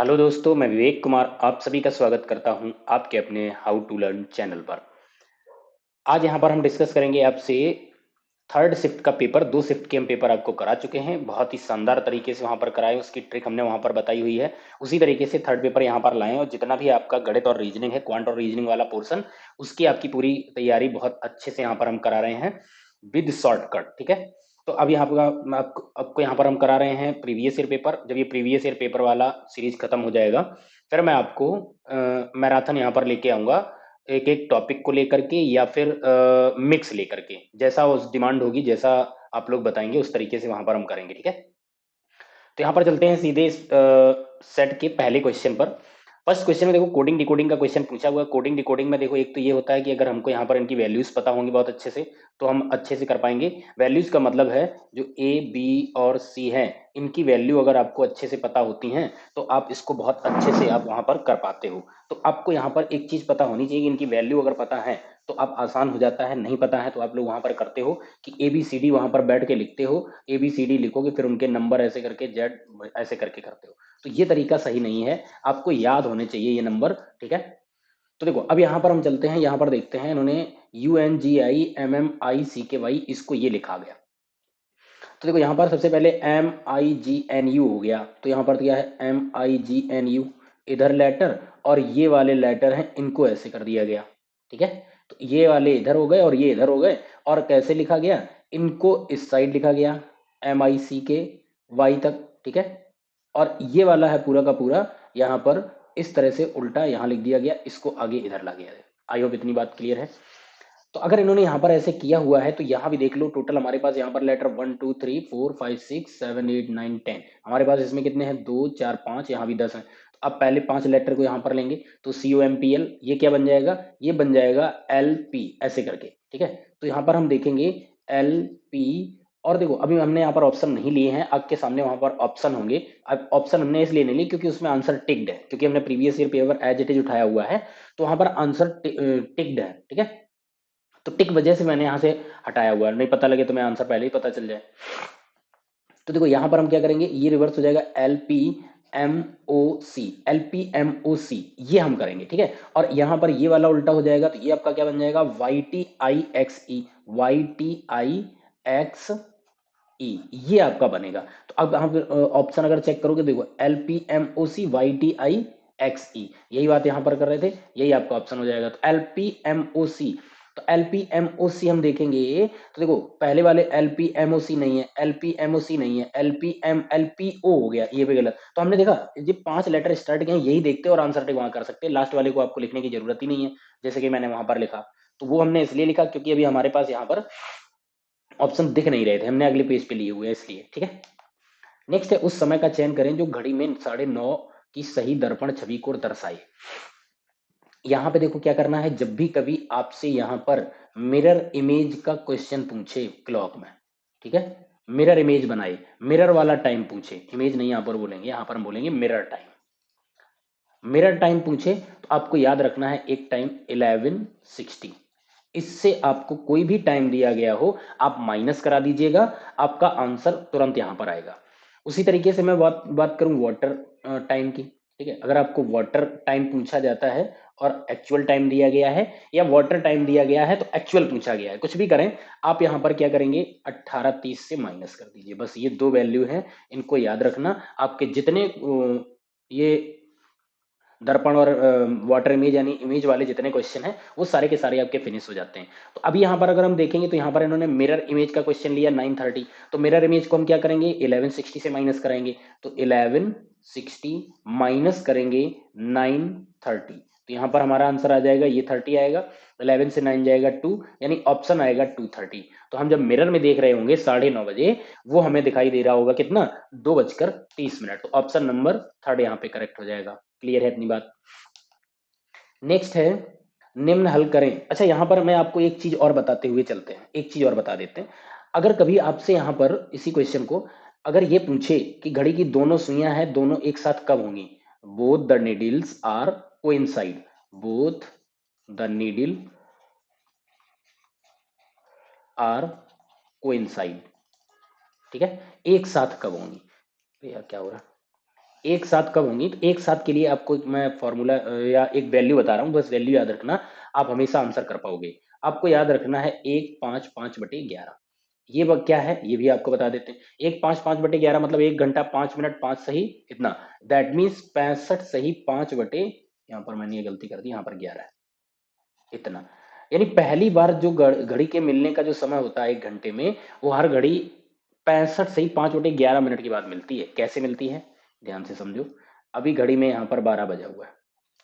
Hello दोस्तों, मैं विवेक कुमार आप सभी का स्वागत करता हूं आपके अपने हाउ टू लर्न चैनल पर। आज यहां पर हम डिस्कस करेंगे आपसे थर्ड शिफ्ट का पेपर। दो शिफ्ट के हम पेपर आपको करा चुके हैं, बहुत ही शानदार तरीके से वहां पर कराए, उसकी ट्रिक हमने वहां पर बताई हुई है। उसी तरीके से थर्ड पेपर यहां पर लाएं और जितना भी आपका गणित और रीजनिंग है, क्वांट और रीजनिंग वाला पोर्शन, उसकी आपकी पूरी तैयारी बहुत अच्छे से यहाँ पर हम करा रहे हैं विद शॉर्टकट। ठीक है, तो अब यहाँ पर आपको यहाँ पर हम करा रहे हैं प्रीवियस ईयर पेपर। जब ये प्रीवियस ईयर पेपर वाला सीरीज खत्म हो जाएगा, फिर मैं आपको मैराथन यहाँ पर लेके आऊंगा, एक एक टॉपिक को लेकर के या फिर मिक्स लेकर के, जैसा उस डिमांड होगी, जैसा आप लोग बताएंगे उस तरीके से वहां पर हम करेंगे। ठीक है, तो यहाँ पर चलते हैं सीधे सेट के पहले क्वेश्चन पर। फर्स्ट क्वेश्चन में देखो, कोडिंग डिकोडिंग का क्वेश्चन पूछा हुआ है। कोडिंग डिकोडिंग में देखो, एक तो ये होता है कि अगर हमको यहाँ पर इनकी वैल्यूज पता होंगी बहुत अच्छे से, तो हम अच्छे से कर पाएंगे। वैल्यूज का मतलब है जो ए बी और सी हैं, इनकी वैल्यू अगर आपको अच्छे से पता होती हैं तो आप इसको बहुत अच्छे से आप वहां पर कर पाते हो। तो आपको यहाँ पर एक चीज पता होनी चाहिए कि इनकी वैल्यू अगर पता है तो आप आसान हो जाता है, नहीं पता है तो आप लोग वहां पर करते हो कि ए बी सी डी वहां पर बैठ के लिखते हो। ए बी सी डी लिखोगे, फिर उनके नंबर ऐसे करके जेड ऐसे करके करते हो। तो ये तरीका सही नहीं है, आपको याद होने चाहिए ये नंबर। ठीक है, तो देखो अब यहाँ पर हम चलते हैं, यहाँ पर देखते हैं इन्होंने UNGIMMICKY इसको ये लिखा गया। तो देखो यहाँ पर सबसे पहले MIGNU हो गया, तो यहाँ पर क्या है MIGNU, इधर लेटर और ये वाले लेटर हैं, इनको ऐसे कर दिया गया। ठीक है, तो ये वाले इधर हो गए और ये इधर हो गए, और कैसे लिखा गया, इनको इस साइड लिखा गया MICKY तक। ठीक है, और ये वाला है पूरा का पूरा यहाँ पर इस तरह से उल्टा यहाँ लिख दिया गया, इसको आगे इधर ला गया है। आई होप इतनी बात क्लियर है। तो अगर इन्होंने यहाँ पर ऐसे किया हुआ है तो यहाँ भी देख लो, टोटल हमारे पास यहाँ पर लेटर 1 2 3 4 5 6 7 8 9 10, हमारे पास इसमें कितने हैं, 2 4 5, यहाँ भी 10 हैं। तो अब पहले 5 लेटर को यहाँ पर लेंगे, तो COMPL ये क्या बन जाएगा, ये बन जाएगा LP ऐसे करके। ठीक है, तो यहाँ पर हम देखेंगे LP, और देखो अभी हमने यहाँ पर ऑप्शन नहीं लिए हैं, आपके सामने वहां पर ऑप्शन होंगे। अब ऑप्शन हमने इसलिए नहीं लिए क्योंकि उसमें आंसर टिक्ड है, क्योंकि हमने previous year paper as it is उठाया हुआ है, तो वहां पर आंसर टिक्ड है। ठीक है, तो टिक वजह से मैंने यहाँ से हटाया हुआ है, नहीं पता लगे तो मैं आंसर पहले ही पता चल जाए। तो देखो यहाँ पर हम क्या करेंगे, ये रिवर्स हो जाएगा LPMOC, LPMOC ये हम करेंगे। ठीक है, और यहाँ पर ये वाला उल्टा हो जाएगा, तो ये आपका क्या बन जाएगा, YTIXE, YTIXE ये आपका बनेगा। तो अब हम ऑप्शन अगर चेक करोगे, देखो LPMOC YTIXE, यही बात यहाँ पर कर रहे थे, यही आपका ऑप्शन हो जाएगा। तो LPMOC, तो LPMOC हम देखेंगे, तो देखो पहले वाले LPMOC नहीं है, LPMOC नहीं है, LPO हो गया, ये भी गलत। तो हमने देखा ये 5 लेटर स्टार्ट के हैं, यही देखते और आंसर टिक वहां कर सकते हैं, लास्ट वाले को आपको लिखने की जरूरत ही नहीं है, जैसे कि मैंने वहां पर लिखा। तो वो हमने इसलिए लिखा क्योंकि अभी हमारे पास यहाँ पर ऑप्शन दिख नहीं रहे थे, हमने अगले पेज पे लिए हुए हैं इसलिए। ठीक है, नेक्स्ट है, उस समय का चयन करें जो घड़ी में 9:30 की सही दर्पण छवि को दर्शाए। यहाँ पे देखो क्या करना है, जब भी कभी आपसे यहाँ पर मिरर इमेज का क्वेश्चन पूछे क्लॉक में, ठीक है, मिरर इमेज बनाए, मिरर वाला टाइम पूछे, इमेज नहीं यहाँ पर बोलेंगे, यहाँ पर हम बोलेंगे मिरर टाइम। मिरर टाइम पूछे तो आपको याद रखना है एक टाइम 11:60, इससे आपको कोई भी टाइम दिया गया हो आप माइनस करा दीजिएगा, आपका आंसर तुरंत यहां पर आएगा। उसी तरीके से मैं बात बात करूं वाटर टाइम की। ठीक है, अगर आपको वाटर टाइम पूछा जाता है और एक्चुअल टाइम दिया गया है, या वाटर टाइम दिया गया है तो एक्चुअल पूछा गया है, कुछ भी करें, आप यहाँ पर क्या करेंगे, 18:30 से माइनस कर दीजिए, बस ये दो वैल्यू हैं, इनको याद रखना। आपके जितने ये दर्पण और वाटर इमेज यानी इमेज वाले जितने क्वेश्चन हैं वो सारे के सारे आपके फिनिश हो जाते हैं। तो अभी यहाँ पर अगर हम देखेंगे तो यहाँ पर इन्होंने मिरर इमेज का क्वेश्चन लिया 9:30, तो मिरर इमेज को हम क्या करेंगे, 11:60 से माइनस कराएंगे, तो 11:60 माइनस करेंगे 9:30, तो यहाँ पर हमारा आंसर आ जाएगा, ये 30 आएगा, 11 से 9 जाएगा 2, यानी ऑप्शन आएगा 2:30। तो हम जब मिरर में देख रहे होंगे 9:30 बजे, वो हमें दिखाई दे रहा होगा कितना, 2:30, तो ऑप्शन नंबर थर्ड यहाँ पे करेक्ट हो जाएगा। क्लियर है अपनी बात। नेक्स्ट है, निम्न हल करें। अच्छा, यहां पर मैं आपको एक चीज और बताते हुए चलते हैं, एक चीज और बता देते हैं। अगर कभी आपसे यहां पर इसी क्वेश्चन को अगर ये पूछे कि घड़ी की दोनों सुइयां हैं, दोनों एक साथ कब होंगी, both the needles are coincide, both the needle are coincide, ठीक है, एक साथ कब होंगी। यार क्या हो रहा है, एक साथ कब होंगी? तो एक साथ के लिए आपको मैं फॉर्मूला या एक वैल्यू बता रहा हूँ, बस वैल्यू याद रखना, आप हमेशा आंसर कर पाओगे। आपको याद रखना है 1 5 5/11। ये क्या है ये भी आपको बता देते हैं। 1 5 5/11 मतलब 1 घंटा 5 मिनट 5 सही इतना, दैट मीन्स 65 सही 5 बटे, यहाँ पर मैंने ये गलती कर दी, यहाँ पर 11 इतना। यानी पहली बार जो घड़ी के मिलने का जो समय होता है 1 घंटे में, वो हर घड़ी 65 सही 5/11 मिनट के बाद मिलती है। कैसे मिलती है ध्यान से समझो। अभी घड़ी में यहाँ पर 12 बजा हुआ है,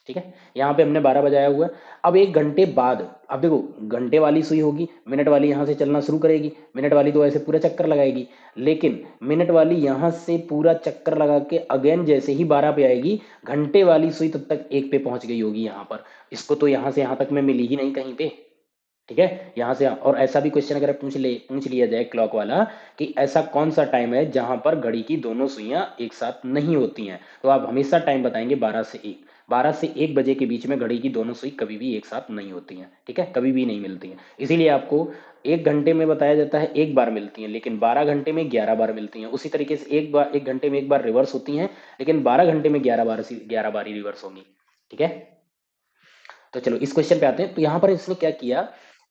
ठीक है, यहाँ पे हमने 12 बजाया हुआ है। अब 1 घंटे बाद, अब देखो घंटे वाली सुई होगी, मिनट वाली यहाँ से चलना शुरू करेगी, मिनट वाली तो ऐसे पूरा चक्कर लगाएगी, लेकिन मिनट वाली यहाँ से पूरा चक्कर लगा के अगेन जैसे ही 12 पे आएगी, घंटे वाली सुई तब तक 1 पे पहुंच गई होगी यहाँ पर। इसको तो यहाँ से यहाँ तक में मिली ही नहीं कहीं पे, ठीक है, यहाँ से। और ऐसा भी क्वेश्चन अगर पूछ लिया जाए क्लॉक वाला कि ऐसा कौन सा टाइम है जहां पर घड़ी की दोनों सुइयां एक साथ नहीं होती हैं, तो आप हमेशा टाइम बताएंगे 12 से 1। 12 से 1 बजे के बीच में घड़ी की दोनों सुई कभी भी एक साथ नहीं होती हैं, ठीक है, कभी भी नहीं मिलती हैं। इसीलिए आपको 1 घंटे में बताया जाता है 1 बार मिलती हैं, लेकिन 12 घंटे में 11 बार मिलती हैं। उसी तरीके से 1 घंटे में 1 बार रिवर्स होती हैं, लेकिन 12 घंटे में 11 बार ही रिवर्स होंगी, ठीक है। तो चलो इस क्वेश्चन पे आते हैं। तो यहाँ पर इसने क्या किया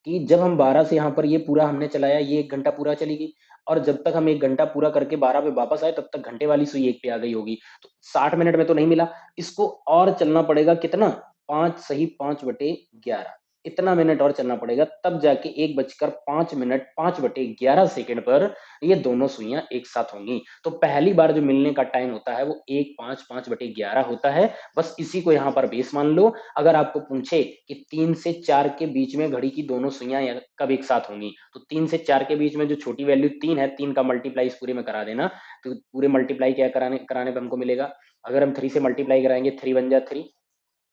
कि जब हम 12 से यहाँ पर ये पूरा हमने चलाया, ये 1 घंटा पूरा चली गई, और जब तक हम 1 घंटा पूरा करके 12 पे वापस आए तब तक घंटे वाली सुई 1 पे आ गई होगी। तो 60 मिनट में तो नहीं मिला, इसको और चलना पड़ेगा कितना, 5 सही 5/11, इतना मिनट और चलना पड़ेगा, तब जाके 1 बजकर 5 मिनट 5/11 सेकंड पर ये दोनों सुइयां एक साथ होंगी। तो पहली बार जो मिलने का टाइम होता है वो 1 5 5/11 होता है। बस इसी को यहाँ पर बेस मान लो। अगर आपको पूछे कि 3 से 4 के बीच में घड़ी की दोनों सुइयां कब एक साथ होंगी, तो 3 से 4 के बीच में जो छोटी वैल्यू 3 है, 3 का मल्टीप्लाई इस पूरे में करा देना, तो पूरे मल्टीप्लाई क्या कराने कराने पे हमको मिलेगा। अगर हम 3 से मल्टीप्लाई कराएंगे, 3 1 जा 3,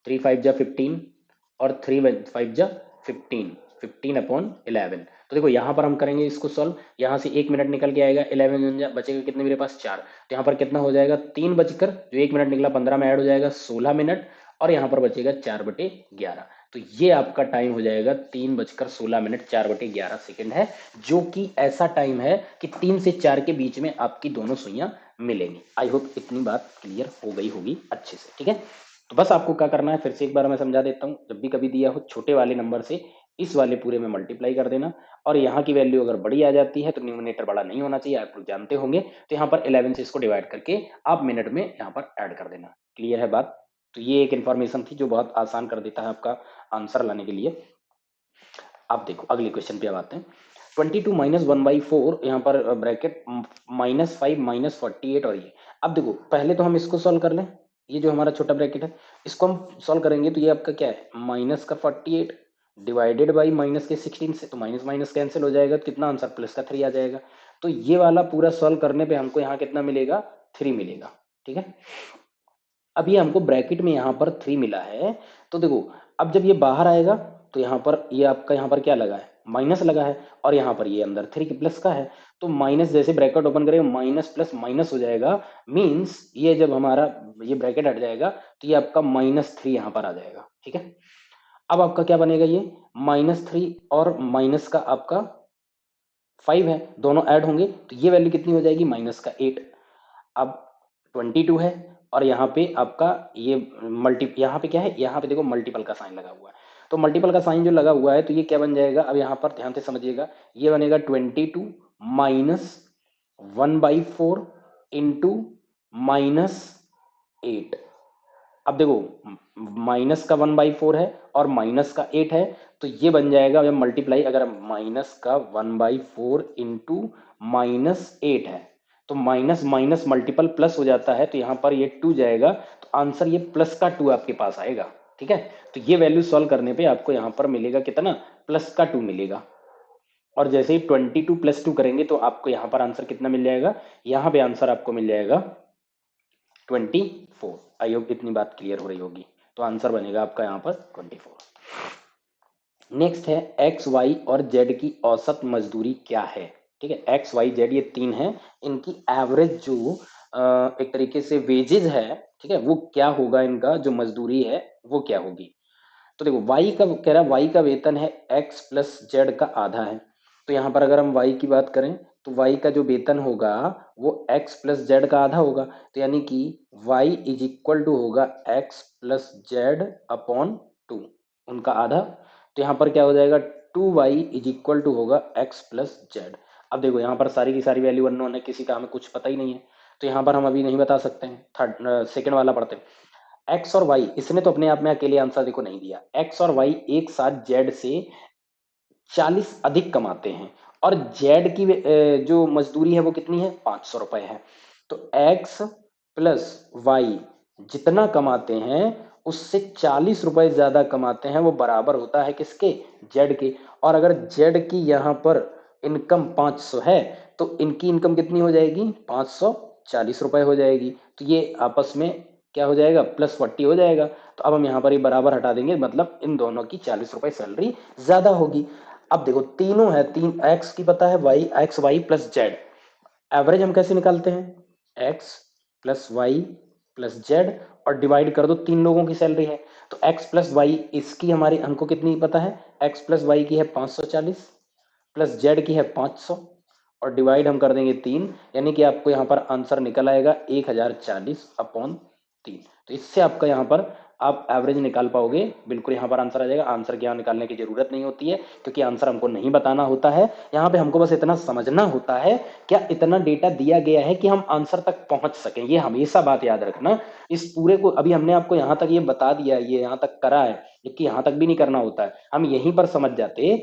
3 5 जा 15, और 3 5 जा 15, 15/11। तो देखो यहाँ पर हम करेंगे इसको सॉल्व, यहाँ से 1 मिनट निकल के आएगा, 11 जा बचेगा कितने मेरे पास 4, तो यहाँ पर कितना हो जाएगा 3 बजकर जो 1 मिनट निकला 15 में ऐड हो जाएगा 16 मिनट, और यहाँ पर बचेगा 4/11। तो ये आपका टाइम हो जाएगा 3 बजकर 16 मिनट 4/11 सेकंड है, जो कि ऐसा टाइम है कि 3 से 4 के बीच में आपकी दोनों सुइयां मिलेंगी। आई होप इतनी बात क्लियर हो गई होगी अच्छे से, ठीक है। तो बस आपको क्या करना है, फिर से एक बार मैं समझा देता हूँ। जब भी कभी दिया हो छोटे वाले नंबर से इस वाले पूरे में मल्टीप्लाई कर देना, और यहाँ की वैल्यू अगर बड़ी आ जाती है तो न्यूमरेटर बड़ा नहीं होना चाहिए, आप लोग जानते होंगे। तो यहाँ पर 11 से इसको डिवाइड करके आप मिनट में यहाँ पर ऐड कर देना। क्लियर है बात? तो ये एक इन्फॉर्मेशन थी जो बहुत आसान कर देता है आपका आंसर लाने के लिए। आप देखो अगले क्वेश्चन पे अब आते हैं। 22 माइनस 1/4, यहाँ पर ब्रैकेट -5 -48, और ये अब देखो पहले तो हम इसको सॉल्व कर लें। ये जो हमारा छोटा ब्रैकेट है इसको हम सॉल्व करेंगे, तो ये आपका क्या है, -48 डिवाइडेड बाई -16 से, तो माइनस माइनस कैंसिल हो जाएगा, तो कितना आंसर +3 आ जाएगा। तो ये वाला पूरा सॉल्व करने पे हमको यहाँ कितना मिलेगा, 3 मिलेगा, ठीक है। अब ये हमको ब्रैकेट में यहाँ पर 3 मिला है, तो देखो अब जब ये बाहर आएगा तो यहाँ पर ये आपका यहाँ पर क्या लगा है, माइनस लगा है, और यहाँ पर ये अंदर 3 के प्लस का है, तो माइनस जैसे ब्रैकेट ओपन करेगा माइनस प्लस माइनस हो जाएगा, मीन्स ये जब हमारा ये ब्रैकेट हट जाएगा तो ये आपका -3 यहाँ पर आ जाएगा, ठीक है। अब आपका क्या बनेगा, ये -3 और माइनस का आपका 5 है, दोनों ऐड होंगे तो ये वैल्यू कितनी हो जाएगी, -8। अब 22 है, और यहाँ पे आपका ये यहाँ पे क्या है, यहाँ पे देखो मल्टीपल का साइन लगा हुआ है, तो मल्टीपल का साइन जो लगा हुआ है तो ये क्या बन जाएगा, अब यहाँ पर ध्यान से समझिएगा, ये बनेगा 22 माइनस 1/4 इंटू -8। अब देखो माइनस का 1/4 है और माइनस का 8 है, तो ये बन जाएगा जब मल्टीप्लाई, अगर माइनस का 1/4 इंटू -8 है, तो माइनस माइनस मल्टीपल प्लस हो जाता है, तो यहाँ पर ये 2 जाएगा, तो आंसर ये +2 आपके पास आएगा, ठीक है। तो ये वैल्यू सॉल्व करने पे आपको यहाँ पर मिलेगा कितना, +2 मिलेगा। और जैसे ही 22 + 2 करेंगे तो आपको यहाँ पर आंसर कितना मिल जाएगा, यहाँ पे आंसर आपको मिल जाएगा 24। आई होप इतनी बात क्लियर हो रही होगी। तो आंसर बनेगा आपका यहाँ पर 24। नेक्स्ट है एक्स वाई और जेड की औसत मजदूरी क्या है, ठीक है। एक्स वाई जेड ये 3 है, इनकी एवरेज जो एक तरीके से वेजेज है, ठीक है, वो क्या होगा, इनका जो मजदूरी है वो क्या होगी। तो देखो वाई का कह रहा है, वाई का वेतन है एक्स प्लस जेड का आधा है, तो यहाँ पर अगर हम वाई की बात करें तो y का जो वेतन होगा वो x प्लस जेड का आधा होगा, तो यानी कि y इज इक्वल टू होगा x प्लस जेड अपॉन 2, उनका आधा। तो यहाँ पर क्या हो जाएगा, 2y इज इक्वल टू होगा x प्लस जेड। अब देखो यहाँ पर सारी की सारी वैल्यू अननोन है, किसी का हमें कुछ पता ही नहीं है, तो यहाँ पर हम अभी नहीं बता सकते हैं। थर्ड सेकेंड वाला पढ़ते हैं। x और y, इसने तो अपने आप में अकेले आंसर देखो नहीं दिया। x और y एक साथ z से 40 अधिक कमाते हैं, और जेड की जो मजदूरी है वो कितनी है, 500 रुपए है। तो x प्लस वाई जितना कमाते हैं उससे 40 रुपए ज्यादा कमाते हैं, वो बराबर होता है किसके, जेड के। और अगर जेड की यहाँ पर इनकम 500 है तो इनकी इनकम कितनी हो जाएगी, 540 रुपए हो जाएगी। तो ये आपस में क्या हो जाएगा, +40 हो जाएगा। तो अब हम यहाँ पर ये बराबर हटा देंगे, मतलब इन दोनों की 40 रुपए सैलरी ज्यादा होगी। अब देखो तीनों है, तीन एक्स की पता है, Y X Y plus Z, average हम कैसे निकालते हैं, X plus Y plus Z और डिवाइड कर दो, तीन लोगों की सैलरी है। तो एक्स प्लस वाई इसकी हमारी हमको कितनी पता है, एक्स प्लस वाई की है 540 प्लस जेड की है 500, और डिवाइड हम कर देंगे 3, यानी कि आपको यहाँ पर आंसर निकल आएगा 1040 अपॉन 3। तो इससे आपका यहाँ पर आप एवरेज निकाल पाओगे, बिल्कुल यहाँ पर आंसर आ जाएगा। आंसर की यहाँ निकालने की जरूरत नहीं होती है, क्योंकि आंसर हमको नहीं बताना होता है, यहाँ पे हमको बस इतना समझना होता है क्या इतना डेटा दिया गया है कि हम आंसर तक पहुंच सकें। ये हमेशा बात याद रखना। इस पूरे को अभी हमने आपको यहाँ तक ये बता दिया, ये यहाँ तक करा है, जबकि यहाँ तक भी नहीं करना होता है। हम यहीं पर समझ जाते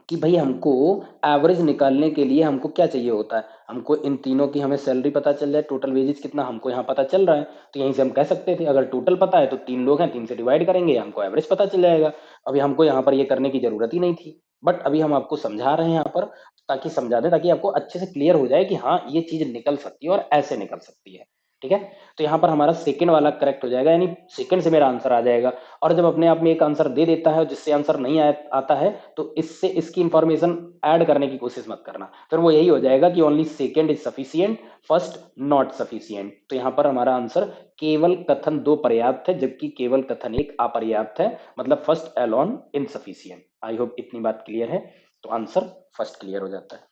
कि भाई हमको एवरेज निकालने के लिए हमको क्या चाहिए होता है, हमको इन तीनों की हमें सैलरी पता चल जाए, टोटल वेजेस कितना हमको यहाँ पता चल रहा है, तो यहीं से हम कह सकते थे अगर टोटल पता है तो तीन लोग हैं, तीन से डिवाइड करेंगे, हमको एवरेज पता चल जाएगा। अभी हमको यहाँ पर ये करने की जरूरत ही नहीं थी, बट अभी हम आपको समझा रहे हैं यहाँ पर, ताकि समझा दें, ताकि आपको अच्छे से क्लियर हो जाए कि हाँ ये चीज निकल सकती है और ऐसे निकल सकती है। ठीक है, तो यहाँ पर हमारा सेकंड वाला करेक्ट हो जाएगा, यानी सेकंड से मेरा आंसर आ जाएगा। और जब अपने आप में एक आंसर दे देता है जिससे आंसर नहीं आता है, तो इससे इसकी इंफॉर्मेशन ऐड करने की कोशिश मत करना, फिर वो यही हो जाएगा कि only second is sufficient, first not sufficient. तो यहाँ पर हमारा आंसर केवल कथन 2 पर्याप्त है, जबकि केवल कथन 1 अपर्याप्त है, मतलब first alone insufficient. I hope इतनी बात क्लियर है, तो आंसर फर्स्ट क्लियर हो जाता है।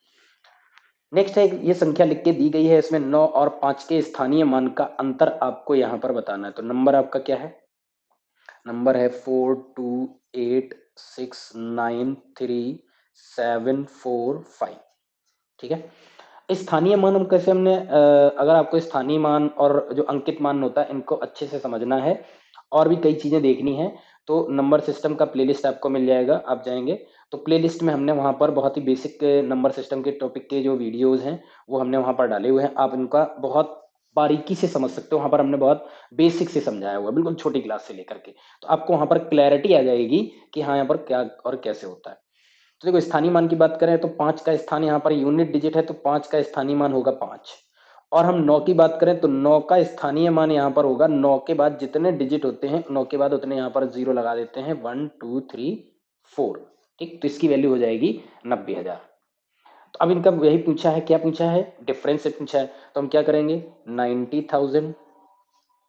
नेक्स्ट है, ये संख्या लिख के दी गई है, इसमें 9 और 5 के स्थानीय मान का अंतर आपको यहाँ पर बताना है। तो नंबर आपका क्या है, नंबर है 4286933745। ठीक है, स्थानीय मान हम कैसे, हमने अगर आपको स्थानीय मान और जो अंकित मान होता है इनको अच्छे से समझना है और भी कई चीजें देखनी है, तो नंबर सिस्टम का प्लेलिस्ट आपको मिल जाएगा, आप जाएंगे तो प्लेलिस्ट में हमने वहां पर बहुत ही बेसिक नंबर सिस्टम के टॉपिक के जो वीडियोस हैं वो हमने वहां पर डाले हुए हैं, आप इनका बहुत बारीकी से समझ सकते हो। वहां पर हमने बहुत बेसिक से समझाया हुआ है, बिल्कुल छोटी क्लास से लेकर के, तो आपको वहां पर क्लैरिटी आ जाएगी कि हाँ यहाँ पर क्या और कैसे होता है। तो देखो स्थानीय मान की बात करें तो 5 का स्थान यहाँ पर यूनिट डिजिट है, तो 5 का स्थानीय मान होगा 5। और हम 9 की बात करें तो 9 का स्थानीय मान यहाँ पर होगा, 9 के बाद जितने डिजिट होते हैं 9 के बाद उतने यहाँ पर 0 लगा देते हैं, 1 2 3 4। ठीक, तो इसकी वैल्यू हो जाएगी 90,000। तो अब इनका यही पूछा है, क्या पूछा है, डिफरेंस से पूछा है, तो हम क्या करेंगे, 90,000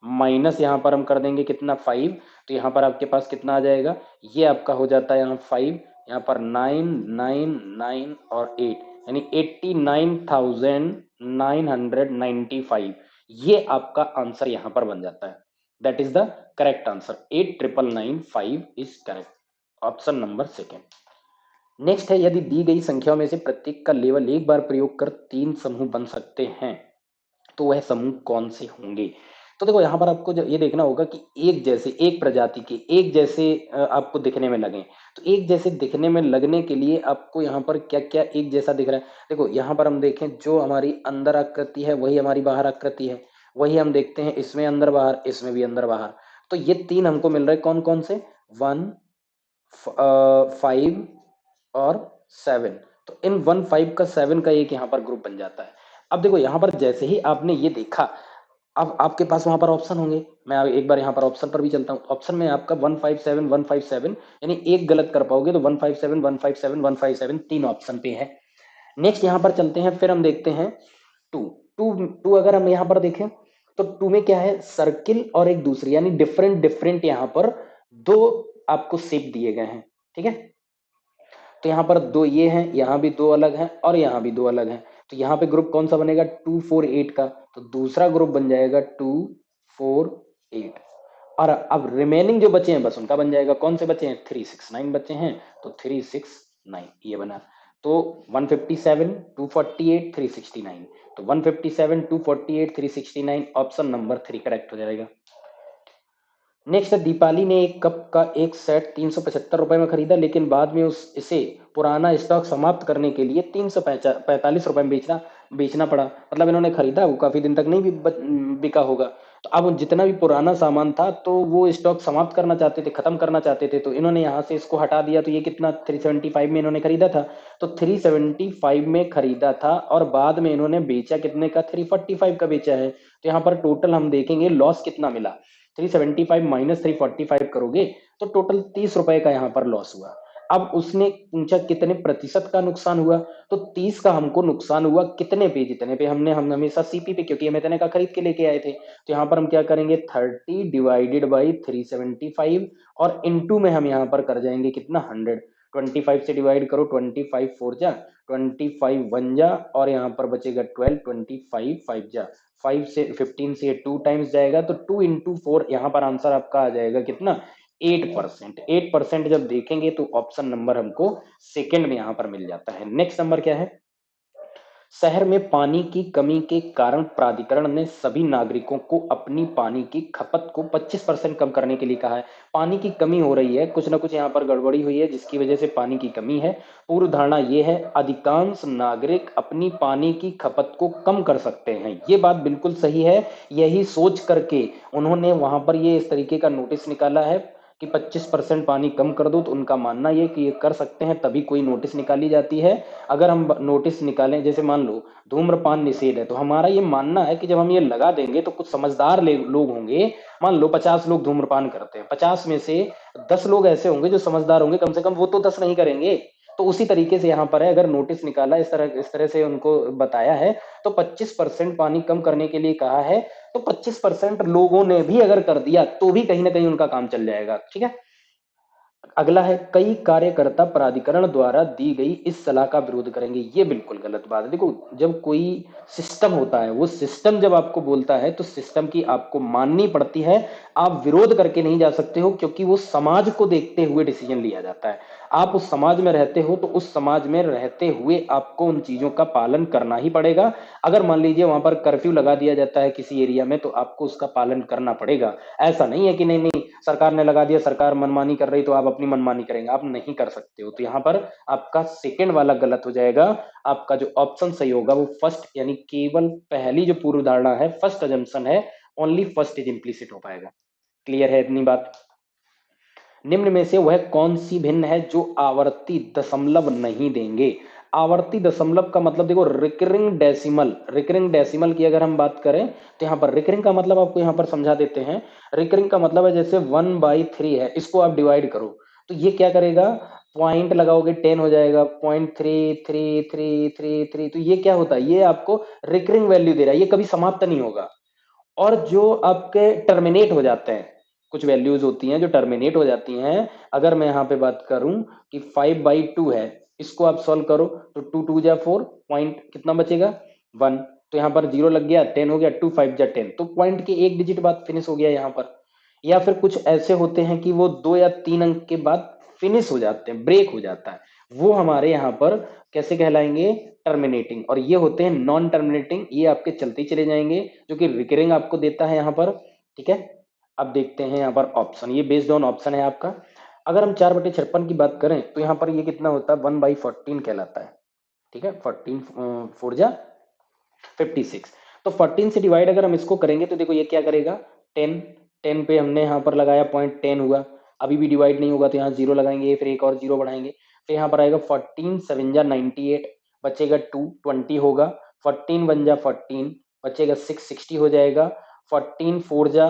माइनस यहाँ पर हम कर देंगे कितना, 5। तो यहाँ पर आपके पास कितना आ जाएगा, ये आपका हो जाता है यहाँ 5, यहाँ पर 9 9 9 और 8, यानी 89,995। ये आपका आंसर यहाँ पर बन जाता है, that is the correct answer, 8,995 is correct, option number second. Next है, यदि दी गई संख्याओं में से प्रत्येक का लेवल एक बार प्रयोग कर 3 समूह बन सकते हैं तो वह समूह कौन से होंगे। तो देखो यहाँ पर आपको ये देखना होगा कि एक जैसे, एक प्रजाति के एक जैसे आपको दिखने में लगे, तो एक जैसे दिखने में लगने के लिए आपको यहाँ पर क्या क्या एक जैसा दिख रहा है। देखो यहाँ पर हम देखें, जो हमारी अंदर आकृति है वही हमारी बाहर आकृति है, वही हम देखते हैं इसमें अंदर बाहर, इसमें भी अंदर बाहर। तो ये 3 हमको मिल रहे, कौन कौन से, 1 5 और 7। तो इन 1 5 का 7 का एक यहाँ पर ग्रुप बन जाता है। अब देखो यहाँ पर जैसे ही आपने ये देखा, अब आपके पास वहां पर ऑप्शन होंगे, मैं एक बार यहाँ पर ऑप्शन पर भी चलता हूँ। ऑप्शन में आपका 157 157, यानी एक गलत कर पाओगे, तो 157 157 157 तीन ऑप्शन पे है। नेक्स्ट यहाँ पर चलते हैं, फिर हम देखते हैं 2 2 2। अगर हम यहाँ पर देखें तो 2 में क्या है, सर्किल और एक दूसरी, यानी डिफरेंट डिफरेंट यहाँ पर दो आपको शेप दिए गए हैं। ठीक है, तो यहाँ पर दो ये हैं, यहाँ भी दो अलग हैं और यहाँ भी दो अलग हैं। तो यहाँ पे ग्रुप कौन सा बनेगा 248 का, तो दूसरा ग्रुप बन जाएगा 248। और अब रिमेनिंग जो बचे हैं बस उनका बन जाएगा, कौन से बचे हैं 369 बचे हैं, तो 369 ये बना। तो 157 248 369, तो 157 248 369 ऑप्शन नंबर 3 करेक्ट हो जाएगा। नेक्स्ट, दीपाली ने एक कप का एक सेट 375 रुपए में खरीदा, लेकिन बाद में इसे पुराना स्टॉक समाप्त करने के लिए 345 रुपए में बेचना पड़ा। मतलब इन्होंने खरीदा, वो काफी दिन तक नहीं भी बिका होगा, तो अब जितना भी पुराना सामान था तो वो स्टॉक समाप्त करना चाहते थे, खत्म करना चाहते थे, तो इन्होंने यहाँ से इसको हटा दिया। तो ये कितना 375 में इन्होंने खरीदा था, तो 375 में खरीदा था और बाद में इन्होंने बेचा कितने का 345 का बेचा है। तो यहाँ पर टोटल हम देखेंगे लॉस कितना मिला, 375 माइनस 345 करोगे तो टोटल 30 रुपए का यहाँ पर लॉस हुआ। अब उसने पूछा कितने प्रतिशत का नुकसान हुआ, तो 30 का हमको नुकसान हुआ कितने पे, जितने पे हम हमेशा सीपी पे, क्योंकि हम इतने का खरीद के लेके आए थे। तो यहाँ पर हम क्या करेंगे 30 डिवाइडेड बाई 375 और इनटू में हम यहाँ पर कर जाएंगे कितना 100। 25 से डिवाइड करो, 25 4 जा, 25 1 जा और यहाँ पर बचेगा 12, 25 5 जा, 5 से 15 से 2 टाइम्स जाएगा, तो 2 इंटू 4 यहाँ पर आंसर आपका आ जाएगा कितना 8%। 8% जब देखेंगे तो ऑप्शन नंबर हमको सेकंड में यहाँ पर मिल जाता है। नेक्स्ट नंबर क्या है, शहर में पानी की कमी के कारण प्राधिकरण ने सभी नागरिकों को अपनी पानी की खपत को 25% कम करने के लिए कहा है। पानी की कमी हो रही है, कुछ ना कुछ यहाँ पर गड़बड़ी हुई है जिसकी वजह से पानी की कमी है। पूर्व धारणा ये है अधिकांश नागरिक अपनी पानी की खपत को कम कर सकते हैं, ये बात बिल्कुल सही है। यही सोच करके उन्होंने वहां पर ये इस तरीके का नोटिस निकाला है कि 25% पानी कम कर दो, तो उनका मानना ये कि ये कर सकते हैं, तभी कोई नोटिस निकाली जाती है। अगर हम नोटिस निकालें, जैसे मान लो धूम्रपान निषेध है, तो हमारा ये मानना है कि जब हम ये लगा देंगे तो कुछ समझदार लोग होंगे। मान लो 50 लोग धूम्रपान करते हैं, 50 में से 10 लोग ऐसे होंगे जो समझदार होंगे, कम से कम वो तो 10 नहीं करेंगे। तो उसी तरीके से यहाँ पर है, अगर नोटिस निकाला इस तरह से उनको बताया है, तो 25% पानी कम करने के लिए कहा है, तो 25% लोगों ने भी अगर कर दिया तो भी कहीं ना कहीं उनका काम चल जाएगा। ठीक है, अगला है कई कार्यकर्ता प्राधिकरण द्वारा दी गई इस सलाह का विरोध करेंगे। ये बिल्कुल गलत बात है। देखो, जब कोई सिस्टम होता है, वो सिस्टम जब आपको बोलता है तो सिस्टम की आपको माननी पड़ती है। आप विरोध करके नहीं जा सकते हो, क्योंकि वो समाज को देखते हुए डिसीजन लिया जाता है। आप उस समाज में रहते हो तो उस समाज में रहते हुए आपको उन चीजों का पालन करना ही पड़ेगा। अगर मान लीजिए वहां पर कर्फ्यू लगा दिया जाता है किसी एरिया में, तो आपको उसका पालन करना पड़ेगा। ऐसा नहीं है कि नहीं नहीं सरकार ने लगा दिया, सरकार मनमानी कर रही तो आप अपनी मनमानी करेंगे, आप नहीं कर सकते हो। तो यहाँ पर आपका सेकंड वाला गलत हो जाएगा। आपका जो ऑप्शन सही होगा वो फर्स्ट, यानी केवल पहली जो पूर्व धारणा है, फर्स्ट अजम्पशन है, ओनली फर्स्ट इज इम्प्लीसिट हो पाएगा। क्लियर है इतनी बात। निम्न में से वह कौन सी भिन्न है जो आवर्ती दशमलव नहीं देंगे। आवर्ती दशमलव का मतलब देखो रिकरिंग डेसिमल, रिकरिंग डेसिमल की अगर हम बात करें तो यहाँ पर रिकरिंग का मतलब आपको यहाँ पर समझा देते हैं। रिकरिंग का मतलब है जैसे 1/3 है, इसको आप डिवाइड करो तो ये क्या करेगा, पॉइंट लगाओगे 10 हो जाएगा, 0.333333, तो ये क्या होता है, ये आपको रिकरिंग वैल्यू दे रहा है, ये कभी समाप्त नहीं होगा। और जो आपके टर्मिनेट हो जाते हैं, कुछ वैल्यूज होती हैं जो टर्मिनेट हो जाती हैं। अगर मैं यहाँ पे बात करूं कि 5/2 है, इसको आप सॉल्व करो तो 2 2 जा 4, पॉइंट कितना बचेगा 1, तो यहाँ पर 0 लग गया, 10 हो गया, 2 5 जा 10, तो पॉइंट के एक डिजिट बाद फिनिश हो गया यहाँ पर। या फिर कुछ ऐसे होते हैं कि वो 2 या 3 अंक के बाद फिनिश हो जाते हैं, ब्रेक हो जाता है, वो हमारे यहाँ पर कैसे कहलाएंगे टर्मिनेटिंग। और ये होते हैं नॉन टर्मिनेटिंग, ये आपके चलते ही चले जाएंगे, जो कि रिकरिंग आपको देता है यहाँ पर। ठीक है, अब देखते हैं यहाँ पर ऑप्शन, ये बेस्ड ऑन ऑप्शन है आपका। अगर हम 4/56 की बात करें तो यहाँ पर ये कितना होता है 1/14 कहलाता है। ठीक है, 14 4 जा 56, तो 14 से डिवाइड अगर हम इसको करेंगे तो देखो ये क्या करेगा 10, 10 पे हमने यहाँ पर लगाया पॉइंट 10 हुआ, अभी भी डिवाइड नहीं होगा तो यहाँ 0 लगाएंगे, फिर एक और 0 बढ़ाएंगे, फिर यहाँ पर आएगा 14 7 जा 98, बचेगा 2 20 होगा, 14 1 जा 14, बचेगा 6 60 हो जाएगा, 14 4 जा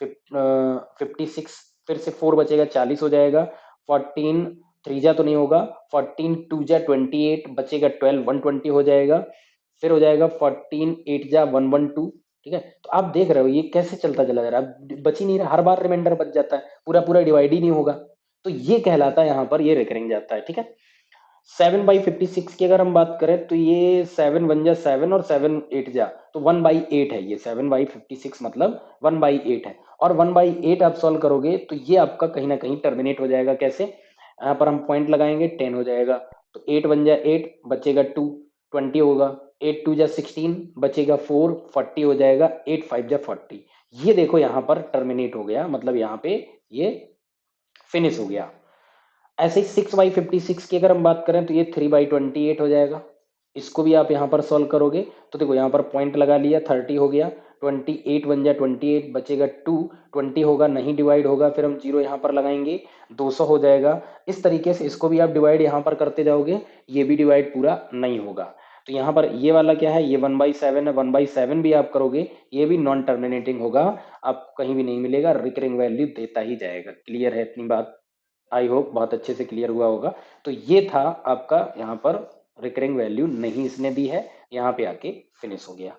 56, फिर से 4 बचेगा 40 हो जाएगा, 14 3 जा तो नहीं होगा, 14 2 जा 28, बचेगा 12 120 हो जाएगा, फिर हो जाएगा 14 8 जा 112। ठीक है, तो आप देख रहे हो ये कैसे चलता चला जा रहा है, बच ही नहीं रहा, हर बार रिमाइंडर बच जाता है, पूरा पूरा डिवाइड ही नहीं होगा। तो ये कहलाता है यहाँ पर ये रिकरिंग जाता है। ठीक है, 7/56 की अगर हम बात करें तो ये 7 1 जा 7 और 7 8 जा तो 1/8 है। ये 7/56 मतलब 1/8 है। और 1/8 आप सॉल्व करोगे तो ये आपका कहीं ना कहीं टर्मिनेट हो जाएगा। कैसे? यहाँ पर हम पॉइंट लगाएंगे 10 हो जाएगा। तो 8 1 जा 8 बचेगा 2 20 होगा। 8 2 जा 16 बचेगा 4 40 हो जाएगा। 8 5 जा 40 ये देखो यहाँ पर टर्मिनेट हो गया, मतलब यहाँ पे ये फिनिश हो गया। ऐसे ही 6/56 की अगर हम बात करें तो ये 3/28 हो जाएगा। इसको भी आप यहाँ पर सॉल्व करोगे तो देखो यहाँ पर पॉइंट लगा लिया 30 हो गया। 28 1 जा 28 बचेगा 2 20 होगा, नहीं डिवाइड होगा, फिर हम जीरो यहाँ पर लगाएंगे 200 हो जाएगा। इस तरीके से इसको भी आप डिवाइड यहाँ पर करते जाओगे, ये भी डिवाइड पूरा नहीं होगा। तो यहाँ पर ये वाला क्या है, ये 1/7 है। 1/7 भी आप करोगे ये भी नॉन टर्मिनेटिंग होगा, आपको कहीं भी नहीं मिलेगा, रिकरिंग वैल्यू देता ही जाएगा। क्लियर है इतनी बात? आई होप बहुत अच्छे से क्लियर हुआ होगा। तो ये था आपका यहाँ पर रिकरिंग वैल्यू नहीं इसने दी है, यहाँ पे आके फिनिश हो गया।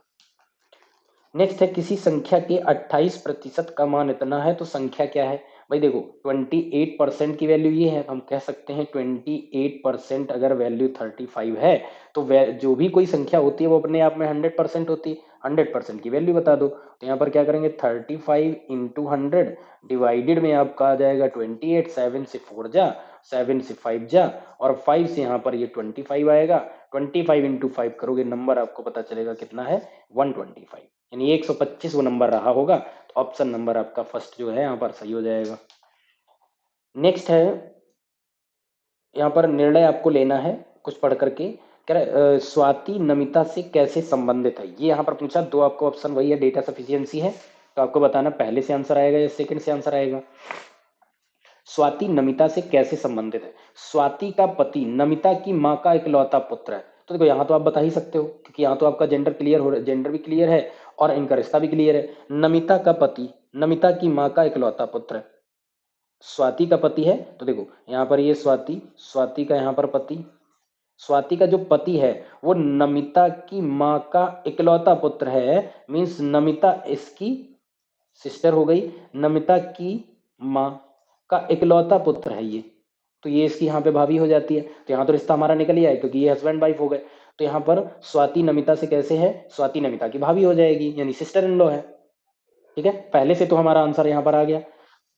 नेक्स्ट है किसी संख्या के 28% का मान इतना है तो संख्या क्या है? भाई देखो 28% की वैल्यू ये है, हम कह सकते हैं 28% अगर वैल्यू 35 है तो जो भी कोई संख्या होती है वो अपने आप में 100% होती है। 100% की वैल्यू बता दो तो यहाँ पर क्या करेंगे 35 इंटू 100 डिवाइडेड में आपका आ जाएगा 28। 7 से 4 जा, 7 से 5 जा और 5 से यहाँ पर ये 25 आएगा। 25 इंटू 5 करोगे नंबर आपको पता चलेगा कितना है 125, यानी 125 वो नंबर रहा होगा। तो ऑप्शन नंबर आपका फर्स्ट जो है यहाँ पर सही हो जाएगा। नेक्स्ट है यहाँ पर निर्णय आपको लेना है कुछ पढ़ करके। कह रहे स्वाति नमिता से कैसे संबंधित है, ये यहाँ पर पूछा। दो आपको ऑप्शन वही है, डेटा सफिशियंसी है, तो आपको बताना पहले से आंसर आएगा या सेकंड से आंसर आएगा। स्वाति नमिता से कैसे संबंधित है? स्वाति का पति नमिता की माँ का इकलौता पुत्र है। तो देखो यहाँ तो आप बता ही सकते हो क्योंकि यहाँ तो आपका जेंडर क्लियर हो, जेंडर भी क्लियर है और इनका रिश्ता भी क्लियर है। नमिता का पति नमिता की माँ का इकलौता पुत्र है, स्वाति का पति है। तो देखो यहाँ पर ये स्वाति, स्वाति का यहाँ पर पति, स्वाति का जो पति है वो नमिता की माँ का इकलौता पुत्र है। मीन्स नमिता इसकी सिस्टर हो गई, नमिता की माँ का इकलौता पुत्र है ये, तो ये इसकी यहाँ पे भाभी हो जाती है। तो यहाँ तो रिश्ता हमारा निकल ही आया क्योंकि ये हस्बैंड वाइफ हो गए। तो यहाँ पर स्वाति नमिता से कैसे है, स्वाति नमिता की भाभी हो जाएगी यानी सिस्टर इन लॉ है। ठीक है, पहले से तो हमारा आंसर यहाँ पर आ गया।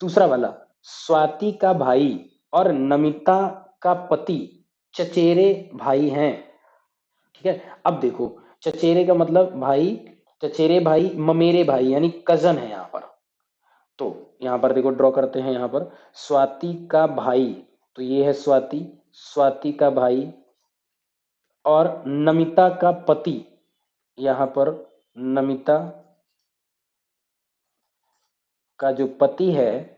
दूसरा वाला, स्वाति का भाई और नमिता का पति चचेरे भाई हैं। ठीक है, अब देखो चचेरे का मतलब भाई, चचेरे भाई ममेरे भाई यानी कजन है यहाँ पर। तो यहाँ पर देखो ड्रॉ करते हैं, यहाँ पर स्वाति का भाई, तो ये है स्वाति, स्वाति का भाई और नमिता का पति, यहाँ पर नमिता का जो पति है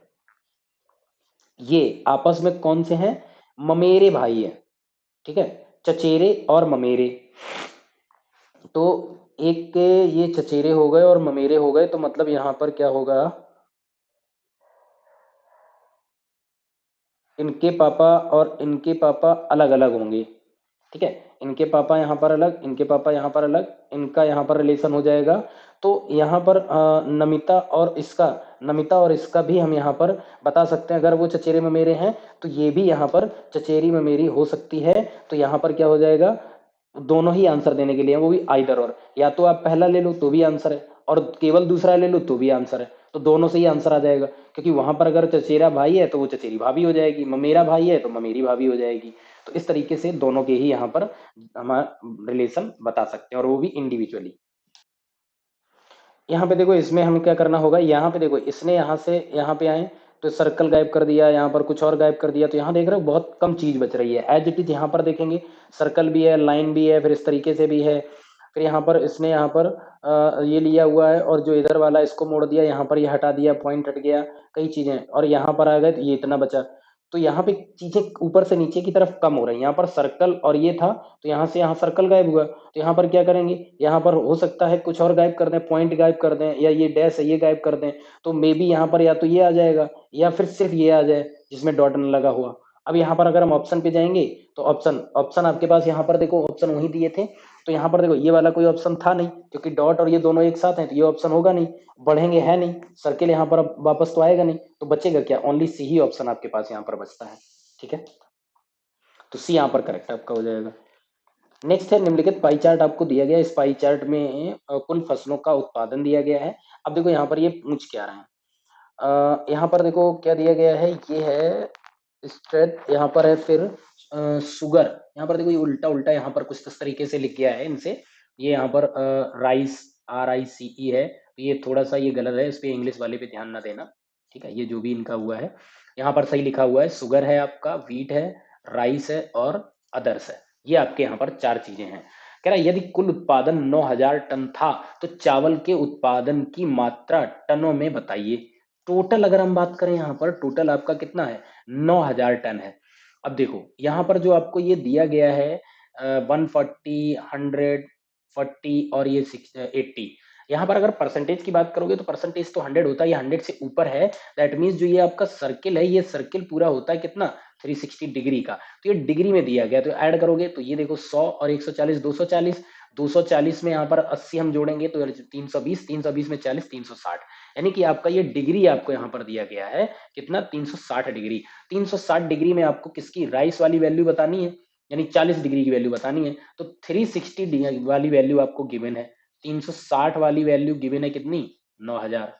ये आपस में कौन से हैं, ममेरे भाई है। ठीक है, चचेरे और ममेरे। तो एक के ये चचेरे हो गए और ममेरे हो गए, तो मतलब यहाँ पर क्या होगा, इनके पापा और इनके पापा अलग अलग होंगे। ठीक है, इनके पापा यहाँ पर अलग, इनके पापा यहाँ पर अलग, इनका यहाँ पर रिलेशन हो जाएगा। तो यहाँ पर नमिता और इसका भी हम यहाँ पर बता सकते हैं। अगर वो चचेरे ममेरे हैं तो ये भी यहाँ पर चचेरी ममेरी हो सकती है। तो यहाँ पर क्या हो जाएगा, दोनों ही आंसर देने के लिए, वो भी आइदर और, या तो आप पहला ले लो तो भी आंसर है और केवल दूसरा ले लो तो भी आंसर है। तो दोनों से ही आंसर आ जाएगा क्योंकि वहां पर अगर चचेरा भाई है तो वो चचेरी भाभी हो जाएगी, ममेरा भाई है तो ममेरी भाभी हो जाएगी। तो इस तरीके से दोनों के ही यहाँ पर हमारा रिलेशन बता सकते हैं और वो भी इंडिविजुअली। यहाँ पे देखो इसमें हमें क्या करना होगा, यहाँ पे देखो इसने यहाँ से यहाँ पे आए तो सर्कल गायब कर दिया, यहाँ पर कुछ और गायब कर दिया, तो यहाँ देख रहे हो बहुत कम चीज बच रही है। एज इट इज यहाँ पर देखेंगे सर्कल भी है, लाइन भी है, फिर इस तरीके से भी है। फिर यहाँ पर इसने यहाँ पर ये लिया हुआ है और जो इधर वाला इसको मोड़ दिया, यहाँ पर ये हटा दिया, पॉइंट हट गया, कई चीजें, और यहाँ पर आ गए तो ये इतना बचा। तो यहाँ पे चीजें ऊपर से नीचे की तरफ कम हो रही है। यहाँ पर सर्कल और ये था तो यहाँ से यहाँ सर्कल गायब हुआ, तो यहाँ पर क्या करेंगे, यहाँ पर हो सकता है कुछ और गायब कर दें, पॉइंट गायब कर दें, या ये डैश है ये गायब कर दें। तो मे बी यहाँ पर या तो ये आ जाएगा या फिर सिर्फ ये आ जाए जिसमें डॉट न लगा हुआ। अब यहाँ पर अगर हम ऑप्शन पे जाएंगे तो ऑप्शन ऑप्शन आपके पास यहाँ पर देखो ऑप्शन वही दिए थे। तो यहाँ पर देखो ये वाला कोई ऑप्शन था नहीं क्योंकि डॉट और ये दोनों एक साथ हैं, तो ये ऑप्शन होगा नहीं, बढ़ेंगे है नहीं, सर्किल यहाँ पर अब वापस तो आएगा नहीं, तो बचेगा क्या, ओनली सी ही ऑप्शन आपके पास यहाँ पर बचता है। ठीक है, तो सी यहाँ पर करेक्ट आपका हो जाएगा। नेक्स्ट है निम्नलिखित पाई चार्ट आपको दिया गया है। इस पाई चार्ट में कुल फसलों का उत्पादन दिया गया है। अब देखो यहाँ पर ये पूछ क्या रहे हैं। यहाँ पर देखो क्या दिया गया है, ये है स्ट्रेट, यहाँ पर है फिर शुगर। यहाँ पर देखो ये उल्टा उल्टा यहाँ पर कुछ इस तरीके से लिख गया है इनसे। ये यहाँ पर राइस RICE है, तो ये थोड़ा सा ये गलत है, इस पे इंग्लिश वाले पे ध्यान ना देना, ठीक है। ये जो भी इनका हुआ है यहाँ पर सही लिखा हुआ है, शुगर है आपका, व्हीट है, राइस है और अदर्स है। ये आपके यहाँ पर 4 चीजें हैं। कह रहा है यदि कुल उत्पादन 9000 टन था तो चावल के उत्पादन की मात्रा टनों में बताइए। टोटल अगर हम बात करें यहाँ पर टोटल आपका कितना है, 9000 टन है। अब देखो यहाँ पर जो आपको ये दिया गया है 140, 140 और ये 80, यहाँ पर अगर परसेंटेज की बात करोगे तो परसेंटेज तो 100 होता है, ये 100 से ऊपर है। दैट मीन्स जो ये आपका सर्किल है, ये सर्किल पूरा होता है कितना, 360 डिग्री का। तो ये डिग्री में दिया गया, तो ऐड करोगे तो ये देखो 100 और 140 240, 240 में यहाँ पर 80 हम जोड़ेंगे तो 320, 320 में 40 360, यानी कि आपका ये डिग्री आपको यहाँ पर दिया गया है कितना, 360 डिग्री। 360 डिग्री में आपको किसकी, राइस वाली वैल्यू बतानी है, यानी 40 डिग्री की वैल्यू बतानी है। तो 360 वाली वैल्यू आपको गिवन है, 360 वाली वैल्यू गिवन है कितनी, 9000।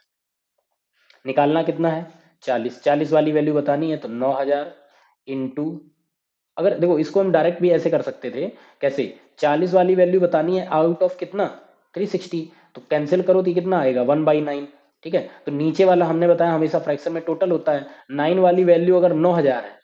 निकालना कितना है, 40, 40 वाली वैल्यू बतानी है तो 9000 इंटू, अगर देखो इसको हम डायरेक्ट भी ऐसे कर सकते थे, कैसे, 40 वाली वैल्यू बतानी है आउट ऑफ कितना, 360, तो कैंसिल करो तो कितना आएगा, 1/9, ठीक है। तो नीचे वाला हमने बताया हमेशा फ्रैक्शन में टोटल होता है, 9 वाली वैल्यू अगर 9000 है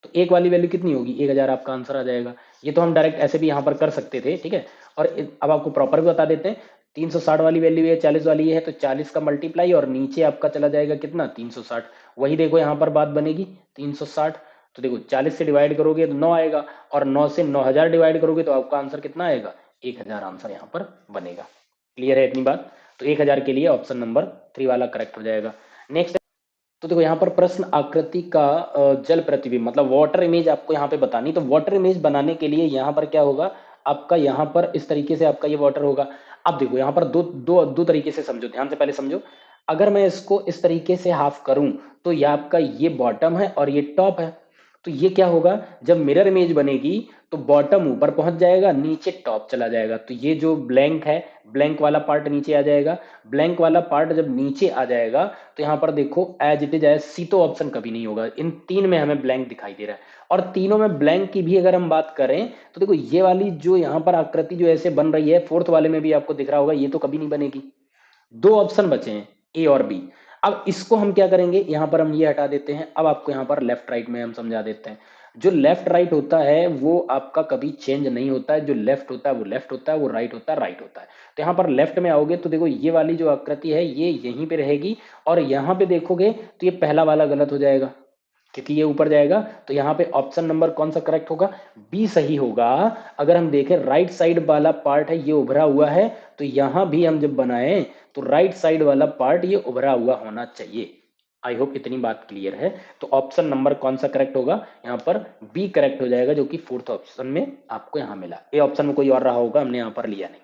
तो एक वाली वैल्यू कितनी होगी, 1000, आपका आंसर आ जाएगा। ये तो हम डायरेक्ट ऐसे भी यहाँ पर कर सकते थे, ठीक है। और अब आपको प्रॉपर भी बता देते हैं, 360 वाली वैल्यू है, 40 वाली है, तो 40 का मल्टीप्लाई और नीचे आपका चला जाएगा कितना, 360। वही देखो यहाँ पर बात बनेगी 360, तो देखो 40 से डिवाइड करोगे तो 9 आएगा, और 9 से 9000 डिवाइड करोगे तो आपका आंसर कितना आएगा, 1000 आंसर यहाँ पर बनेगा। क्लियर है इतनी बात, तो 1000 के लिए ऑप्शन नंबर 3 वाला करेक्ट हो जाएगा। नेक्स्ट, तो देखो यहाँ पर प्रश्न आकृति का जल प्रतिबिंब मतलब वाटर इमेज आपको यहाँ पे बतानी। तो वाटर इमेज बनाने के लिए यहाँ पर क्या होगा, आपका यहाँ पर इस तरीके से आपका ये वाटर होगा। अब देखो यहाँ पर दो दो दो तरीके से समझो, ध्यान से पहले समझो। अगर मैं इसको इस तरीके से हाफ करूं तो ये आपका ये बॉटम है और ये टॉप है। तो ये क्या होगा, जब मिरर इमेज बनेगी तो बॉटम ऊपर पहुंच जाएगा, नीचे टॉप चला जाएगा। तो ये जो ब्लैंक है, ब्लैंक वाला पार्ट नीचे आ जाएगा। ब्लैंक वाला पार्ट जब नीचे आ जाएगा तो यहाँ पर देखो एज इट इज एज सी तो ऑप्शन कभी नहीं होगा, इन तीन में हमें ब्लैंक दिखाई दे रहा है। और तीनों में ब्लैंक की भी अगर हम बात करें तो देखो ये वाली जो यहाँ पर आकृति जो ऐसे बन रही है, फोर्थ वाले में भी आपको दिख रहा होगा, ये तो कभी नहीं बनेगी। दो ऑप्शन बचे हैं, ए और बी। अब इसको हम क्या करेंगे, यहां पर हम ये हटा देते हैं। अब आपको यहां पर लेफ्ट राइट में हम समझा देते हैं। जो लेफ्ट राइट होता है वो आपका कभी चेंज नहीं होता है, जो लेफ्ट होता है वो लेफ्ट होता है, वो राइट होता है राइट होता है। तो यहाँ पर लेफ्ट में आओगे तो देखो ये वाली जो आकृति है ये यहीं पे रहेगी, और यहाँ पे देखोगे तो ये पहला वाला गलत हो जाएगा क्योंकि ये ऊपर जाएगा। तो यहाँ पे ऑप्शन नंबर कौन सा करेक्ट होगा, बी सही होगा। अगर हम देखें राइट साइड वाला पार्ट है ये उभरा हुआ है, तो यहां भी हम जब बनाए तो राइट साइड वाला पार्ट ये उभरा हुआ होना चाहिए। आई होप इतनी बात क्लियर है। तो ऑप्शन नंबर कौन सा करेक्ट होगा, यहाँ पर बी करेक्ट हो जाएगा, जो कि फोर्थ ऑप्शन में आपको यहाँ मिला। ए ऑप्शन में कोई और रहा होगा, हमने यहाँ पर लिया नहीं।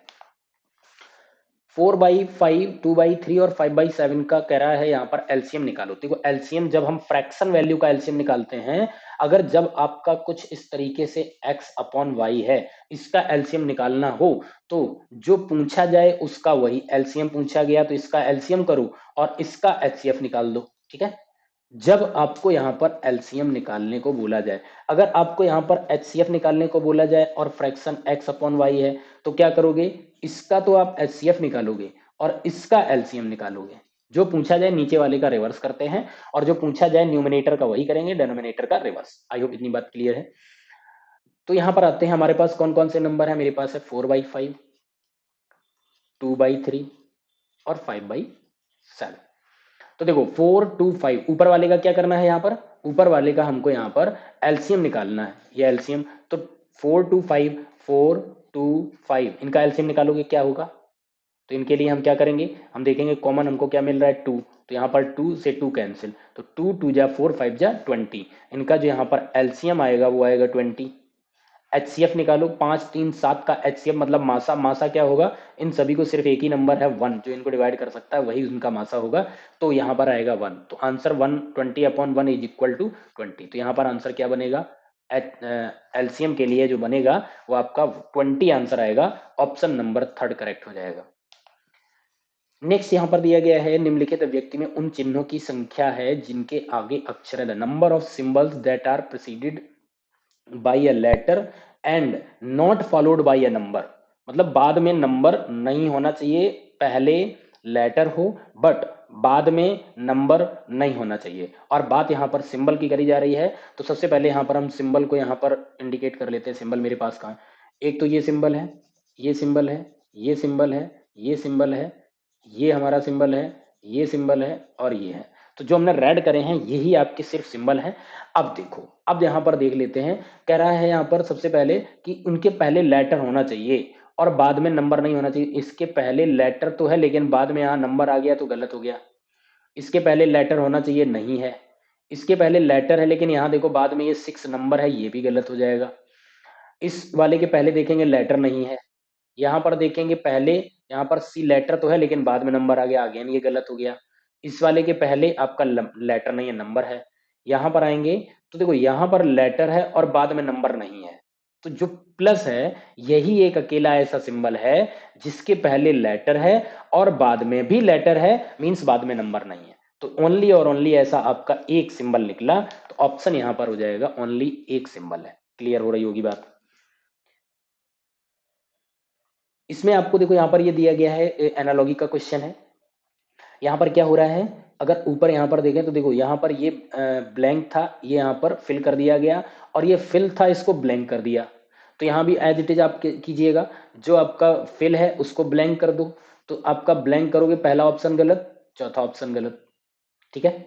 4/5, 2/3 और 5/7 का कह रहा है यहाँ पर एलसीएम निकालो। देखो एलसीएम जब हम फ्रैक्शन वैल्यू का एलसीएम निकालते हैं, अगर जब आपका कुछ इस तरीके से x/y है, इसका एलसीएम निकालना हो तो जो पूछा जाए उसका वही एलसीएम पूछा गया तो इसका एलसीएम करो और इसका एचसीएफ निकाल दो, ठीक है। जब आपको यहाँ पर एलसीएम निकालने को बोला जाए, अगर आपको यहाँ पर एचसीएफ निकालने को बोला जाए और फ्रैक्शन x/y है, तो क्या करोगे, इसका तो आप एचसीएफ निकालोगे और इसका एलसीएम निकालोगे। जो पूछा जाए नीचे वाले का रिवर्स करते हैं, और जो पूछा जाए न्यूमिनेटर का वही करेंगे, डिनोमिनेटर का रिवर्स। आई होप इतनी बात क्लियर है। तो यहाँ पर आते हैं, हमारे पास कौन कौन से नंबर है, मेरे पास है 4/5, 2/3 और 5/7। तो देखो 4, 2, 5 ऊपर वाले का क्या करना है, यहाँ पर ऊपर वाले का हमको यहाँ पर एलसीएम निकालना है, ये एलसीएम। तो 4, 2, 5, 4, 2, 5 इनका एलसीएम निकालोगे क्या होगा। तो इनके लिए हम क्या करेंगे, हम देखेंगे कॉमन हमको क्या मिल रहा है, 2। तो यहाँ पर 2 से 2 कैंसिल, तो 2 2 जा 4, 5 जा 20। इनका जो यहाँ पर एलसीएम आएगा वो आएगा 20। एचसीएफ निकालो, 5, 3, 7 का एचसीएफ मतलब मासा, मासा क्या होगा, इन सभी को सिर्फ एक ही नंबर है 1 जो इनको डिवाइड कर सकता है, वही उनका मासा होगा। तो यहाँ पर आएगा 1, तो आंसर 120/1 इज इक्वल टू 20। तो यहाँ पर आंसर क्या बनेगा, एलसीएम के लिए जो बनेगा वो आपका 20 आंसर आएगा, ऑप्शन नंबर 3 करेक्ट हो जाएगा। नेक्स्ट यहाँ पर दिया गया है निम्नलिखित व्यक्ति में उन चिन्हों की संख्या है जिनके आगे अक्षर है, number of symbols that are preceded by a letter and not followed by a number. मतलब बाद में नंबर नहीं होना चाहिए, पहले लेटर हो बट बाद में नंबर नहीं होना चाहिए। और बात यहाँ पर सिंबल की करी जा रही है, तो सबसे पहले यहाँ पर हम सिंबल को यहाँ पर इंडिकेट कर लेते हैं। सिंबल मेरे पास कहाँ है, एक तो ये सिंबल है, ये सिंबल है, ये सिंबल है, ये सिंबल है, ये हमारा सिंबल है, ये सिंबल है और ये है। तो जो हमने रेड करे हैं यही आपके सिर्फ सिंबल हैं। अब देखो, अब यहाँ पर देख लेते हैं, कह रहा है यहाँ पर सबसे पहले कि उनके पहले लेटर होना चाहिए और बाद में नंबर नहीं होना चाहिए। इसके पहले लेटर तो है लेकिन बाद में यहाँ नंबर आ गया तो गलत हो गया। इसके पहले लेटर होना चाहिए, नहीं है। इसके पहले लेटर है लेकिन यहाँ देखो बाद में ये 6 नंबर है, ये भी गलत हो जाएगा। इस वाले के पहले देखेंगे लेटर नहीं है, यहाँ पर देखेंगे पहले यहाँ पर सी लेटर तो है लेकिन बाद में नंबर आ गया, अगेन ये गलत हो गया। इस वाले के पहले आपका लेटर नहीं है, नंबर है। यहाँ पर आएंगे तो देखो यहाँ पर लेटर है और बाद में नंबर नहीं है, तो जो प्लस है यही एक अकेला ऐसा सिंबल है जिसके पहले लेटर है और बाद में भी लेटर है, मींस बाद में नंबर नहीं है। तो ओनली और ओनली ऐसा आपका एक सिंबल निकला, तो ऑप्शन यहाँ पर हो जाएगा ओनली एक सिंबल है। क्लियर हो रही होगी बात। इसमें आपको देखो यहाँ पर ये दिया गया है, एनालॉगी का क्वेश्चन है। यहाँ पर क्या हो रहा है, अगर ऊपर यहाँ पर देखें तो देखो यहाँ पर ये ब्लैंक था, ये यहाँ पर फिल कर दिया गया और ये फिल था, इसको ब्लैंक कर दिया। तो यहाँ भी एज इट इज आप कीजिएगा, जो आपका फिल है उसको ब्लैंक कर दो। तो आपका ब्लैंक करोगे, पहला ऑप्शन गलत, चौथा ऑप्शन गलत। ठीक है,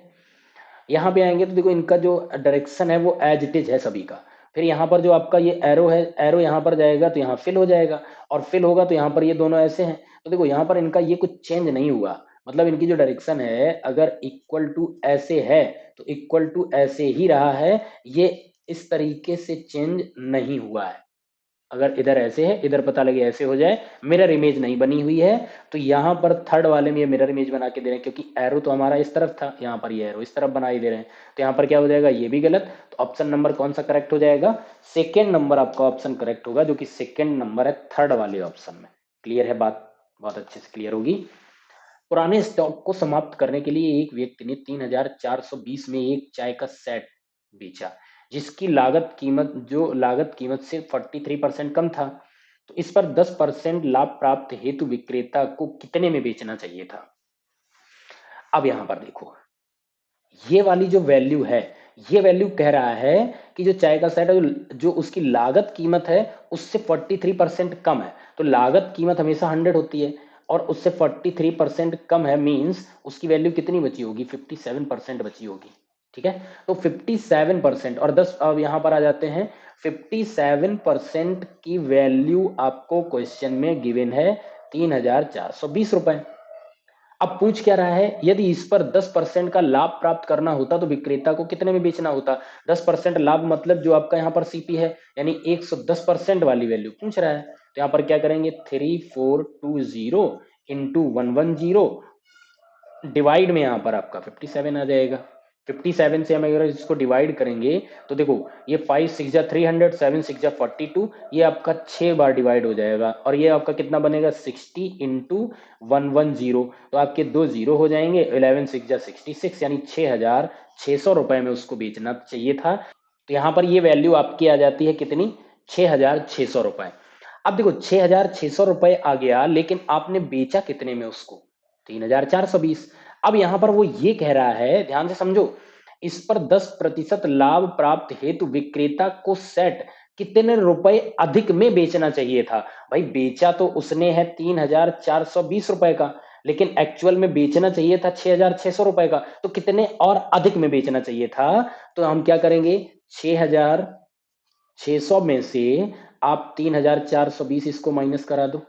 यहाँ पे आएंगे तो देखो इनका जो डायरेक्शन है वो एज इट इज है सभी का। फिर यहाँ पर जो आपका ये एरो है, एरो यहाँ पर जाएगा तो यहाँ फिल हो जाएगा और फिल होगा तो यहाँ पर ये दोनों ऐसे हैं। तो देखो यहाँ पर इनका ये कुछ चेंज नहीं हुआ, मतलब इनकी जो डायरेक्शन है अगर इक्वल टू ऐसे है तो इक्वल टू ऐसे ही रहा है, ये इस तरीके से चेंज नहीं हुआ है। अगर इधर ऐसे है, इधर पता लगे ऐसे हो जाए, मिरर इमेज नहीं बनी हुई है। तो यहाँ पर थर्ड वाले में ये मिरर इमेज बना के दे रहे हैं, क्योंकि एरो तो हमारा इस तरफ था, यहाँ पर ये एरो इस तरफ बनाई दे रहे हैं। तो यहाँ पर क्या हो जाएगा, ये भी गलत। तो ऑप्शन नंबर कौन सा करेक्ट हो जाएगा, सेकेंड नंबर आपका ऑप्शन करेक्ट होगा, जो कि सेकेंड नंबर है थर्ड वाले ऑप्शन में। क्लियर है बात, बहुत अच्छे से क्लियर होगी। पुराने स्टॉक को समाप्त करने के लिए एक व्यक्ति ने 3420 में एक चाय का सेट बेचा, जिसकी लागत कीमत से 43% कम था। तो इस पर 10% लाभ प्राप्त हेतु विक्रेता को कितने में बेचना चाहिए था। अब यहां पर देखो, ये वाली जो वैल्यू है, ये वैल्यू कह रहा है कि जो चाय का सेट है जो उसकी लागत कीमत है उससे 43% कम है। तो लागत कीमत हमेशा 100 होती है और उससे 43% कम है, मींस उसकी वैल्यू कितनी बची होगी, 57% बची होगी। ठीक है, तो 57% और 10, अब यहां पर आ जाते हैं, 57% की वैल्यू आपको क्वेश्चन में गिवन है 3420 रुपए। अब पूछ क्या रहा है, यदि इस पर 10% का लाभ प्राप्त करना होता तो विक्रेता को कितने में बेचना होता। 10% लाभ मतलब जो आपका यहाँ पर सीपी है, यानी 110% वाली वैल्यू पूछ रहा है। तो यहाँ पर क्या करेंगे, 3420 इंटू 110, डिवाइड में यहाँ पर आपका 57 आ जाएगा। 57 से हम अगर इसको डिवाइड करेंगे तो देखो ये 5 6 जा 300, 7 6 जा 42, ये आपका 6 बार डिवाइड हो जाएगा और ये आपका कितना बनेगा, 60 इंटू 110। तो आपके 2 जीरो हो जाएंगे, 11 6 जा 66, यानी 6600 रुपए में उसको बेचना चाहिए था। तो यहाँ पर ये वैल्यू आपकी आ जाती है कितनी, 6600 रुपए। अब देखो 6600 रुपए आ गया, लेकिन आपने बेचा कितने में उसको, 3420। अब यहां पर वो ये कह रहा है, ध्यान से समझो, इस पर 10% लाभ प्राप्त हेतु विक्रेता को सेट कितने रुपए अधिक में बेचना चाहिए था। भाई बेचा तो उसने है 3420 रुपए का, लेकिन एक्चुअल में बेचना चाहिए था 6600 रुपए का, तो कितने और अधिक में बेचना चाहिए था। तो हम क्या करेंगे, 6600 में से आप 3420 इसको माइनस करा दो,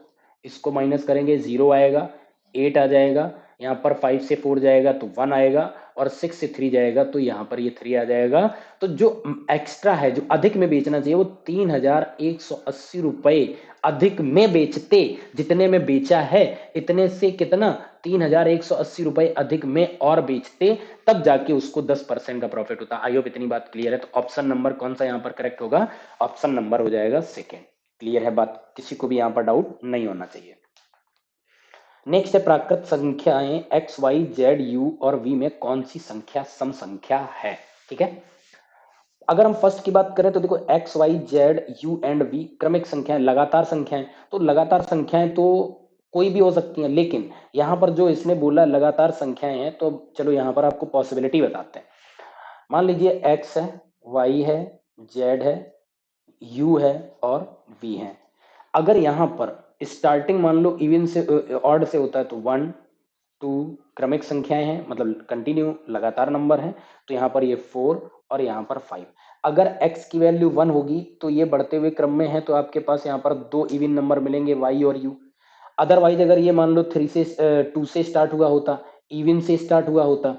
इसको माइनस करेंगे 0 आएगा, 8 आ जाएगा, यहाँ पर 5 से 4 जाएगा तो 1 आएगा और 6 से 3 जाएगा तो यहाँ पर ये 3 आ जाएगा। तो जो एक्स्ट्रा है, जो अधिक में बेचना चाहिए, वो 3180 रुपए अधिक में बेचते, जितने में बेचा है इतने से कितना 3,180 रुपए अधिक में और बेचते, तब जाके उसको 10% का प्रॉफिट होता। आई होप इतनी बात क्लियर है। तो ऑप्शन नंबर कौन सा यहाँ पर करेक्ट होगा? ऑप्शन नंबर हो जाएगा सेकेंड। क्लियर है बात? किसी को भी यहाँ पर डाउट नहीं होना चाहिए। नेक्स्ट है प्राकृत संख्याएं एक्स वाई जेड यू और वी में कौन सी संख्या सम संख्या है? ठीक है, अगर हम फर्स्ट की बात करें तो देखो X Y Z U and V क्रमिक संख्याएं, लगातार संख्याएं। तो लगातार संख्याएं तो कोई भी हो सकती हैं, लेकिन यहां पर जो इसने बोला लगातार संख्याएं हैं, तो चलो यहां पर आपको पॉसिबिलिटी बताते हैं। मान लीजिए एक्स है, वाई है, जेड है, यू है और वी है। अगर यहां पर स्टार्टिंग मान लो इवन से ऑड से होता है तो 1 2 क्रमिक संख्याएं हैं, मतलब कंटिन्यू लगातार नंबर है, तो यहाँ पर ये 4 और यहाँ पर 5। अगर x की वैल्यू 1 होगी तो ये बढ़ते हुए क्रम में है, तो आपके पास यहाँ पर 2 इवन नंबर मिलेंगे y और u। अदरवाइज अगर ये मान लो 3 से 2 से स्टार्ट हुआ होता, इवन से स्टार्ट हुआ होता,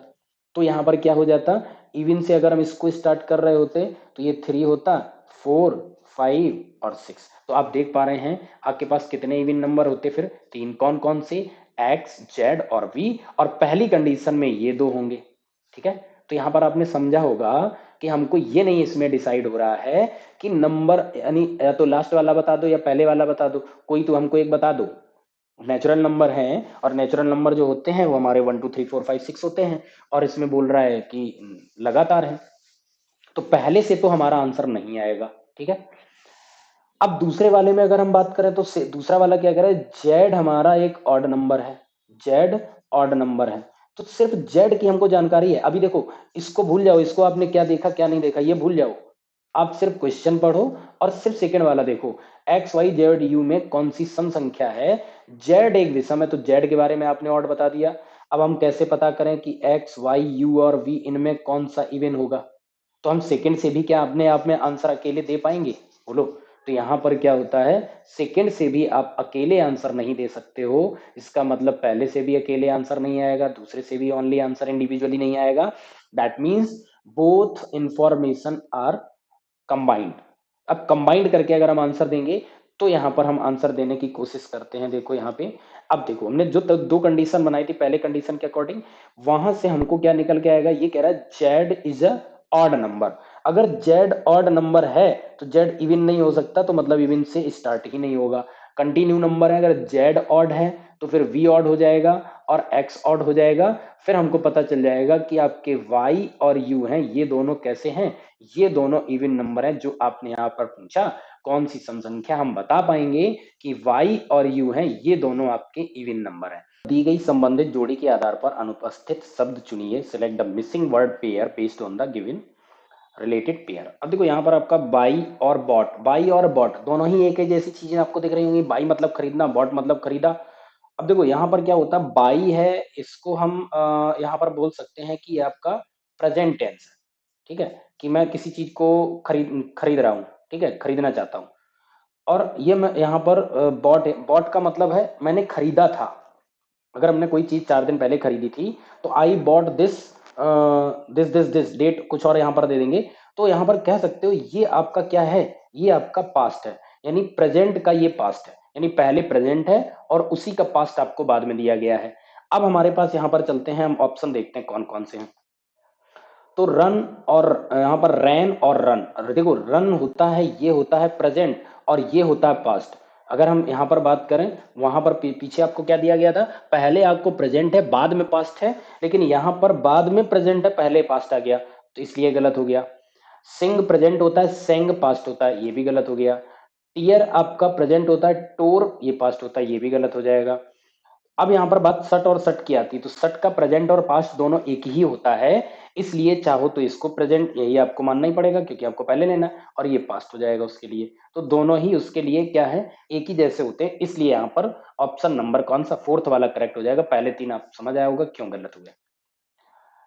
तो यहाँ पर क्या हो जाता, इवन से अगर हम इसको स्टार्ट कर रहे होते तो ये 3 होता, 4 5 और 6। तो आप देख पा रहे हैं आपके पास कितने इवन नंबर होते फिर? 3। कौन कौन से? एक्स जेड और वी, और पहली कंडीशन में ये 2 होंगे। ठीक है, तो यहां पर आपने समझा होगा कि हमको ये नहीं इसमें डिसाइड हो रहा है कि नंबर यानी या तो लास्ट वाला बता दो या पहले वाला बता दो, कोई तो हमको एक बता दो। नेचुरल नंबर हैं, और नेचुरल नंबर जो होते हैं वो हमारे 1 2 3 4 5 6 होते हैं, और इसमें बोल रहा है कि लगातार है, तो पहले से तो हमारा आंसर नहीं आएगा। ठीक है, अब दूसरे वाले में अगर हम बात करें तो दूसरा वाला क्या कह रहा है, जेड हमारा एक ऑड नंबर है, जेड ऑड नंबर है, तो सिर्फ जेड की हमको जानकारी है। अभी देखो इसको भूल जाओ, इसको आपने क्या देखा क्या नहीं देखा ये भूल जाओ, आप सिर्फ क्वेश्चन पढ़ो और सिर्फ सेकंड वाला देखो, एक्स वाई जेड यू में कौन सी सम संख्या है? जेड एक विषम है, तो जेड के बारे में आपने ऑड बता दिया। अब हम कैसे पता करें कि एक्स वाई यू और वी इनमें कौन सा इवन होगा? तो हम सेकंड से भी क्या अपने आप में आंसर अकेले दे पाएंगे? बोलो। तो यहां पर क्या होता है, सेकंड से भी आप अकेले आंसर नहीं दे सकते हो, इसका मतलब पहले से भी अकेले आंसर नहीं आएगा, दूसरे से भी ओनली आंसर इंडिविजुअली नहीं आएगा। That means both information are combined. अब कंबाइंड करके अगर हम आंसर देंगे तो यहां पर हम आंसर देने की कोशिश करते हैं। देखो यहाँ पे, अब देखो हमने जो दो कंडीशन बनाई थी पहले कंडीशन के अकॉर्डिंग, वहां से हमको क्या निकल के आएगा, ये कह रहा है Z is a odd number. अगर जेड ऑड नंबर है तो जेड इवन नहीं हो सकता, तो मतलब इवन से स्टार्ट ही नहीं होगा। कंटिन्यू नंबर है, अगर जेड ऑड है तो फिर वी ऑड हो जाएगा और एक्स ऑड हो जाएगा। फिर हमको पता चल जाएगा कि आपके वाई और यू हैं, ये दोनों कैसे हैं, ये दोनों इवन नंबर हैं। जो आपने यहाँ पर पूछा कौन सी सम संख्या, हम बता पाएंगे कि y और u हैं, ये दोनों आपके इवन नंबर हैं। दी गई संबंधित जोड़ी के आधार पर अनुपस्थित शब्द चुनिए, select the missing word pair based on the given related pair. अब देखो यहाँ पर आपका बाई और बॉट, बाई और बॉट दोनों ही एक ही जैसी चीजें आपको दिख रही होंगी। बाई मतलब खरीदना, बॉट मतलब खरीदा। अब देखो यहाँ पर क्या होता है, बाई है, इसको हम यहाँ पर बोल सकते हैं कि ये आपका प्रेजेंट टेंस है। ठीक है, कि मैं किसी चीज को खरीद खरीद रहा हूँ, ठीक है, खरीदना चाहता हूँ। और ये मैं यहाँ पर बॉट है, बॉट का मतलब है मैंने खरीदा था। अगर हमने कोई चीज 4 दिन पहले खरीदी थी तो I bought this this this this, date कुछ और यहाँ पर दे देंगे, तो यहाँ पर कह सकते हो ये आपका क्या है, ये आपका पास्ट है, यानी प्रेजेंट का ये पास्ट है, यानी पहले प्रेजेंट है और उसी का पास्ट आपको बाद में दिया गया है। अब हमारे पास यहाँ पर चलते हैं, हम ऑप्शन देखते हैं कौन कौन से हैं। तो रन और यहाँ पर रैन और रन, देखो रन होता है, ये होता है प्रेजेंट और ये होता है पास्ट। अगर हम यहाँ पर बात करें, वहां पर पीछे आपको क्या दिया गया था, पहले आपको प्रेजेंट है बाद में पास्ट है, लेकिन यहाँ पर बाद में प्रेजेंट है पहले पास्ट आ गया, तो इसलिए गलत हो गया। सिंग प्रेजेंट होता है, सेंग पास्ट होता है, ये भी गलत हो गया। टीयर आपका प्रेजेंट होता है, टोर ये पास्ट होता है, ये भी गलत हो जाएगा। अब यहाँ पर बात सट और सट की आती है, तो सट का प्रेजेंट और पास्ट दोनों एक ही होता है, इसलिए चाहो तो इसको प्रेजेंट यही आपको मानना ही पड़ेगा क्योंकि आपको पहले लेना है, और ये पास्ट हो जाएगा उसके लिए। तो दोनों ही उसके लिए क्या है, एक ही जैसे होते हैं, इसलिए यहाँ पर ऑप्शन नंबर कौन सा, फोर्थ वाला करेक्ट हो जाएगा। पहले 3 आप समझ आया होगा क्यों गलत हुए।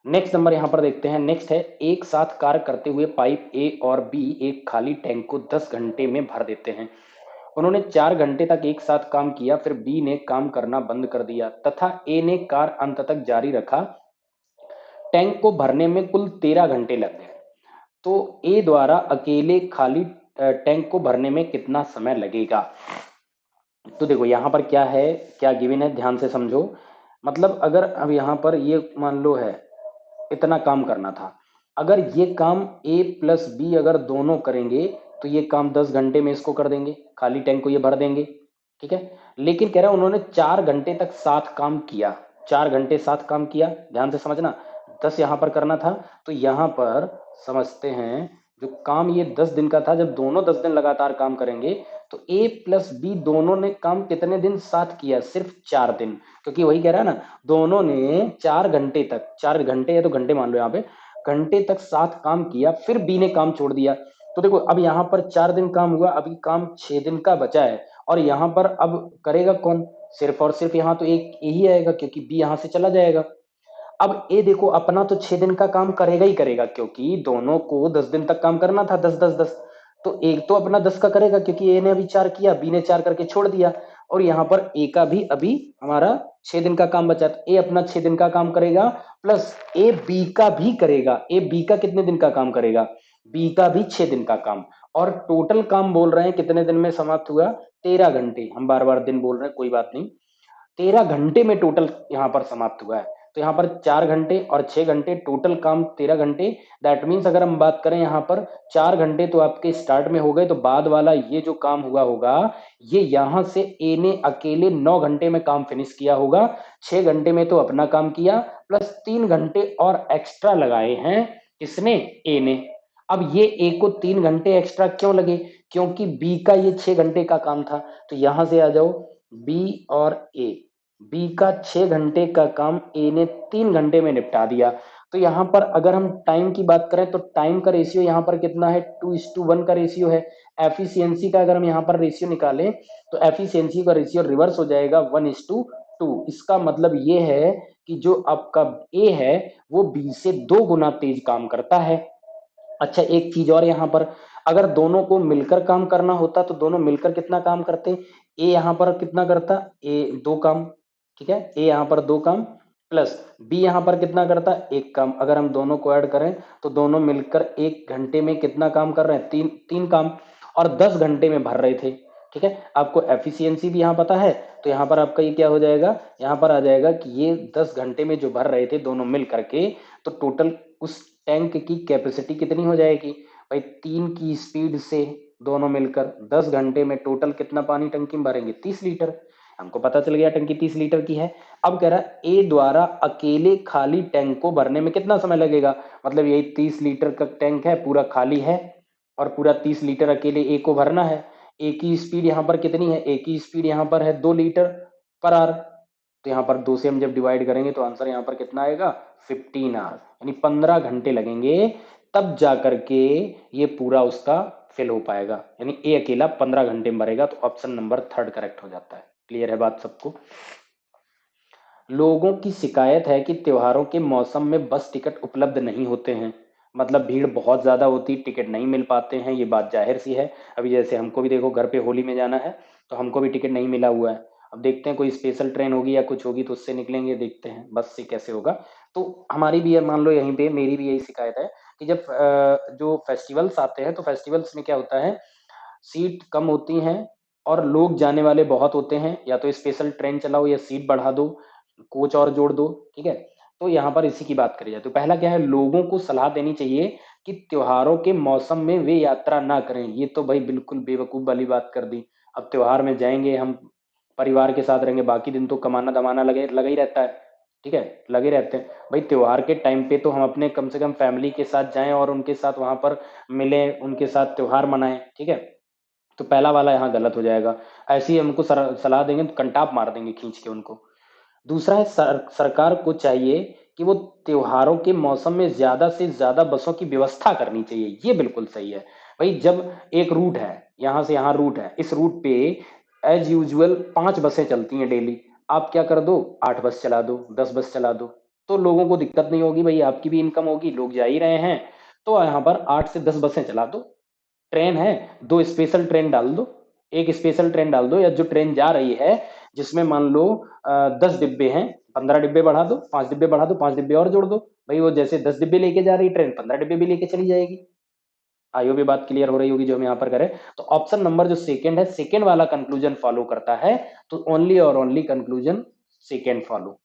नेक्स्ट नंबर यहाँ पर देखते हैं। नेक्स्ट है, एक साथ कार्य करते हुए पाइप ए और बी एक खाली टैंक को 10 घंटे में भर देते हैं। उन्होंने 4 घंटे तक एक साथ काम किया, फिर बी ने काम करना बंद कर दिया तथा ए ने कार्य अंत तक जारी रखा। टैंक को भरने में कुल 13 घंटे लग गए, तो ए द्वारा अकेले खाली टैंक को भरने में कितना समय लगेगा? तो देखो यहाँ पर क्या है, क्या गिवन है, ध्यान से समझो। मतलब अगर अब यहाँ पर ये मान लो है इतना काम करना था, अगर ये काम ए प्लस बी अगर दोनों करेंगे तो ये काम 10 घंटे में इसको कर देंगे, खाली टैंक को ये भर देंगे, ठीक है। लेकिन कह रहा है उन्होंने 4 घंटे तक साथ काम किया, 4 घंटे साथ काम किया, ध्यान से समझना। 10 यहाँ पर करना था, तो यहाँ पर समझते हैं जो काम ये 10 दिन का था, जब दोनों 10 दिन लगातार काम करेंगे तो ए प्लस बी दोनों ने काम कितने दिन साथ किया, सिर्फ 4 दिन। क्योंकि वही कह रहा है ना, दोनों ने 4 घंटे तक, 4 घंटे या तो घंटे मान लो यहाँ पे, घंटे तक साथ काम किया, फिर बी ने काम छोड़ दिया। तो देखो अब यहाँ पर 4 दिन काम हुआ, अभी काम 6 दिन का बचा है, और यहाँ पर अब करेगा कौन, सिर्फ और सिर्फ यहाँ तो एक यही आएगा क्योंकि बी यहाँ से चला जाएगा। अब ए देखो अपना तो 6 दिन का काम करेगा ही करेगा, क्योंकि दोनों को 10 दिन तक काम करना था, 10 10 10। तो एक तो अपना 10 का करेगा क्योंकि ए ने अभी 4 किया, बी ने 4 करके छोड़ दिया, और यहाँ पर ए का भी अभी हमारा 6 दिन का काम बचा, तो ए अपना 6 दिन का काम करेगा, प्लस ए बी का भी करेगा। ए बी का कितने दिन का काम करेगा, बी का भी 6 दिन का काम। और टोटल काम बोल रहे हैं कितने दिन में समाप्त हुआ, 13 घंटे, हम बार बार दिन बोल रहे हैं कोई बात नहीं, 13 घंटे में टोटल यहाँ पर समाप्त हुआ है। तो यहाँ पर 4 घंटे और 6 घंटे, टोटल काम 13 घंटे। दैट मीन्स अगर हम बात करें यहाँ पर 4 घंटे तो आपके स्टार्ट में हो गए, तो बाद वाला ये जो काम हुआ होगा, ये यहाँ से ए ने अकेले 9 घंटे में काम फिनिश किया होगा, 6 घंटे में तो अपना काम किया, प्लस 3 घंटे और एक्स्ट्रा लगाए हैं किसने, ए ने। अब ये ए को 3 घंटे एक्स्ट्रा क्यों लगे, क्योंकि बी का ये 6 घंटे का काम था। तो यहां से आ जाओ, बी और ए, बी का 6 घंटे का काम ए ने 3 घंटे में निपटा दिया। तो यहाँ पर अगर हम टाइम की बात करें तो टाइम का रेशियो यहाँ पर कितना है, 2:1 का रेशियो है। एफिशिएंसी का अगर हम यहाँ पर रेशियो निकालें तो एफिशिएंसी का रेशियो रिवर्स हो जाएगा, 1:2। इसका मतलब ये है कि जो आपका ए है वो बी से 2 गुना तेज काम करता है। अच्छा एक चीज और यहाँ पर, अगर दोनों को मिलकर काम करना होता तो दोनों मिलकर कितना काम करते, ए यहाँ पर कितना करता, ए 2 काम, ठीक है, ए यहाँ पर 2 काम, प्लस बी यहाँ पर कितना करता, 1 काम। अगर हम दोनों को ऐड करें तो दोनों मिलकर 1 घंटे में कितना काम कर रहे हैं, तीन तीन काम, और 10 घंटे में भर रहे थे, ठीक है। आपको एफिशिएंसी भी यहाँ पता है, तो यहाँ पर आपका ये क्या हो जाएगा, यहाँ पर आ जाएगा कि ये 10 घंटे में जो भर रहे थे दोनों मिल करके, तो टोटल उस टैंक की कैपेसिटी कितनी हो जाएगी भाई, 3 की स्पीड से दोनों मिलकर 10 घंटे में टोटल कितना पानी टंकी में भरेंगे, 30 लीटर। हमको पता चल गया टंकी 30 लीटर की है। अब कह रहा है ए द्वारा अकेले खाली टैंक को भरने में कितना समय लगेगा, मतलब यही 30 लीटर का टैंक है, पूरा खाली है, और पूरा 30 लीटर अकेले ए को भरना है। ए की स्पीड यहाँ पर कितनी है, ए की स्पीड यहाँ पर है 2 लीटर पर आवर। तो यहाँ पर 2 से हम जब डिवाइड करेंगे तो आंसर यहाँ पर कितना आएगा, 15 आवर, यानी 15 घंटे लगेंगे, तब जा करके ये पूरा उसका फिल हो पाएगा, यानी ए अकेला 15 घंटे में भरेगा। तो ऑप्शन नंबर 3 करेक्ट हो जाता है। क्लियर है बात सबको। लोगों की शिकायत है कि त्योहारों के मौसम में बस टिकट उपलब्ध नहीं होते हैं, मतलब भीड़ बहुत ज्यादा होती, टिकट नहीं मिल पाते हैं, ये बात जाहिर सी है। अभी जैसे हमको भी देखो घर पे होली में जाना है, तो हमको भी टिकट नहीं मिला हुआ है। अब देखते हैं कोई स्पेशल ट्रेन होगी या कुछ होगी तो उससे निकलेंगे, देखते हैं बस से कैसे होगा। तो हमारी भी मान लो यहीं पे मेरी भी यही शिकायत है कि जब जो फेस्टिवल्स आते हैं तो फेस्टिवल्स में क्या होता है, सीट कम होती हैं और लोग जाने वाले बहुत होते हैं, या तो स्पेशल ट्रेन चलाओ या सीट बढ़ा दो, कोच और जोड़ दो, ठीक है। तो यहाँ पर इसी की बात करी जाए तो पहला क्या है, लोगों को सलाह देनी चाहिए कि त्योहारों के मौसम में वे यात्रा ना करें। ये तो भाई बिल्कुल बेवकूफ वाली बात कर दी। अब त्योहार में जाएंगे हम, परिवार के साथ रहेंगे, बाकी दिन तो कमाना दमाना लगे लगा ही रहता है, ठीक है, लगे रहते हैं। भाई त्योहार के टाइम पे तो हम अपने कम से कम फैमिली के साथ जाएं और उनके साथ वहां पर मिलें, उनके साथ त्योहार मनाएं, ठीक है। तो पहला वाला यहाँ गलत हो जाएगा। ऐसे ही हमको सलाह देंगे तो कंटाप मार देंगे खींच के उनको। दूसरा है सरकार को चाहिए कि वो त्योहारों के मौसम में ज्यादा से ज्यादा बसों की व्यवस्था करनी चाहिए, ये बिल्कुल सही है। भाई जब एक रूट है, यहाँ से यहाँ रूट है, इस रूट पे एज यूजुअल 5 बसें चलती हैं डेली, आप क्या कर दो, 8 बस चला दो, 10 बस चला दो, तो लोगों को दिक्कत नहीं होगी, भाई आपकी भी इनकम होगी, लोग जा ही रहे हैं, तो यहाँ पर 8 से 10 बसें चला दो। ट्रेन है, 2 स्पेशल ट्रेन डाल दो, एक स्पेशल ट्रेन डाल दो, या जो ट्रेन जा रही है जिसमें मान लो 10 डिब्बे हैं, 15 डिब्बे बढ़ा दो, 5 डिब्बे बढ़ा दो, 5 डिब्बे और जोड़ दो। भाई वो जैसे 10 डिब्बे लेके जा रही ट्रेन, 15 डिब्बे भी लेके चली जाएगी। आयो भी बात क्लियर हो रही होगी जो हम यहाँ पर करें। तो ऑप्शन नंबर जो सेकंड है, सेकंड वाला कंक्लूजन फॉलो करता है, तो ओनली और only conclusion second follow.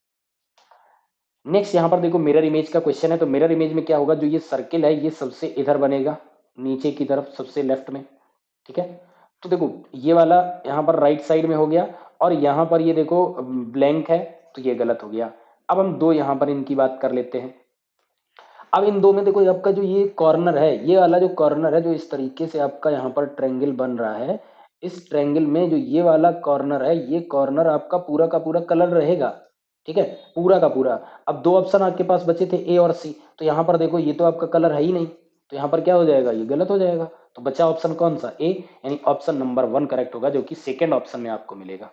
Next यहाँ पर देखो मिरर इमेज का क्वेश्चन है, तो मिरर इमेज में क्या होगा, जो ये सर्किल है ये सबसे इधर बनेगा, नीचे की तरफ सबसे लेफ्ट में, ठीक है। तो देखो ये वाला यहाँ पर राइट साइड में हो गया, और यहाँ पर ये देखो ब्लैंक है, तो ये गलत हो गया। अब हम दो यहाँ पर इनकी बात कर लेते हैं। अब इन दो में देखो आपका जो ये कॉर्नर है, ये वाला जो कॉर्नर है, जो इस तरीके से आपका यहाँ पर ट्रायंगल बन रहा है, इस ट्रायंगल में जो ये वाला कॉर्नर है, ये कॉर्नर आपका पूरा का पूरा कलर रहेगा, ठीक है, पूरा का पूरा। अब दो ऑप्शन आपके पास बचे थे ए और सी, तो यहाँ पर देखो ये तो आपका कलर है ही नहीं, तो यहाँ पर क्या हो जाएगा, ये गलत हो जाएगा। तो बचा ऑप्शन कौन सा, ए, यानी ऑप्शन नंबर 1 करेक्ट होगा, जो कि सेकेंड ऑप्शन में आपको मिलेगा।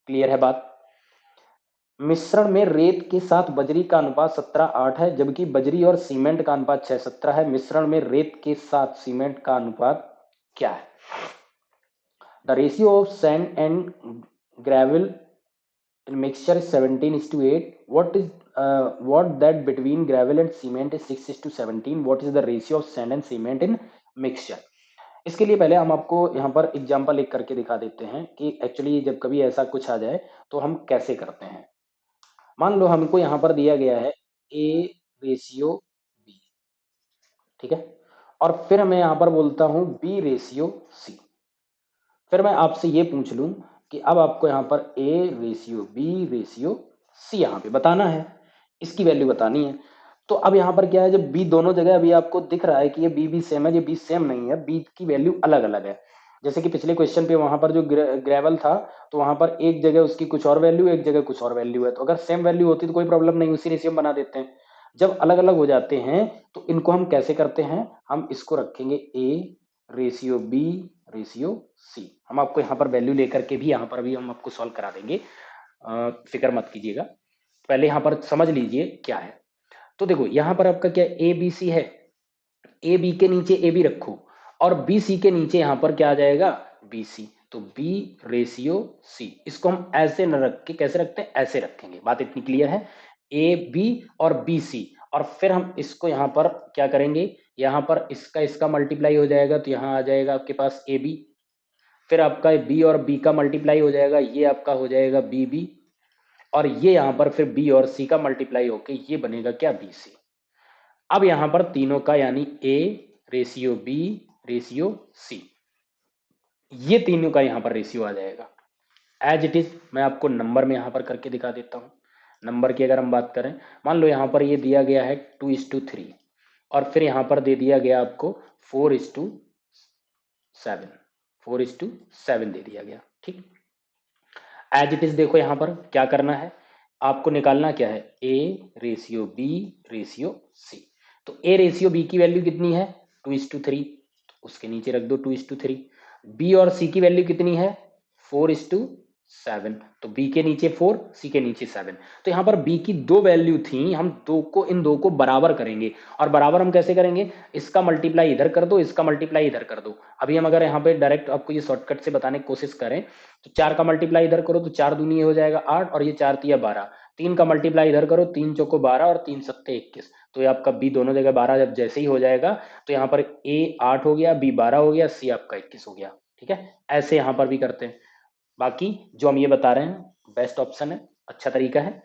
क्लियर है बात। मिश्रण में रेत के साथ बजरी का अनुपात 17:8 है, जबकि बजरी और सीमेंट का अनुपात 6:17 है। मिश्रण में रेत के साथ सीमेंट का अनुपात क्या है? The ratio of sand and gravel in mixture is 17:8. What that between gravel and cement is 6:17. What is the ratio of sand and cement in mixture? इसके लिए पहले हम आपको यहाँ पर एग्जाम्पल एक करके दिखा देते हैं कि एक्चुअली जब कभी ऐसा कुछ आ जाए तो हम कैसे करते हैं। मान लो हमको यहाँ पर दिया गया है A/B, ठीक है, और फिर मैं यहाँ पर बोलता हूँ B/C। फिर मैं आपसे ये पूछ लूँ कि अब आपको यहाँ पर A/B/C यहाँ पे बताना है, इसकी वैल्यू बतानी है। तो अब यहाँ पर क्या है, जब B दोनों जगह अभी आपको दिख रहा है कि ये B सेम है, ये B सेम नहीं है, B की वैल्यू अलग अलग है। जैसे कि पिछले क्वेश्चन पे वहां पर जो ग्रेवल था, तो वहां पर एक जगह उसकी कुछ और वैल्यू, एक जगह कुछ और वैल्यू है। तो अगर सेम वैल्यू होती तो कोई प्रॉब्लम नहीं, उसी रेशियो में बना देते हैं। जब अलग अलग हो जाते हैं तो इनको हम कैसे करते हैं, हम इसको रखेंगे A/B/C। हम आपको यहाँ पर वैल्यू लेकर के भी यहाँ पर भी हम आपको सॉल्व करा देंगे, फिक्र मत कीजिएगा। पहले यहाँ पर समझ लीजिए क्या है। तो देखो यहाँ पर आपका क्या ABC है, AB के नीचे AB रखो, और BC के नीचे यहाँ पर क्या आ जाएगा, BC। तो B/C, इसको हम ऐसे न रख के कैसे रखते हैं, ऐसे रखेंगे। बात इतनी क्लियर है, AB और BC, और फिर हम इसको यहाँ पर क्या करेंगे, यहाँ पर इसका इसका मल्टीप्लाई हो जाएगा, तो यहाँ आ जाएगा आपके पास AB। फिर आपका B और B का मल्टीप्लाई हो जाएगा, ये आपका हो जाएगा BB, और ये यहाँ पर फिर B और C का मल्टीप्लाई होके ये बनेगा क्या, BC। अब यहां पर तीनों का यानी A/B/C, ये तीनों का यहां पर रेशियो आ जाएगा एज इट इज। मैं आपको नंबर में यहां पर करके दिखा देता हूं। नंबर की अगर हम बात करें, मान लो यहां पर ये दिया गया है 2:3, और फिर यहां पर दे दिया गया आपको 4:7, 4:7 दे दिया गया, ठीक। एज इट इज देखो यहां पर क्या करना है, आपको निकालना क्या है, A/B/C। तो A/B की वैल्यू कितनी है, 2:3, तो उसके नीचे रख दो 2:3। B और C की वैल्यू कितनी है, 4:7, तो B के नीचे 4, C के नीचे 7। तो यहाँ पर B की दो वैल्यू थी, हम दो को इन दो को बराबर करेंगे। और बराबर हम कैसे करेंगे, इसका मल्टीप्लाई इधर कर दो, इसका मल्टीप्लाई इधर कर दो। अभी हम अगर यहाँ पे डायरेक्ट आपको ये शॉर्टकट से बताने की कोशिश करें, तो 4 का मल्टीप्लाई इधर करो तो 4 दूनी हो जाएगा 8, और ये 4 तिया 12। 3 का मल्टीप्लाई इधर करो, 3 चौको 12 और 3 सत्ते 21। तो ये आपका B दोनों जगह 12 जब जैसे ही हो जाएगा, तो यहाँ पर A 8 हो गया, B 12 हो गया, C आपका 21 हो गया, ठीक है। ऐसे यहाँ पर भी करते हैं। बाकी जो हम ये बता रहे हैं बेस्ट ऑप्शन है, अच्छा तरीका है।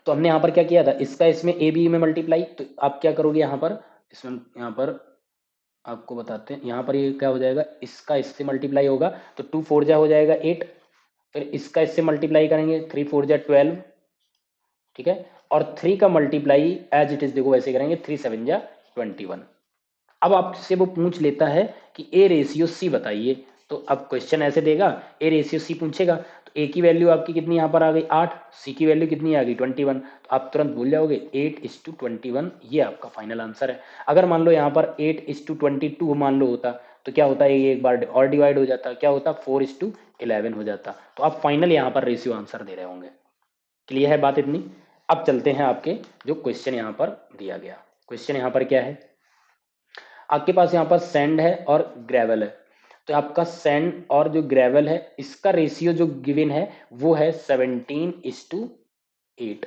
तो हमने यहाँ पर क्या किया था, इसका इसमें AB में मल्टीप्लाई, तो आप क्या करोगे यहाँ पर, इसमें यहाँ पर आपको बताते हैं, यहाँ पर ये क्या हो जाएगा, इसका इससे मल्टीप्लाई होगा, तो 2 4 जा हो जाएगा 8। फिर इसका इससे मल्टीप्लाई करेंगे, 3 4 जा 12, ठीक है। और 3 का मल्टीप्लाई एज इट इज देखो वैसे करेंगे, 3 7 जा 21। अब आपसे वो पूछ लेता है कि A/C बताइए, तो अब क्वेश्चन ऐसे देगा, A/C पूछेगा, तो A की वैल्यू आपकी कितनी यहाँ पर आ गई 8, C की वैल्यू कितनी आ गई 21, तो आप तुरंत भूल जाओगे 8:21, ये आपका फाइनल आंसर है। अगर मान लो यहाँ पर 8:22 मान लो होता, तो क्या होता है, ये एक बार और डिवाइड हो जाता, क्या होता 4:11 हो जाता। तो आप फाइनल यहाँ पर रेशियो आंसर दे रहे होंगे। क्लियर है बात इतनी। अब चलते हैं आपके जो क्वेश्चन यहाँ पर दिया गया। क्वेश्चन यहाँ पर क्या है, आपके पास यहाँ पर सैंड है और ग्रेवल है, तो आपका सैंड और जो ग्रेवल है इसका रेशियो जो गिवन है वो है 17:8।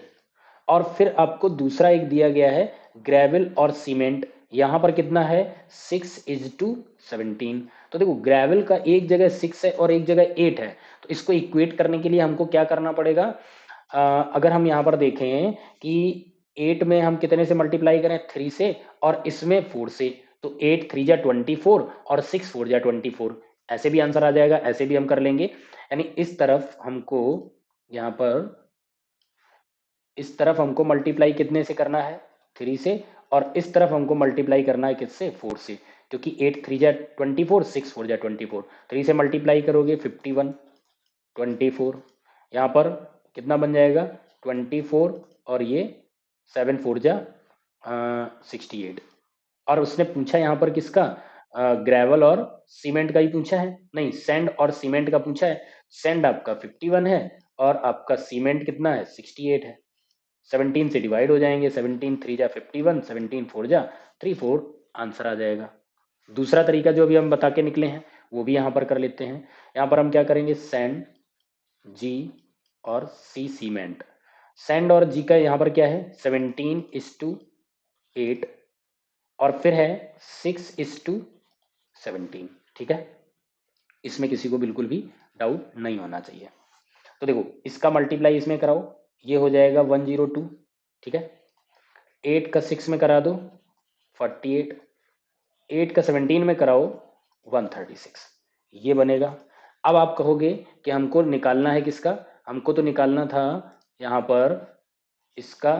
और फिर आपको दूसरा एक दिया गया है ग्रेवल और सीमेंट, यहां पर कितना है 6:17। तो देखो ग्रेवल का एक जगह 6 है और एक जगह 8 है, तो इसको इक्वेट करने के लिए हमको क्या करना पड़ेगा, अगर हम यहाँ पर देखें कि 8 में हम कितने से मल्टीप्लाई करें, 3 से, और इसमें 4 से, तो 8 3 जा 24 और 6 4 जा 24। ऐसे भी आंसर आ जाएगा, ऐसे भी हम कर लेंगे। यानी इस तरफ हमको, यहाँ पर इस तरफ हमको मल्टीप्लाई कितने से करना है, 3 से, और इस तरफ हमको मल्टीप्लाई करना है किससे, 4 से, क्योंकि 8 3 जा 24, 6 4 जा 24, 3 से मल्टीप्लाई करोगे 51, 24, यहाँ पर कितना बन जाएगा 24, और ये 7 4 जा 68। और उसने पूछा यहाँ पर किसका, ग्रेवल और सीमेंट का ही पूछा है, नहीं सैंड और सीमेंट का पूछा है। सैंड आपका 51 है और आपका सीमेंट कितना है, 68 है। 17 से डिवाइड हो जाएंगे, 17 3 जा 51, 17 4 जा 34, आंसर आ जाएगा। दूसरा तरीका जो अभी हम बता के निकले हैं वो भी यहाँ पर कर लेते हैं। यहाँ पर हम क्या करेंगे, सैंड जी और सी सीमेंट। सैंड और जी का यहाँ पर क्या है, 17:8, और फिर है 6:17। ठीक है, इसमें किसी को बिल्कुल भी डाउट नहीं होना चाहिए। तो देखो इसका मल्टीप्लाई इसमें कराओ, ये हो जाएगा 102। ठीक है, 8 का 6 में करा दो 48, 8 का 17 में कराओ 136, ये बनेगा। अब आप कहोगे कि हमको निकालना है किसका, हमको तो निकालना था यहाँ पर इसका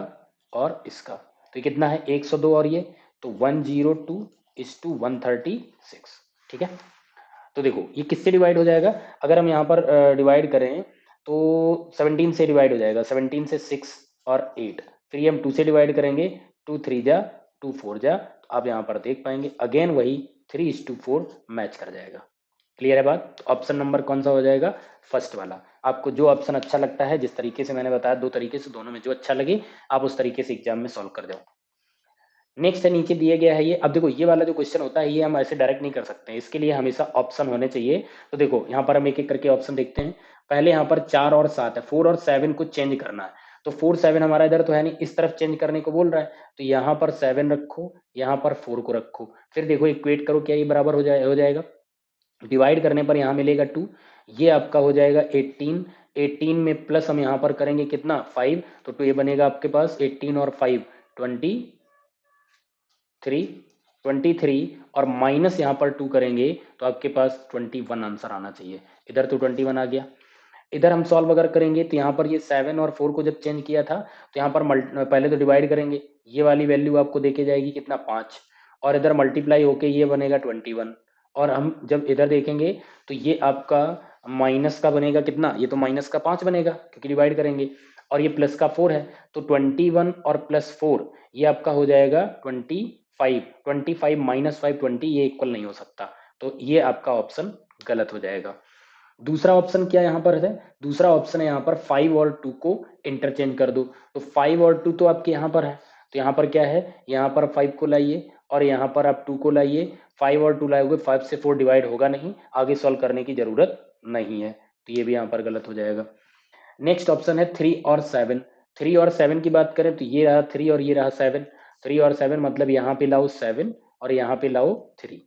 और इसका, तो ये कितना है 102, और ये तो 102:136। ठीक है, तो देखो ये किससे डिवाइड हो जाएगा, अगर हम यहाँ पर डिवाइड करें तो 17 से डिवाइड हो जाएगा, 17 से 6 और 8, फिर ये हम 2 से डिवाइड करेंगे, 2 3 जा 2 4 जा, तो आप यहाँ पर देख पाएंगे अगेन वही 3:4 मैच कर जाएगा। क्लियर है बात, तो ऑप्शन नंबर कौन सा हो जाएगा, फर्स्ट वाला। आपको जो ऑप्शन अच्छा लगता है, जिस तरीके से मैंने बताया, दो तरीके से, दोनों में जो अच्छा लगे आप उस तरीके से एग्जाम में सॉल्व कर जाओ। नेक्स्ट है, नीचे दिया गया है ये। अब देखो ये वाला जो क्वेश्चन होता है ये हम ऐसे डायरेक्ट नहीं कर सकते हैं, इसके लिए हमेशा ऑप्शन होने चाहिए। तो देखो यहाँ पर हम एक एक करके ऑप्शन देखते हैं। पहले यहाँ पर 4 और 7 है, 4 और 7 को चेंज करना है, तो 4 7 हमारा इधर तो है नहीं, इस तरफ चेंज करने को बोल रहा है, तो यहाँ पर 7 रखो, यहाँ पर 4 को रखो, फिर देखो इक्वेट करो, क्या ये बराबर हो जाएगा, डिवाइड करने पर यहाँ मिलेगा 2, ये आपका हो जाएगा 18, 18 में प्लस हम यहाँ पर करेंगे कितना 5, तो ये बनेगा आपके पास 18 और 5 23, और माइनस यहाँ पर 2 करेंगे तो आपके पास 21 आंसर आना चाहिए। इधर तो 21 आ गया। इधर हम सॉल्व अगर करेंगे तो यहाँ पर ये 7 और 4 को जब चेंज किया था तो यहाँ पर पहले तो डिवाइड करेंगे, ये वाली वैल्यू आपको देके जाएगी कितना 5, और इधर मल्टीप्लाई होके ये बनेगा 21, और हम जब इधर देखेंगे तो ये आपका माइनस का बनेगा कितना, ये तो माइनस का 5 बनेगा क्योंकि डिवाइड करेंगे, और ये प्लस का 4 है, तो 21 और प्लस 4 ये आपका हो जाएगा 25, 25 माइनस 5 20, ये इक्वल नहीं हो सकता, तो ये आपका ऑप्शन गलत हो जाएगा। दूसरा ऑप्शन क्या यहाँ पर है, दूसरा ऑप्शन है यहाँ पर 5 और 2 को इंटरचेंज कर दो, तो 5 और 2 तो आपके यहाँ पर है, तो यहाँ पर क्या है, यहाँ पर 5 को लाइए और यहाँ पर आप 2 को लाइए, 5 और 2 लाओगे 5 से 4 डिवाइड होगा नहीं, आगे सॉल्व करने की जरूरत नहीं है, तो ये भी यहाँ पर गलत हो जाएगा। नेक्स्ट ऑप्शन है 3 और 7। 3 और 7 की बात करें तो ये रहा 3 और ये रहा 7, 3 और 7 मतलब यहाँ पे लाओ 7 और यहाँ पे लाओ 3,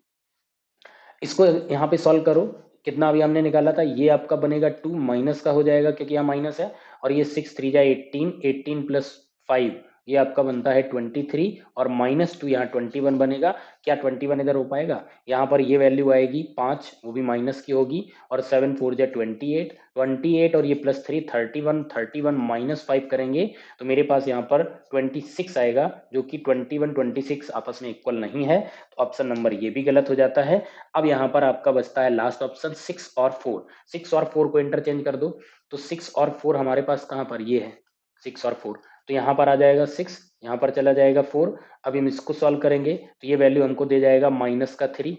इसको यहाँ पे सॉल्व करो, कितना अभी हमने निकाला था, ये आपका बनेगा 2, माइनस का हो जाएगा क्योंकि यहाँ माइनस है, और ये 6 3 जा 18, 18 प्लस 5 ये आपका बनता है 23, और माइनस 2 यहाँ 21 बनेगा। क्या 21 इधर हो पाएगा, यहाँ पर ये वैल्यू आएगी 5, वो भी माइनस की होगी, और 7 4 जा 28, 28 और ये प्लस 3 31, 31 माइनस 5 करेंगे तो मेरे पास यहाँ पर 26 आएगा, जो कि 21 26 आपस में इक्वल नहीं है, तो ऑप्शन नंबर ये भी गलत हो जाता है। अब यहाँ पर आपका बचता है लास्ट ऑप्शन 6 और 4, 6 और 4 को इंटरचेंज कर दो, तो 6 और 4 हमारे पास कहाँ पर, ये है 6 और 4, तो यहाँ पर आ जाएगा 6, यहाँ पर चला जाएगा 4, अब हम इसको सॉल्व करेंगे तो ये वैल्यू हमको दे जाएगा माइनस का 3,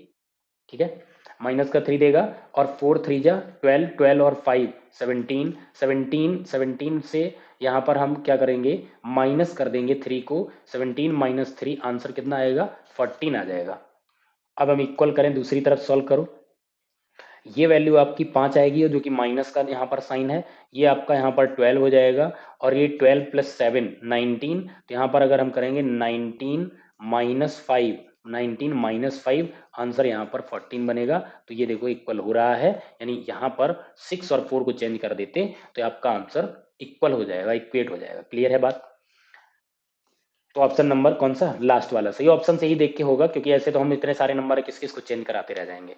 ठीक है, माइनस का 3 देगा, और 4 3 जा 12, 12 और 5 17, 17, 17 से यहाँ पर हम क्या करेंगे, माइनस कर देंगे 3 को, 17 माइनस 3 आंसर कितना आएगा 14 आ जाएगा। अब हम इक्वल करें, दूसरी तरफ सॉल्व करो, ये वैल्यू आपकी 5 आएगी और जो कि माइनस का यहाँ पर साइन है, ये आपका यहाँ पर 12 हो जाएगा, और ये 12 प्लस 7 19, तो यहाँ पर अगर हम करेंगे 19 माइनस 5, 19 माइनस 5 आंसर यहाँ पर 14 बनेगा, तो ये देखो इक्वल हो रहा है, यानी यहाँ पर 6 और 4 को चेंज कर देते तो आपका आंसर इक्वल हो जाएगा, इक्वेट हो जाएगा। क्लियर है बात? तो ऑप्शन नंबर कौन सा, लास्ट वाला सही ऑप्शन से ही देख के होगा, क्योंकि ऐसे तो हम इतने सारे नंबर किस किस को चेंज कराते रह जाएंगे।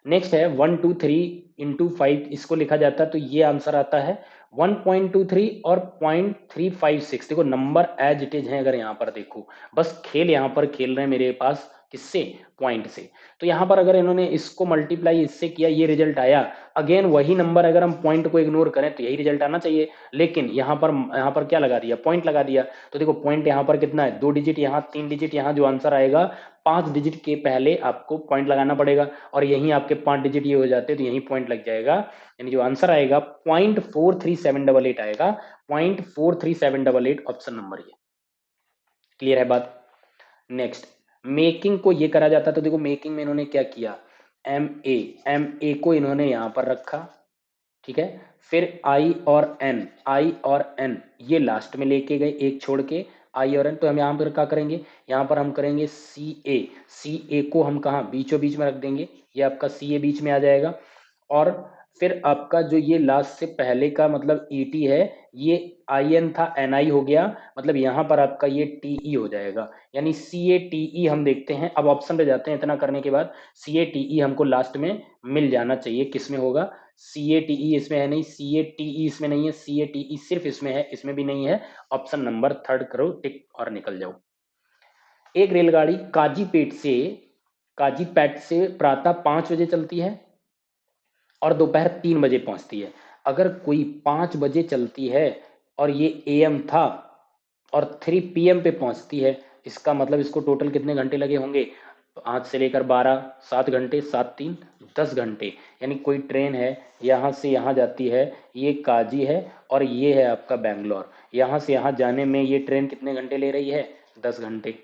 नेक्स्ट है 123 × 5, इसको लिखा जाता है तो ये आंसर आता है 1.23 और 0.356। देखो नंबर एज इट इज है, अगर यहाँ पर देखो, बस खेल यहाँ पर खेल रहे हैं मेरे पास किससे, पॉइंट से। तो यहाँ पर अगर इन्होंने इसको मल्टीप्लाई इससे किया, ये रिजल्ट आया। अगेन वही नंबर अगर हम पॉइंट को इग्नोर करें तो यही रिजल्ट आना चाहिए, लेकिन यहाँ पर क्या लगा दिया, पॉइंट लगा दिया। तो देखो पॉइंट यहाँ पर कितना है, 2 डिजिट यहाँ, 3 डिजिट यहाँ, जो आंसर आएगा 5 डिजिट के पहले आपको पॉइंट लगाना पड़ेगा, और यहीं आपके 5 डिजिट ये हो जाते हैं तो यहीं पॉइंट लग जाएगा। यानी जो आंसर आएगा 0.43788 आएगा, 0.43788 ऑप्शन नंबर ये। क्लियर है बात? नेक्स्ट, मेकिंग को ये करा जाता, तो देखो मेकिंग में इन्होंने क्या किया, एम ए को इन्होंने यहां पर रखा, ठीक है। फिर आई और एन ये लास्ट में लेके गए, एक छोड़ के आई और एन। तो हम यहाँ पर क्या करेंगे, यहाँ पर हम करेंगे सी ए को हम कहाँ, बीचों बीच में रख देंगे, ये आपका सी ए बीच में आ जाएगा। और फिर आपका जो ये लास्ट से पहले का मतलब ई टी है, ये आई एन था, एन आई हो गया, मतलब यहाँ पर आपका ये टी ई हो जाएगा, यानी सी ए टी ई हम देखते हैं। अब ऑप्शन पे जाते हैं, इतना करने के बाद सी ए टी ई हमको लास्ट में मिल जाना चाहिए, किस में होगा, सी ए टी ई इसमें है नहीं, सी ए टी ई इसमें नहीं है, सी ए टी ई सिर्फ इसमें है, इसमें भी नहीं है। ऑप्शन नंबर थर्ड करो टिक और निकल जाओ। एक रेलगाड़ी काजीपेट से प्रातः 5 बजे चलती है और दोपहर 3 बजे पहुंचती है। अगर कोई 5 बजे चलती है और ये एएम था और 3 PM पे पहुंचती है, इसका मतलब इसको टोटल कितने घंटे लगे होंगे, 5 से लेकर 12, 7 घंटे, 7 3 10 घंटे। यानी कोई ट्रेन है यहाँ से यहाँ जाती है, ये काजी है और ये है आपका बैंगलोर, यहाँ से यहाँ जाने में ये ट्रेन कितने घंटे ले रही है, 10 घंटे।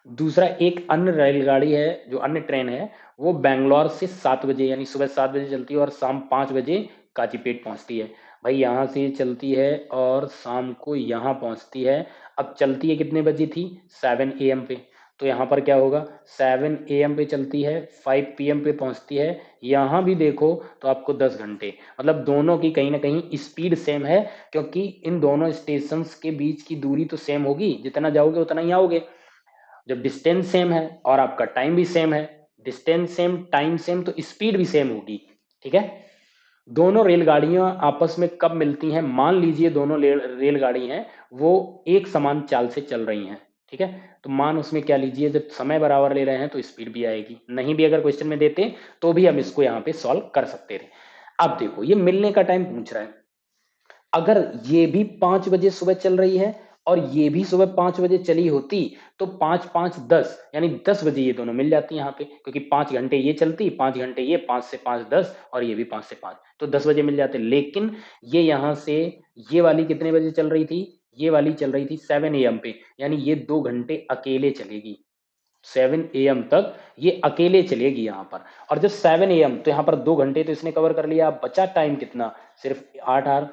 दूसरा एक अन्य रेलगाड़ी है, जो अन्य ट्रेन है, वो बैंगलोर से 7 बजे यानी सुबह 7 बजे चलती है और शाम 5 बजे काजीपेट पहुंचती है। भाई यहाँ से चलती है और शाम को यहाँ पहुंचती है। अब चलती है कितने बजे थी, 7 AM पे, तो यहाँ पर क्या होगा, 7 AM पे चलती है, 5 PM पे पहुंचती है। यहाँ भी देखो तो आपको 10 घंटे, मतलब दोनों की कहीं ना कहीं स्पीड सेम है, क्योंकि इन दोनों स्टेशन के बीच की दूरी तो सेम होगी, जितना जाओगे उतना ही आओगे। जब डिस्टेंस सेम है और आपका टाइम भी सेम है, डिस्टेंस सेम टाइम सेम, तो स्पीड भी सेम होगी, ठीक है। दोनों रेलगाड़ियां आपस में कब मिलती हैं, मान लीजिए दोनों रेलगाड़ी हैं वो एक समान चाल से चल रही हैं, ठीक है। तो मान उसमें क्या लीजिए, जब समय बराबर ले रहे हैं तो स्पीड भी आएगी, नहीं भी अगर क्वेश्चन में देते तो भी हम इसको यहाँ पे सॉल्व कर सकते थे। अब देखो ये मिलने का टाइम पूछ रहा है, अगर ये भी 5 बजे सुबह चल रही है और ये भी सुबह 5 बजे चली होती, तो 5 5 10 यानी 10 बजे ये दोनों मिल जाती यहाँ पे, क्योंकि 5 घंटे ये चलती, 5 घंटे ये, 5 से 5 10, और ये भी 5 से 5, तो 10 बजे मिल जाते। लेकिन ये यहाँ से ये वाली कितने बजे चल रही थी, ये वाली चल रही थी 7 AM पे, यानी ये 2 घंटे अकेले चलेगी, 7 AM तक ये अकेले चलेगी यहाँ पर। और जब 7 AM, तो यहाँ पर 2 घंटे तो इसने कवर कर लिया, बचा टाइम कितना, सिर्फ 8 आवर,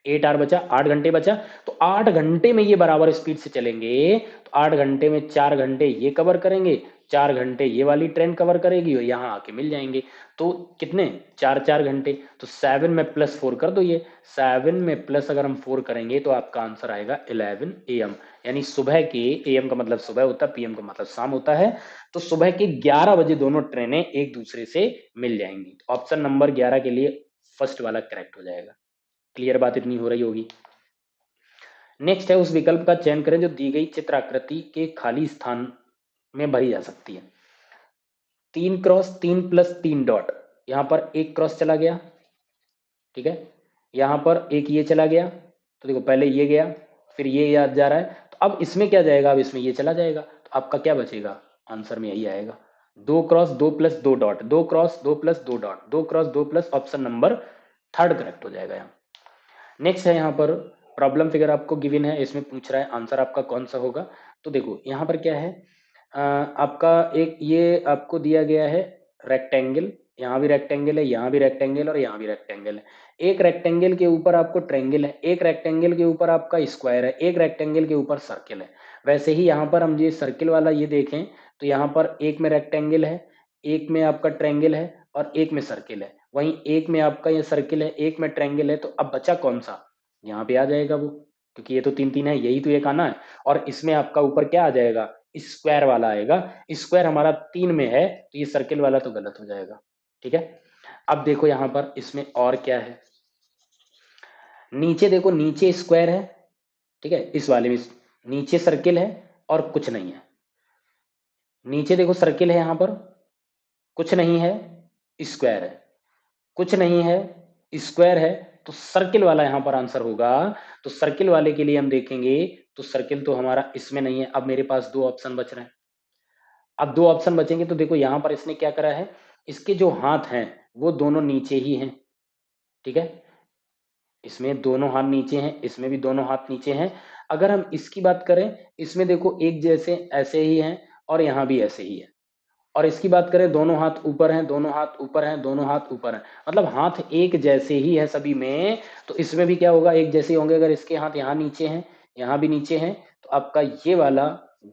8 आवर बचा, 8 घंटे बचा। तो 8 घंटे में ये बराबर स्पीड से चलेंगे, तो 8 घंटे में 4 घंटे ये कवर करेंगे, 4 घंटे ये वाली ट्रेन कवर करेगी और यहाँ आके मिल जाएंगे। तो कितने, 4 4 घंटे, तो 7 में +4 कर दो, ये 7 में प्लस अगर हम 4 करेंगे तो आपका आंसर आएगा 11 AM, यानी सुबह के, AM का मतलब सुबह होता है, PM का मतलब शाम होता है, तो सुबह के 11 बजे दोनों ट्रेनें एक दूसरे से मिल जाएंगी। ऑप्शन नंबर 11 के लिए फर्स्ट वाला करेक्ट हो जाएगा। क्लियर बात इतनी हो रही होगी। नेक्स्ट है, उस विकल्प का चयन करें जो दी गई चित्राकृति के खाली स्थान में भरी जा सकती है। 3 × 3 + 3 डॉट, यहां पर एक क्रॉस चला गया, ठीक है, यहां पर एक ये चला गया, तो देखो पहले ये गया, फिर ये याद जा रहा है, तो अब इसमें क्या जाएगा, अब इसमें ये चला जाएगा, तो आपका क्या बचेगा, आंसर में यही आएगा, 2 × 2 + 2 dot, 2 × 2 + 2 dot, 2 × 2 + option number third correct हो जाएगा यहाँ। नेक्स्ट है यहाँ पर प्रॉब्लम फिगर आपको गिवन है, इसमें पूछ रहा है आंसर आपका कौन सा होगा। तो देखो यहाँ पर क्या है, आपका एक ये आपको दिया गया है रेक्टेंगल, यहाँ भी रेक्टेंगल है, यहाँ भी रेक्टेंगल और यहाँ भी रेक्टेंगल है। एक रेक्टेंगल के ऊपर आपको ट्रेंगल है, एक रेक्टेंगल के ऊपर आपका स्क्वायर है, एक रेक्टेंगल के ऊपर सर्किल है। वैसे ही यहाँ पर हम ये सर्किल वाला ये देखें, तो यहाँ पर एक में रेक्टेंगल है, एक में आपका ट्रेंगल है और एक में सर्किल है, वहीं एक में आपका ये सर्किल है, एक में ट्रायंगल है, तो अब बचा कौन सा, यहाँ पे आ जाएगा वो, क्योंकि ये तो 3 3 है, यही तो एक आना है। और इसमें आपका ऊपर क्या आ जाएगा, स्क्वायर वाला आएगा। स्क्वायर हमारा 3 में है, तो ये सर्किल वाला तो गलत हो जाएगा। ठीक है, अब देखो यहाँ पर इसमें और क्या है, नीचे देखो, नीचे स्क्वायर है, ठीक है, इस वाले में नीचे सर्किल है और कुछ नहीं है। नीचे देखो सर्किल है, यहाँ पर कुछ नहीं है, स्क्वायर है, कुछ नहीं है, स्क्वायर है, तो सर्किल वाला यहां पर आंसर होगा। तो सर्किल वाले के लिए हम देखेंगे, तो सर्किल तो हमारा इसमें नहीं है। अब मेरे पास 2 ऑप्शन बच रहे हैं। अब 2 ऑप्शन बचेंगे, तो देखो यहां पर इसने क्या करा है, इसके जो हाथ हैं वो दोनों नीचे ही हैं। ठीक है, इसमें दोनों हाथ नीचे हैं, इसमें भी दोनों हाथ नीचे हैं। अगर हम इसकी बात करें, इसमें देखो एक जैसे ऐसे ही हैं और यहां भी ऐसे ही है। और इसकी बात करें, दोनों हाथ ऊपर हैं, दोनों हाथ ऊपर हैं, दोनों हाथ ऊपर हैं, मतलब हाथ एक जैसे ही है सभी में। तो इसमें भी क्या होगा, एक जैसे ही होंगे। अगर इसके हाथ यहाँ नीचे हैं, यहाँ भी नीचे हैं, तो आपका ये वाला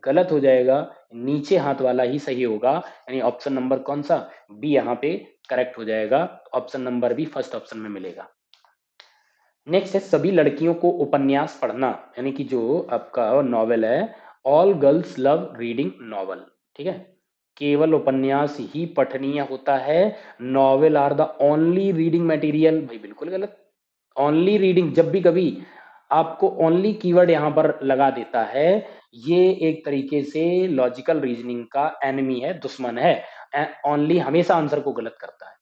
गलत हो जाएगा, नीचे हाथ वाला ही सही होगा। यानी ऑप्शन नंबर कौन सा, बी यहाँ पे करेक्ट हो जाएगा। Option number B first option में मिलेगा। नेक्स्ट है, सभी लड़कियों को उपन्यास पढ़ना, यानी कि जो आपका नॉवेल है, all girls love reading novel. ठीक है, केवल उपन्यास ही पठनीय होता है, novel are the only reading material. भाई बिल्कुल गलत। ओनली रीडिंग, जब भी कभी आपको ओनली कीवर्ड यहां पर लगा देता है, ये एक तरीके से लॉजिकल रीजनिंग का एनिमी है, दुश्मन है। ओनली हमेशा आंसर को गलत करता है।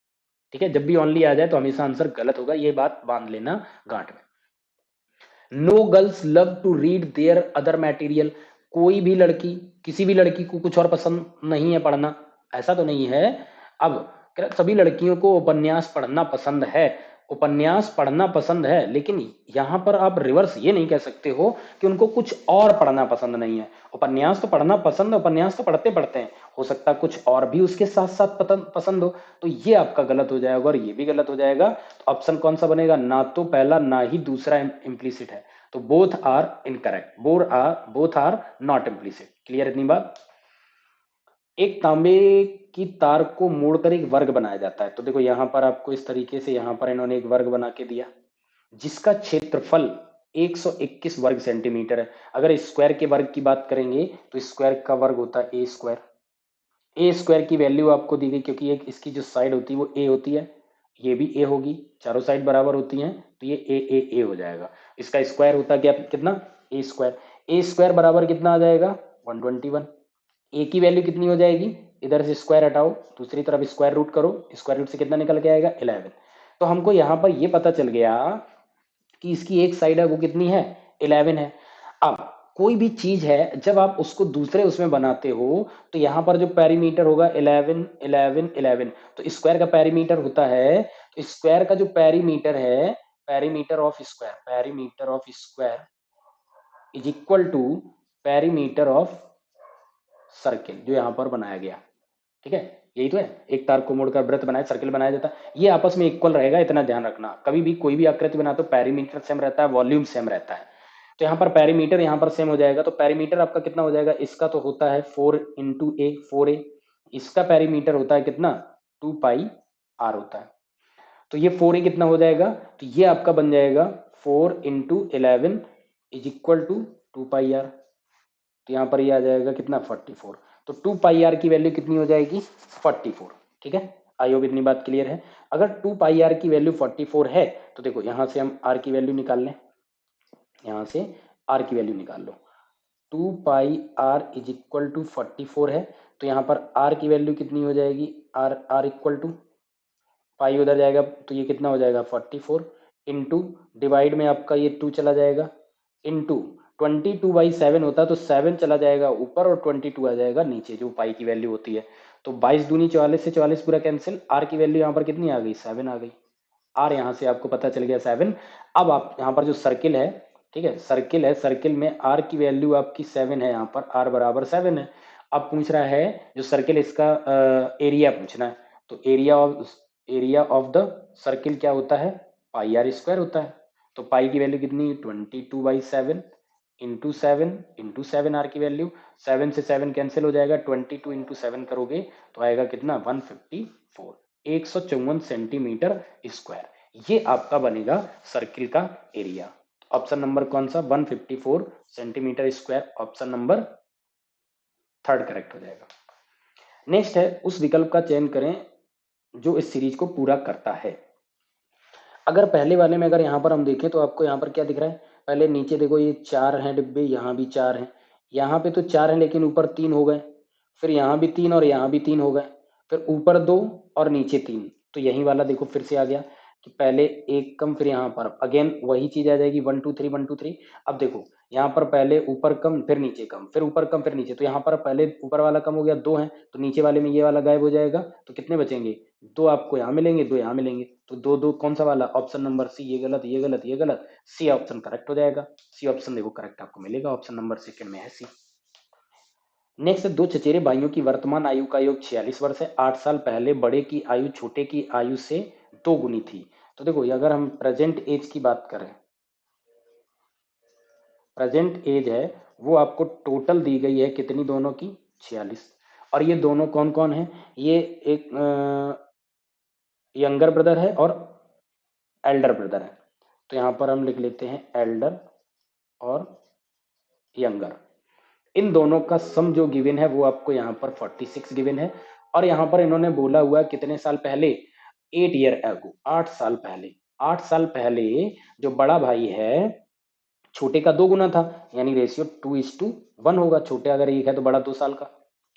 ठीक है, जब भी ओनली आ जाए तो हमेशा आंसर गलत होगा, ये बात बांध लेना गांठ में। No girls love to read their other material, कोई भी लड़की, किसी भी लड़की को कुछ और पसंद नहीं है पढ़ना, ऐसा तो नहीं है। अब सभी लड़कियों को उपन्यास पढ़ना पसंद है, उपन्यास पढ़ना पसंद है, लेकिन यहां पर आप रिवर्स ये नहीं कह सकते हो कि उनको कुछ और पढ़ना पसंद नहीं है। उपन्यास तो पढ़ना पसंद है, उपन्यास तो पढ़ते पढ़ते हैं, हो सकता है कुछ और भी उसके साथ साथ पसंद हो। तो ये आपका गलत हो जाएगा और ये भी गलत हो जाएगा। तो ऑप्शन कौन सा बनेगा, ना तो पहला ना ही दूसरा इम्प्लीसिट है। तो both are incorrect, both are not implicit. Clear इतनी बात। एक तांबे की तार को मोड़कर एक वर्ग बनाया जाता है। तो देखो यहां पर आपको इस तरीके से यहां पर इन्होंने एक वर्ग बना के दिया, जिसका क्षेत्रफल 121 वर्ग सेंटीमीटर है। अगर स्क्वायर के वर्ग की बात करेंगे, तो स्क्वायर का वर्ग होता है ए स्क्वायर। ए स्क्वायर की वैल्यू आपको दी गई, क्योंकि एक इसकी जो साइड होती है वो ए होती है, ये भी ए होगी, चारों साइड बराबर होती हैं, तो ये ए हो जाएगा। इसका स्क्वायर होता है क्या, कितना, ए स्क्वायर। ए स्क्वायर बराबर कितना आ जाएगा, 121। ए की वैल्यू कितनी हो जाएगी, इधर से स्क्वायर हटाओ, दूसरी तरफ स्क्वायर रूट करो, स्क्वायर रूट से कितना निकल के आएगा, 11। तो हमको यहाँ पर ये पता चल गया कि इसकी एक साइड है वो कितनी है, 11 है। अब कोई भी चीज है, जब आप उसको दूसरे उसमें बनाते हो, तो यहां पर जो पेरीमीटर होगा 11 11 11, तो स्क्वायर का पेरीमीटर होता है, तो स्क्वायर का जो पेरीमीटर है, perimeter of square is equal to perimeter of circle जो यहां पर बनाया गया। ठीक है, यही तो है, एक तार को मोड़कर वृत्त बनाया, सर्किल बनाया जाता है, ये आपस में इक्वल रहेगा, इतना ध्यान रखना। कभी भी कोई भी आकृति बना तो पेरीमीटर सेम रहता है, वॉल्यूम सेम रहता है। तो यहाँ पर पेरीमीटर यहाँ पर सेम हो जाएगा, तो पेरीमीटर आपका कितना हो जाएगा, इसका तो होता है 4 × a, 4a। इसका पेरीमीटर होता है कितना, 2πr होता है। तो ये 4a कितना हो जाएगा, तो ये आपका बन जाएगा 4 × 11 इज इक्वल टू 2πr। तो यहाँ पर ये आ जाएगा कितना, 44। तो 2πr की वैल्यू कितनी हो जाएगी, 44। ठीक है, आई होप इतनी बात क्लियर है। अगर 2πr की वैल्यू 44 है, तो देखो यहां से हम r की वैल्यू निकाल लें, यहां से r की वैल्यू निकाल लो। 2πr इज इक्वल टू 44 है, तो यहाँ पर r की वैल्यू कितनी हो जाएगी, r इक्वल टू पाई उधर जाएगा, तो ये कितना हो जाएगा 44 इंटू डिवाइड में आपका ये 2 चला जाएगा, इंटू 22/7 होता है, तो 7 चला जाएगा ऊपर और 22 आ जाएगा नीचे, जो पाई की वैल्यू होती है। तो 22 दूनी 44 से 44 पूरा कैंसिल, आर की वैल्यू यहाँ पर कितनी आ गई, 7 आ गई। आर यहाँ से आपको पता चल गया 7। अब आप यहाँ पर जो सर्किल है, ठीक है, सर्किल है, सर्किल में आर की वैल्यू आपकी 7 है, यहाँ पर आर बराबर 7 है। अब पूछ रहा है जो सर्किल, इसका एरिया पूछना है। तो एरिया ऑफ द सर्किल क्या होता है, पाई आर स्क्वायर होता है। तो पाई की वैल्यू कितनी, 22/7 इंटू 7 आर की वैल्यू, 7 से 7 कैंसिल हो जाएगा, 22 इंटू 7 करोगे तो आएगा कितना, 154, 154 सेंटीमीटर स्क्वायर। ये आपका बनेगा सर्किल का एरिया। ऑप्शन नंबर कौन सा, 154 centimetre square, option number third correct हो जाएगा। नेक्स्ट है उस विकल्प का चयन करें जो इस सीरीज को पूरा करता है। अगर पहले वाले में अगर यहाँ पर हम देखें तो आपको यहाँ पर क्या दिख रहा है, पहले नीचे देखो ये 4 हैं डिब्बे, यहाँ भी 4 हैं, यहाँ पे तो 4 हैं लेकिन ऊपर 3 हो गए, फिर यहाँ भी 3 और यहाँ भी 3 हो गए, फिर ऊपर 2 और नीचे 3, तो यही वाला देखो फिर से आ गया कि पहले एक कम फिर यहाँ पर अगेन वही चीज आ जाएगी 1 2 3 1 2 3। अब देखो यहाँ पर पहले ऊपर कम फिर नीचे कम फिर ऊपर कम फिर नीचे, तो यहाँ पर पहले ऊपर वाला कम हो गया 2 है, तो नीचे वाले में ये वाला गायब हो जाएगा, तो कितने बचेंगे, 2 आपको यहाँ मिलेंगे 2 यहाँ मिलेंगे, तो 2 2 कौन सा वाला, ऑप्शन नंबर सी, ये गलत ये गलत ये गलत, सी ऑप्शन करेक्ट हो जाएगा। सी ऑप्शन देखो करेक्ट आपको मिलेगा, ऑप्शन नंबर सेकंड में है सी। नेक्स्ट, दो चचेरे भाइयों की वर्तमान आयु का योग 46 वर्ष है। 8 साल पहले बड़े की आयु छोटे की आयु से 2 गुनी थी। तो देखो ये अगर हम प्रेजेंट एज की बात करें, प्रेजेंट एज है वो आपको टोटल दी गई है कितनी, दोनों की 46, और ये दोनों कौन कौन है, ये एक यंगर ब्रदर है और एल्डर ब्रदर है, तो यहाँ पर हम लिख लेते हैं एल्डर और यंगर। इन दोनों का सम जो गिवन है वो आपको यहाँ पर 46 गिवन है, और यहाँ पर इन्होंने बोला हुआ कितने साल पहले, 8 ईयर एगो, 8 साल पहले। 8 साल पहले जो बड़ा भाई है छोटे का 2 गुना था, यानी रेशियो 2:1 होगा, छोटे अगर 1 है तो बड़ा 2 साल का।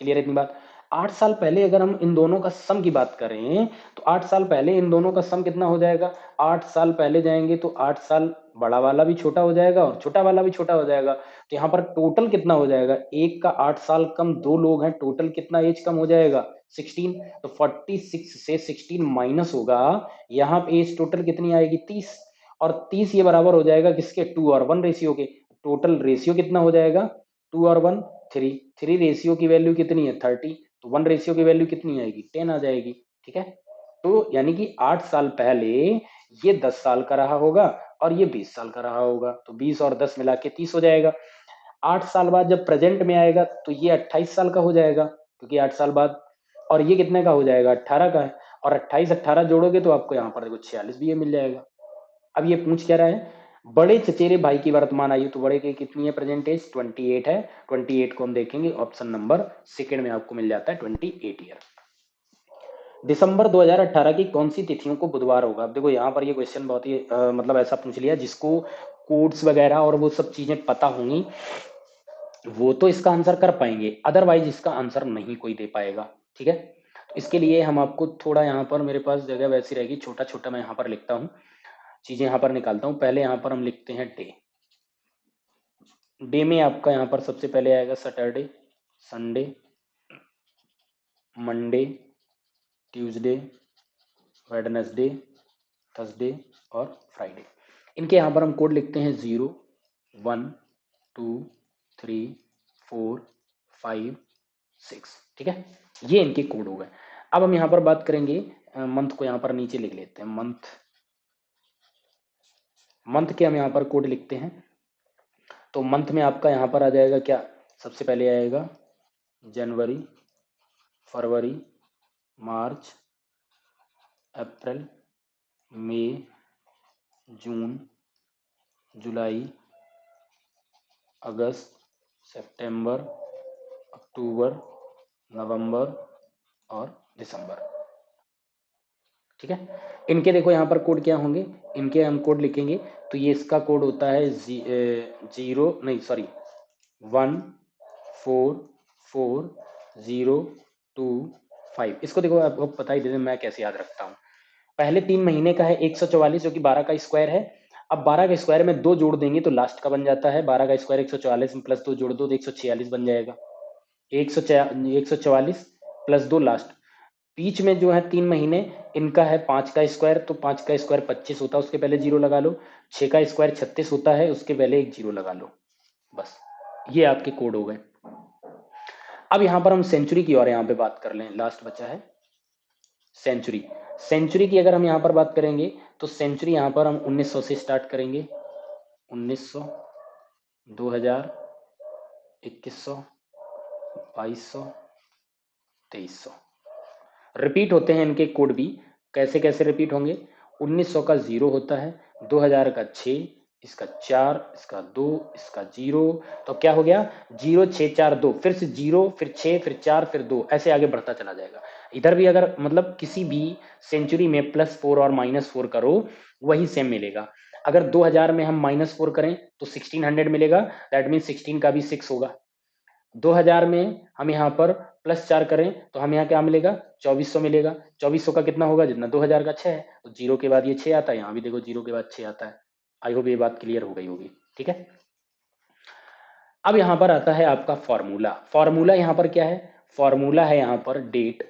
क्लियर है इतनी बात। 8 साल पहले अगर हम इन दोनों का सम की बात करें तो 8 साल पहले इन दोनों का सम कितना हो जाएगा, 8 साल पहले जाएंगे तो 8 साल बड़ा वाला भी छोटा हो जाएगा और छोटा वाला भी छोटा हो जाएगा, तो यहाँ पर टोटल कितना हो जाएगा, एक का 8 साल कम, 2 लोग हैं, टोटल कितना एज कम हो जाएगा 16, तो 46 से 16 माइनस होगा, यहाँ पे एज टोटल कितनी आएगी 30, और 30 ये बराबर हो जाएगा किसके, 2 और 1 रेशियो के, टोटल रेशियो कितना हो जाएगा 2 और 1 3, 3 रेशियो की वैल्यू कितनी है 30, तो 1 रेशियो की वैल्यू कितनी आएगी 10 आ जाएगी। ठीक है, तो यानी कि 8 साल पहले ये 10 साल का रहा होगा और ये 20 साल का रहा होगा, तो 20 और 10 मिला के 30 हो जाएगा। 8 साल बाद जब प्रेजेंट में आएगा तो ये 28 साल का हो जाएगा, क्योंकि 8 साल बाद, और ये कितने का हो जाएगा 18 का है, और 28 18 जोड़ोगे तो आपको यहाँ पर देखो 46 भी ये मिल जाएगा। अब ये पूछ क्या रहा है, बड़े चचेरे भाई की वर्तमान आयु, तो बड़े की कितनी है प्रेजेंट एज 28 है, 28 को हम देखेंगे ऑप्शन नंबर सेकंड में आपको मिल जाता है 28 ईयर। दिसंबर 2018 की कौन सी तिथियों को बुधवार होगा। अब देखो यहाँ पर ये क्वेश्चन बहुत ही मतलब ऐसा पूछ लिया जिसको कोड्स वगैरह और वो सब चीजें पता होंगी वो तो इसका आंसर कर पाएंगे, अदरवाइज इसका आंसर नहीं कोई दे पाएगा। ठीक है, तो इसके लिए हम आपको थोड़ा यहाँ पर, मेरे पास जगह वैसी रहेगी, छोटा छोटा मैं यहाँ पर लिखता हूँ, चीजें यहाँ पर निकालता हूँ। पहले यहाँ पर हम लिखते हैं डे। डे में आपका यहाँ पर सबसे पहले आएगा Saturday, Sunday, Monday, Tuesday, Wednesday, Thursday और फ्राइडे। इनके यहाँ पर हम कोड लिखते हैं 0 1 2 3 4 5 6। ठीक है, ये इनके कोड हो गए। अब हम यहाँ पर बात करेंगे मंथ को, यहाँ पर नीचे लिख लेते हैं मंथ। मंथ के हम यहाँ पर कोड लिखते हैं, तो मंथ में आपका यहाँ पर आ जाएगा क्या, सबसे पहले आएगा जनवरी, फरवरी, मार्च, अप्रैल, मई, जून, जुलाई, अगस्त, सितंबर, अक्टूबर, नवंबर और दिसंबर। ठीक है, इनके देखो यहाँ पर कोड क्या होंगे, इनके हम कोड लिखेंगे, तो ये इसका कोड होता है 0 नहीं सॉरी 1 4 4 0 2 5। इसको देखो आपको पता ही दे दें मैं कैसे याद रखता हूँ। पहले 3 महीने का है 144 जो कि 12 का स्क्वायर है। अब 12 के स्क्वायर में 2 जोड़ देंगे तो लास्ट का बन जाता है, 12 का स्क्वायर 144 में प्लस 2 जोड़ दो तो 146 बन जाएगा। 144 प्लस 2 लास्ट, बीच में जो है 3 महीने इनका है 5 का स्क्वायर, तो 5 का स्क्वायर 25 होता है, उसके पहले 0 लगा लो। 6 का स्क्वायर 36 होता है, उसके पहले एक 0 लगा लो। बस ये आपके कोड हो गए। अब यहाँ पर हम सेंचुरी की और यहाँ पे बात कर लें, लास्ट बचा है सेंचुरी। सेंचुरी की अगर हम यहाँ पर बात करेंगे तो सेंचुरी यहाँ पर हम 1900 से स्टार्ट करेंगे, 1900, 2000, 2100, 2200, 2300। रिपीट होते हैं इनके कोड भी, कैसे कैसे रिपीट होंगे, 1900 का 0 होता है, 2000 का 6, इसका 4, इसका 2, इसका 0। तो क्या हो गया 0 6 4 2, फिर से 0, फिर 6, फिर 4, फिर 2, ऐसे आगे बढ़ता चला जाएगा। इधर भी अगर मतलब किसी भी सेंचुरी में +4 और -4 करो वही सेम मिलेगा। अगर 2000 में हम -4 करें तो 1600 मिलेगा, दैट मीन 16 का भी 6 होगा। 2000 में हम यहाँ पर +4 करें तो हम यहाँ क्या मिलेगा 2400 मिलेगा। 2400 का कितना होगा जितना 2000 का 6 है, तो 0 के बाद ये 6 आता है, यहाँ भी देखो 0 के बाद 6 आता है। आई होप ये बात क्लियर हो गई होगी, ठीक है। अब यहाँ पर आता है आपका फॉर्मूला। फॉर्मूला यहाँ पर क्या है, फॉर्मूला है यहाँ पर date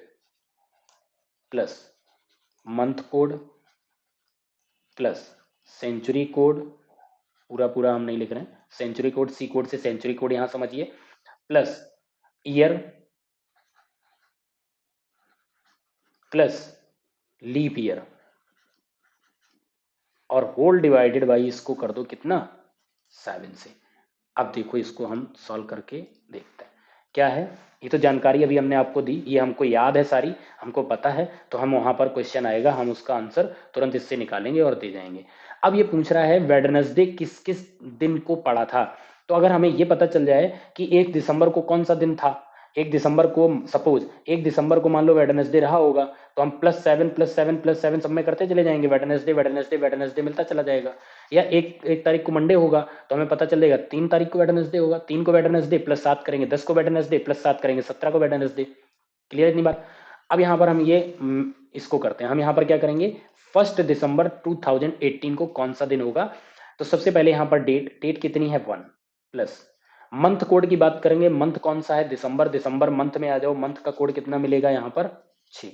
plus month code plus century code, पूरा पूरा हम नहीं लिख रहे हैं, सेंचुरी कोड, सी कोड से सेंचुरी कोड यहाँ समझिए, plus year plus leap year, और होल डिवाइडेड बाई इसको कर दो कितना 7 से। अब देखो इसको हम सॉल्व करके देखते हैं क्या है। ये तो जानकारी अभी हमने आपको दी, ये हमको याद है सारी, हमको पता है, तो हम वहां पर क्वेश्चन आएगा हम उसका आंसर तुरंत इससे निकालेंगे और दे जाएंगे। अब ये पूछ रहा है वेडनेसडे किस किस दिन को पड़ा था। तो अगर हमें ये पता चल जाए कि 1 दिसंबर को कौन सा दिन था, 1 दिसंबर को सपोज 1 दिसंबर को मान लो वेडनेसडे रहा होगा, तो हम +7 सब में करते चले जाएंगे, वेडनेसडे वेडनेसडे वेडनेसडे मिलता चला जाएगा। या एक तारीख को मंडे होगा तो हमें पता चलेगा 3 तारीख को वेडनेसडे होगा, 3 को वेडनेसडे +7 करेंगे, 10 को वेडनेसडे +7 करेंगे, 17 को वेडनेसडे। क्लियर इतनी बात। अब यहाँ पर हम ये इसको करते हैं, हम यहाँ पर क्या करेंगे 1 दिसंबर 2018 को कौन सा दिन होगा। तो सबसे पहले यहाँ पर डेट, डेट कितनी है 1, प्लस मंथ कोड की बात करेंगे, मंथ कौन सा है दिसंबर, दिसंबर मंथ में आ जाओ, मंथ का कोड कितना मिलेगा यहाँ पर 6,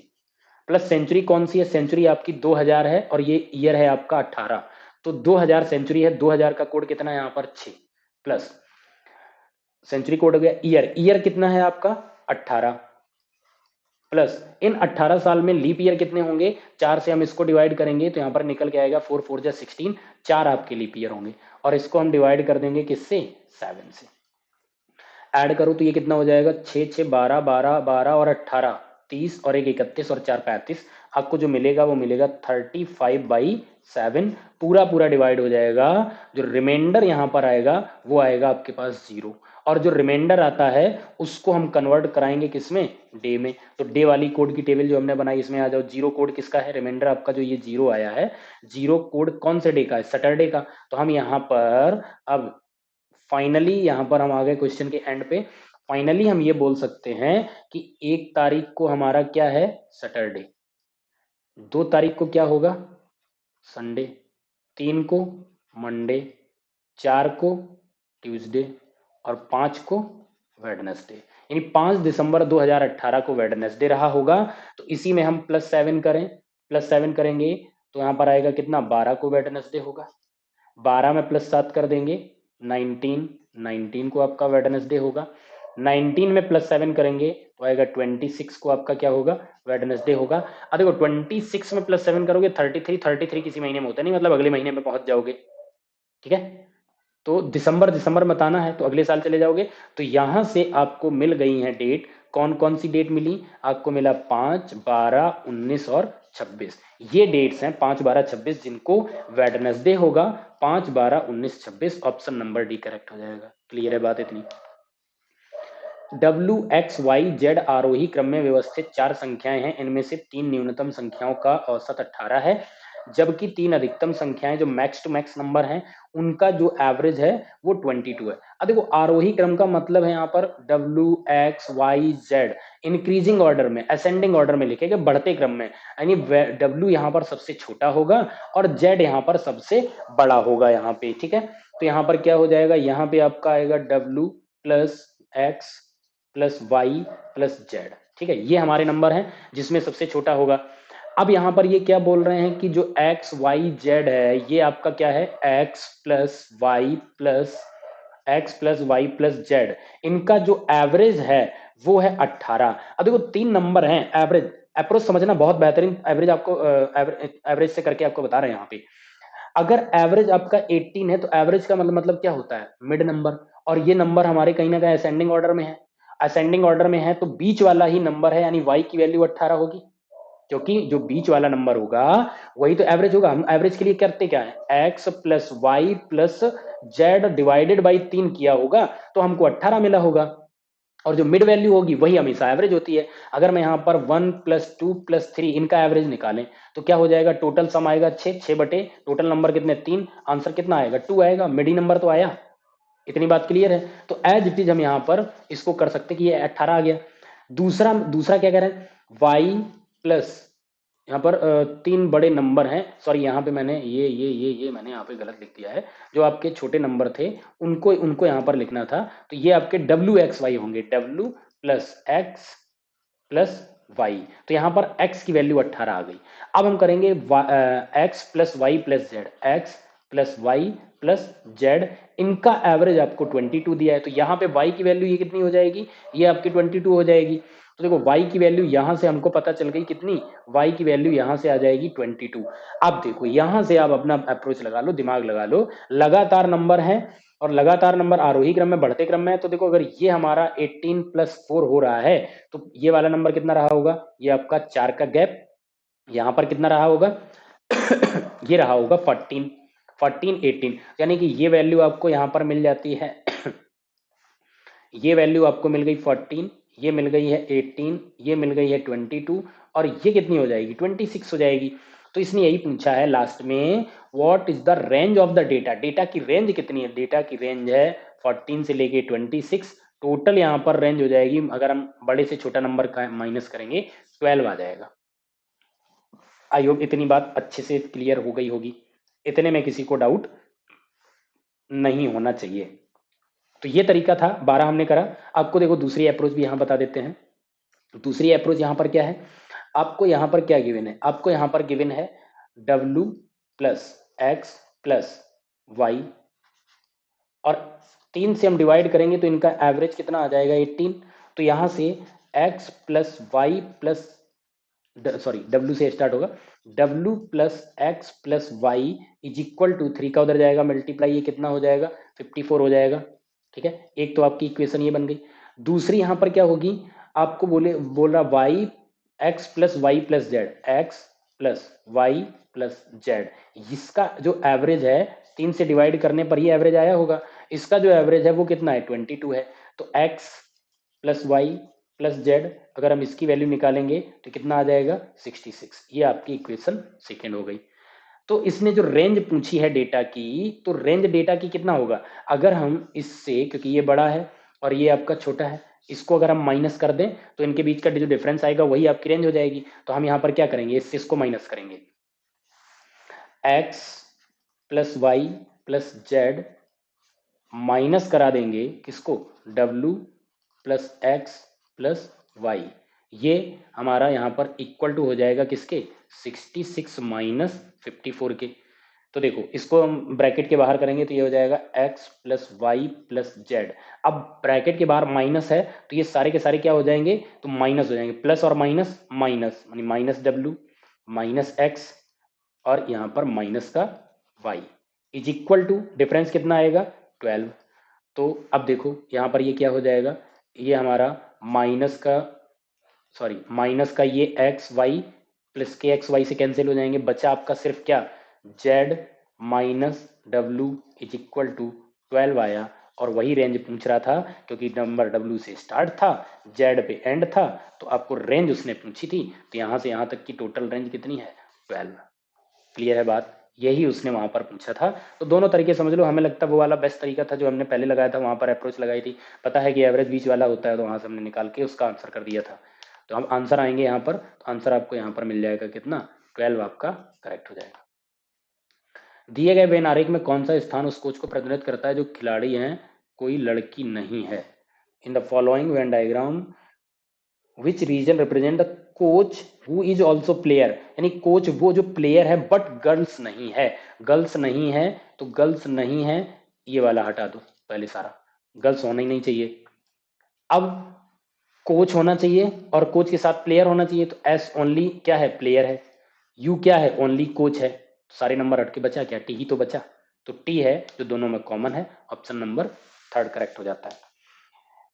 प्लस सेंचुरी कौन सी है, सेंचुरी आपकी 2000 है और ये ईयर है आपका 18, तो 2000 सेंचुरी है, 2000 का कोड कितना है यहाँ पर 6, प्लस सेंचुरी कोड हो गया ईयर, ईयर कितना है आपका 18, प्लस इन 18 साल में लीप ईयर कितने होंगे, 4 से हम इसको डिवाइड करेंगे तो यहाँ पर निकल के आएगा 4 4 जा 16, 4 आपके लीप ईयर होंगे, और इसको हम डिवाइड कर देंगे किससे 7 से। ऐड करो तो ये कितना हो जाएगा 6 6 12 12 12 और 18 30 और 1 31 और 4 35, आपको जो मिलेगा वो मिलेगा 35/7, पूरा पूरा डिवाइड हो जाएगा। जो रिमाइंडर यहाँ पर आएगा वो आएगा आपके पास 0, और जो रिमाइंडर आता है उसको हम कन्वर्ट कराएंगे किसमें डे में। तो डे वाली कोड की टेबल जो हमने बनाई इसमें आ जाओ, 0 कोड किसका है, रिमाइंडर आपका जो ये 0 आया है 0 कोड कौन से डे का है, सैटरडे का। तो हम यहाँ पर अब फाइनली यहाँ पर हम आ गए क्वेश्चन के एंड पे, फाइनली हम ये बोल सकते हैं कि 1 तारीख को हमारा क्या है सैटरडे, 2 तारीख को क्या होगा संडे, 3 को मंडे, 4 को ट्यूसडे और 5 को वेडनेसडे। यानी 5 दिसंबर 2018 को वेडनेसडे रहा होगा, तो इसी में हम +7 करें, +7 करेंगे तो यहाँ पर आएगा कितना 12 को वेडनेसडे होगा, 12 में +7 कर देंगे 19, 19 को आपका वेडनेसडे होगा, 19 में +7 करेंगे तो आएगा 26 को आपका क्या होगा वेडनेसडे होगा। अब देखो 26 में +7 करोगे 33, 33 किसी महीने में होता नहीं, मतलब अगले महीने में पहुंच जाओगे, ठीक है। तो दिसंबर दिसंबर में बताना है तो अगले साल चले जाओगे। तो यहां से आपको मिल गई है डेट, कौन कौन सी डेट मिली आपको, मिला 5 12 19 और 26, ये डेट्स हैं 5 12 26 जिनको वेडनेसडे होगा, 5 12 19 26, ऑप्शन नंबर डी करेक्ट हो जाएगा। क्लियर है बात इतनी। WXYZ आरोही क्रम में व्यवस्थित 4 संख्याएं हैं, इनमें से 3 न्यूनतम संख्याओं का औसत 18 है, जबकि 3 अधिकतम संख्याएं जो मैक्स टू मैक्स नंबर हैं उनका जो एवरेज है वो 22 है। अब देखो आरोही क्रम का मतलब है यहाँ पर WXYZ इंक्रीजिंग ऑर्डर में, असेंडिंग ऑर्डर में लिखेगा, बढ़ते क्रम में, यानी W यहाँ पर सबसे छोटा होगा और Z यहाँ पर सबसे बड़ा होगा यहाँ पे, ठीक है। तो यहाँ पर क्या हो जाएगा, यहाँ पे आपका आएगा W plus X plus Y plus Z, ठीक है, ये हमारे नंबर हैं जिसमें सबसे छोटा होगा। अब यहां पर ये क्या बोल रहे हैं कि जो एक्स वाई जेड है ये आपका क्या है X plus Y plus Z, इनका जो एवरेज है वो है 18। अब देखो 3 नंबर हैं, एवरेज अप्रोच समझना बहुत बेहतरीन, एवरेज आपको एवरेज से करके आपको बता रहे हैं यहाँ पे। अगर एवरेज आपका 18 है तो एवरेज का मतलब क्या होता है मिड नंबर, और ये नंबर हमारे कहीं ना कहीं असेंडिंग ऑर्डर में है, असेंडिंग ऑर्डर में है तो बीच वाला ही नंबर है, यानी y की वैल्यू 18 होगी, क्योंकि जो बीच वाला नंबर होगा वही तो एवरेज होगा। हम एवरेज के लिए करते क्या है, X plus Y plus Z divided by 3 किया होगा तो हमको 18 मिला होगा, और जो मिड वैल्यू होगी वही हमेशा एवरेज होती है। अगर मैं यहाँ पर 1 प्लस 2 प्लस 3 इनका एवरेज निकालें तो क्या हो जाएगा, टोटल सम आएगा 6 बटे टोटल नंबर कितने 3, आंसर कितना आएगा 2 आएगा, मिडी नंबर तो आया। इतनी बात क्लियर है। तो एज इट इज हम यहाँ पर इसको कर सकते कि ये 18 आ गया। दूसरा दूसरा क्या कह रहे हैं, वाई प्लस, यहाँ पर तीन बड़े नंबर हैं, सॉरी यहाँ पे मैंने ये मैंने यहाँ पे गलत लिख दिया है। जो आपके छोटे नंबर थे उनको उनको यहाँ पर लिखना था, तो ये आपके डब्ल्यू एक्स वाई होंगे, W plus X plus Y. तो यहाँ पर x की वैल्यू 18 आ गई। अब हम करेंगे x plus Y plus Z, X plus Y plus Z, इनका एवरेज आपको 22 दिया है। तो यहाँ पे y की वैल्यू ये कितनी हो जाएगी, ये आपकी 22 हो जाएगी। तो देखो y की वैल्यू यहाँ से हमको पता चल गई कितनी, y की वैल्यू यहाँ से आ जाएगी 22। अब देखो यहाँ से आप अपना अप्रोच लगा लो, दिमाग लगा लो, लगातार नंबर है और लगातार नंबर आरोही क्रम में बढ़ते क्रम में है। तो देखो अगर ये हमारा 18 प्लस 4 हो रहा है तो ये वाला नंबर कितना रहा होगा, ये आपका 4 का गैप, यहां पर कितना रहा होगा ये रहा होगा 14 18, यानी कि ये वैल्यू आपको यहां पर मिल जाती है ये वैल्यू आपको मिल गई 14, ये मिल गई है 18, ये मिल गई है 22, और ये कितनी हो जाएगी 26 हो जाएगी। तो इसने यही पूछा है लास्ट में, what is the range of the data, data की रेंज कितनी है, डेटा की रेंज है 14 से लेके 26, टोटल यहाँ पर रेंज हो जाएगी, अगर हम बड़े से छोटा नंबर का माइनस करेंगे 12 आ जाएगा। आई होप इतनी बात अच्छे से क्लियर हो गई होगी, इतने में किसी को डाउट नहीं होना चाहिए। तो ये तरीका था, 12 हमने करा। आपको देखो दूसरी अप्रोच भी यहां बता देते हैं। दूसरी अप्रोच यहां पर क्या है, आपको यहां पर क्या गिवन है, आपको यहां पर गिवन है w plus X plus Y, और 3 से हम डिवाइड करेंगे तो इनका एवरेज कितना आ जाएगा 18। तो यहां से x plus Y plus, sorry w से स्टार्ट होगा, w plus X plus Y is equal to 3 का उधर जाएगा मल्टीप्लाई, ये कितना हो जाएगा 54 हो जाएगा। ठीक है, एक तो आपकी इक्वेशन ये बन गई। दूसरी यहां पर क्या होगी, आपको बोल रहा Y X plus Y plus Z, X plus Y plus Z, इसका जो एवरेज है 3 से डिवाइड करने पर ही एवरेज आया होगा, इसका जो एवरेज है वो कितना है 22 है। तो x plus Y plus Z, अगर हम इसकी वैल्यू निकालेंगे तो कितना आ जाएगा 66। ये आपकी इक्वेशन सेकेंड हो गई। तो इसने जो रेंज पूछी है डेटा की, तो रेंज डेटा की कितना होगा, अगर हम इससे, क्योंकि ये बड़ा है और ये आपका छोटा है, इसको अगर हम माइनस कर दें तो इनके बीच का जो डिफरेंस आएगा वही आपकी रेंज हो जाएगी। तो हम यहाँ पर क्या करेंगे, इससे इसको माइनस करेंगे, x plus Y plus Z minus करा देंगे किसको, w plus X plus Y, ये हमारा यहाँ पर इक्वल टू हो जाएगा किसके 66 माइनस 54 के। तो देखो इसको हम ब्रैकेट के बाहर करेंगे तो ये हो जाएगा x plus Y plus Z. अब ब्रैकेट के बाहर माइनस है तो ये सारे के सारे क्या हो जाएंगे, तो माइनस हो जाएंगे, प्लस और माइनस माइनस, यानी माइनस w माइनस एक्स और यहाँ पर माइनस का y is equal to, difference कितना आएगा 12। तो अब देखो यहाँ पर ये क्या हो जाएगा, ये हमारा माइनस का, सॉरी माइनस का ये एक्स वाई प्लस के एक्स वाई से कैंसिल हो जाएंगे, बचा आपका सिर्फ क्या Z minus W is equal to 12 आया। और वही रेंज पूछ रहा था क्योंकि नंबर डब्ल्यू से स्टार्ट था, जेड पे एंड था, तो आपको रेंज उसने पूछी थी, तो यहाँ से यहाँ तक की टोटल रेंज कितनी है 12। क्लियर है बात, यही उसने वहां पर पूछा था। तो दोनों तरीके समझ लो, हमें लगता है वो वाला बेस्ट तरीका था जो हमने पहले लगाया था, वहां पर अप्रोच लगाई थी, पता है कि एवरेज बीच वाला होता है, तो वहां से हमने निकाल के उसका आंसर कर दिया था। तो हम आंसर आएंगे यहाँ पर, तो आंसर आपको यहाँ पर मिल जाएगा कितना 12 आपका करेक्ट हो जाएगा। दिए गए वेन आरेख में कौन सा स्थान उस कोच को प्रतिनिधित्व करता है जो खिलाड़ी हैं कोई लड़की नहीं है। In the following Venn diagram which region represent the coach who is also player, यानी कोच वो जो प्लेयर है बट गर्ल्स नहीं है, गर्ल्स नहीं है, तो गर्ल्स नहीं है ये वाला हटा दो पहले सारा, गर्ल्स होना ही नहीं चाहिए। अब कोच होना चाहिए और कोच के साथ प्लेयर होना चाहिए, तो एस ओनली क्या है प्लेयर है, यू क्या है ओनली कोच है, सारे नंबर हट के बचा क्या टी ही तो बचा, तो टी है जो दोनों में कॉमन है, ऑप्शन नंबर थर्ड करेक्ट हो जाता है।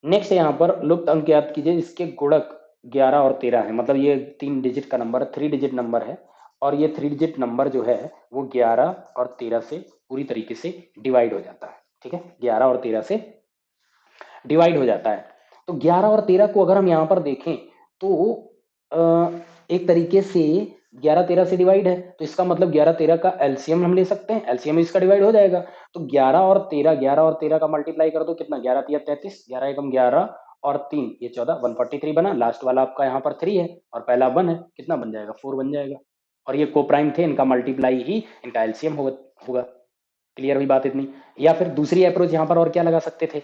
नेक्स्ट यहाँ पर लुप्त अंक याद कीजिए जिसके गुणक 11 और 13 है, मतलब ये 3 डिजिट का नंबर, 3 डिजिट नंबर है, और ये 3 डिजिट नंबर जो है वो 11 और 13 से पूरी तरीके से डिवाइड हो जाता है। ठीक है, 11 और 13 से डिवाइड हो जाता है। तो 11 और 13 को अगर हम यहाँ पर देखें तो एक तरीके से 11 13 से डिवाइड है, तो इसका मतलब 11 13 का एलसीएम हम ले सकते हैं, एलसीएम इसका डिवाइड हो जाएगा। तो 11 और 13 का मल्टीप्लाई कर दो, कितना, 11 तिया 33, 11 एकम 11 और 3 ये 14, 143 बना। लास्ट वाला आपका यहाँ पर 3 है और पहला 1 है, कितना बन जाएगा, 4 बन जाएगा। और ये कोप्राइम थे, इनका मल्टीप्लाई ही इनका एलसीएम होगा। क्लियर हुई बात इतनी? या फिर दूसरी अप्रोच यहाँ पर और क्या लगा सकते थे,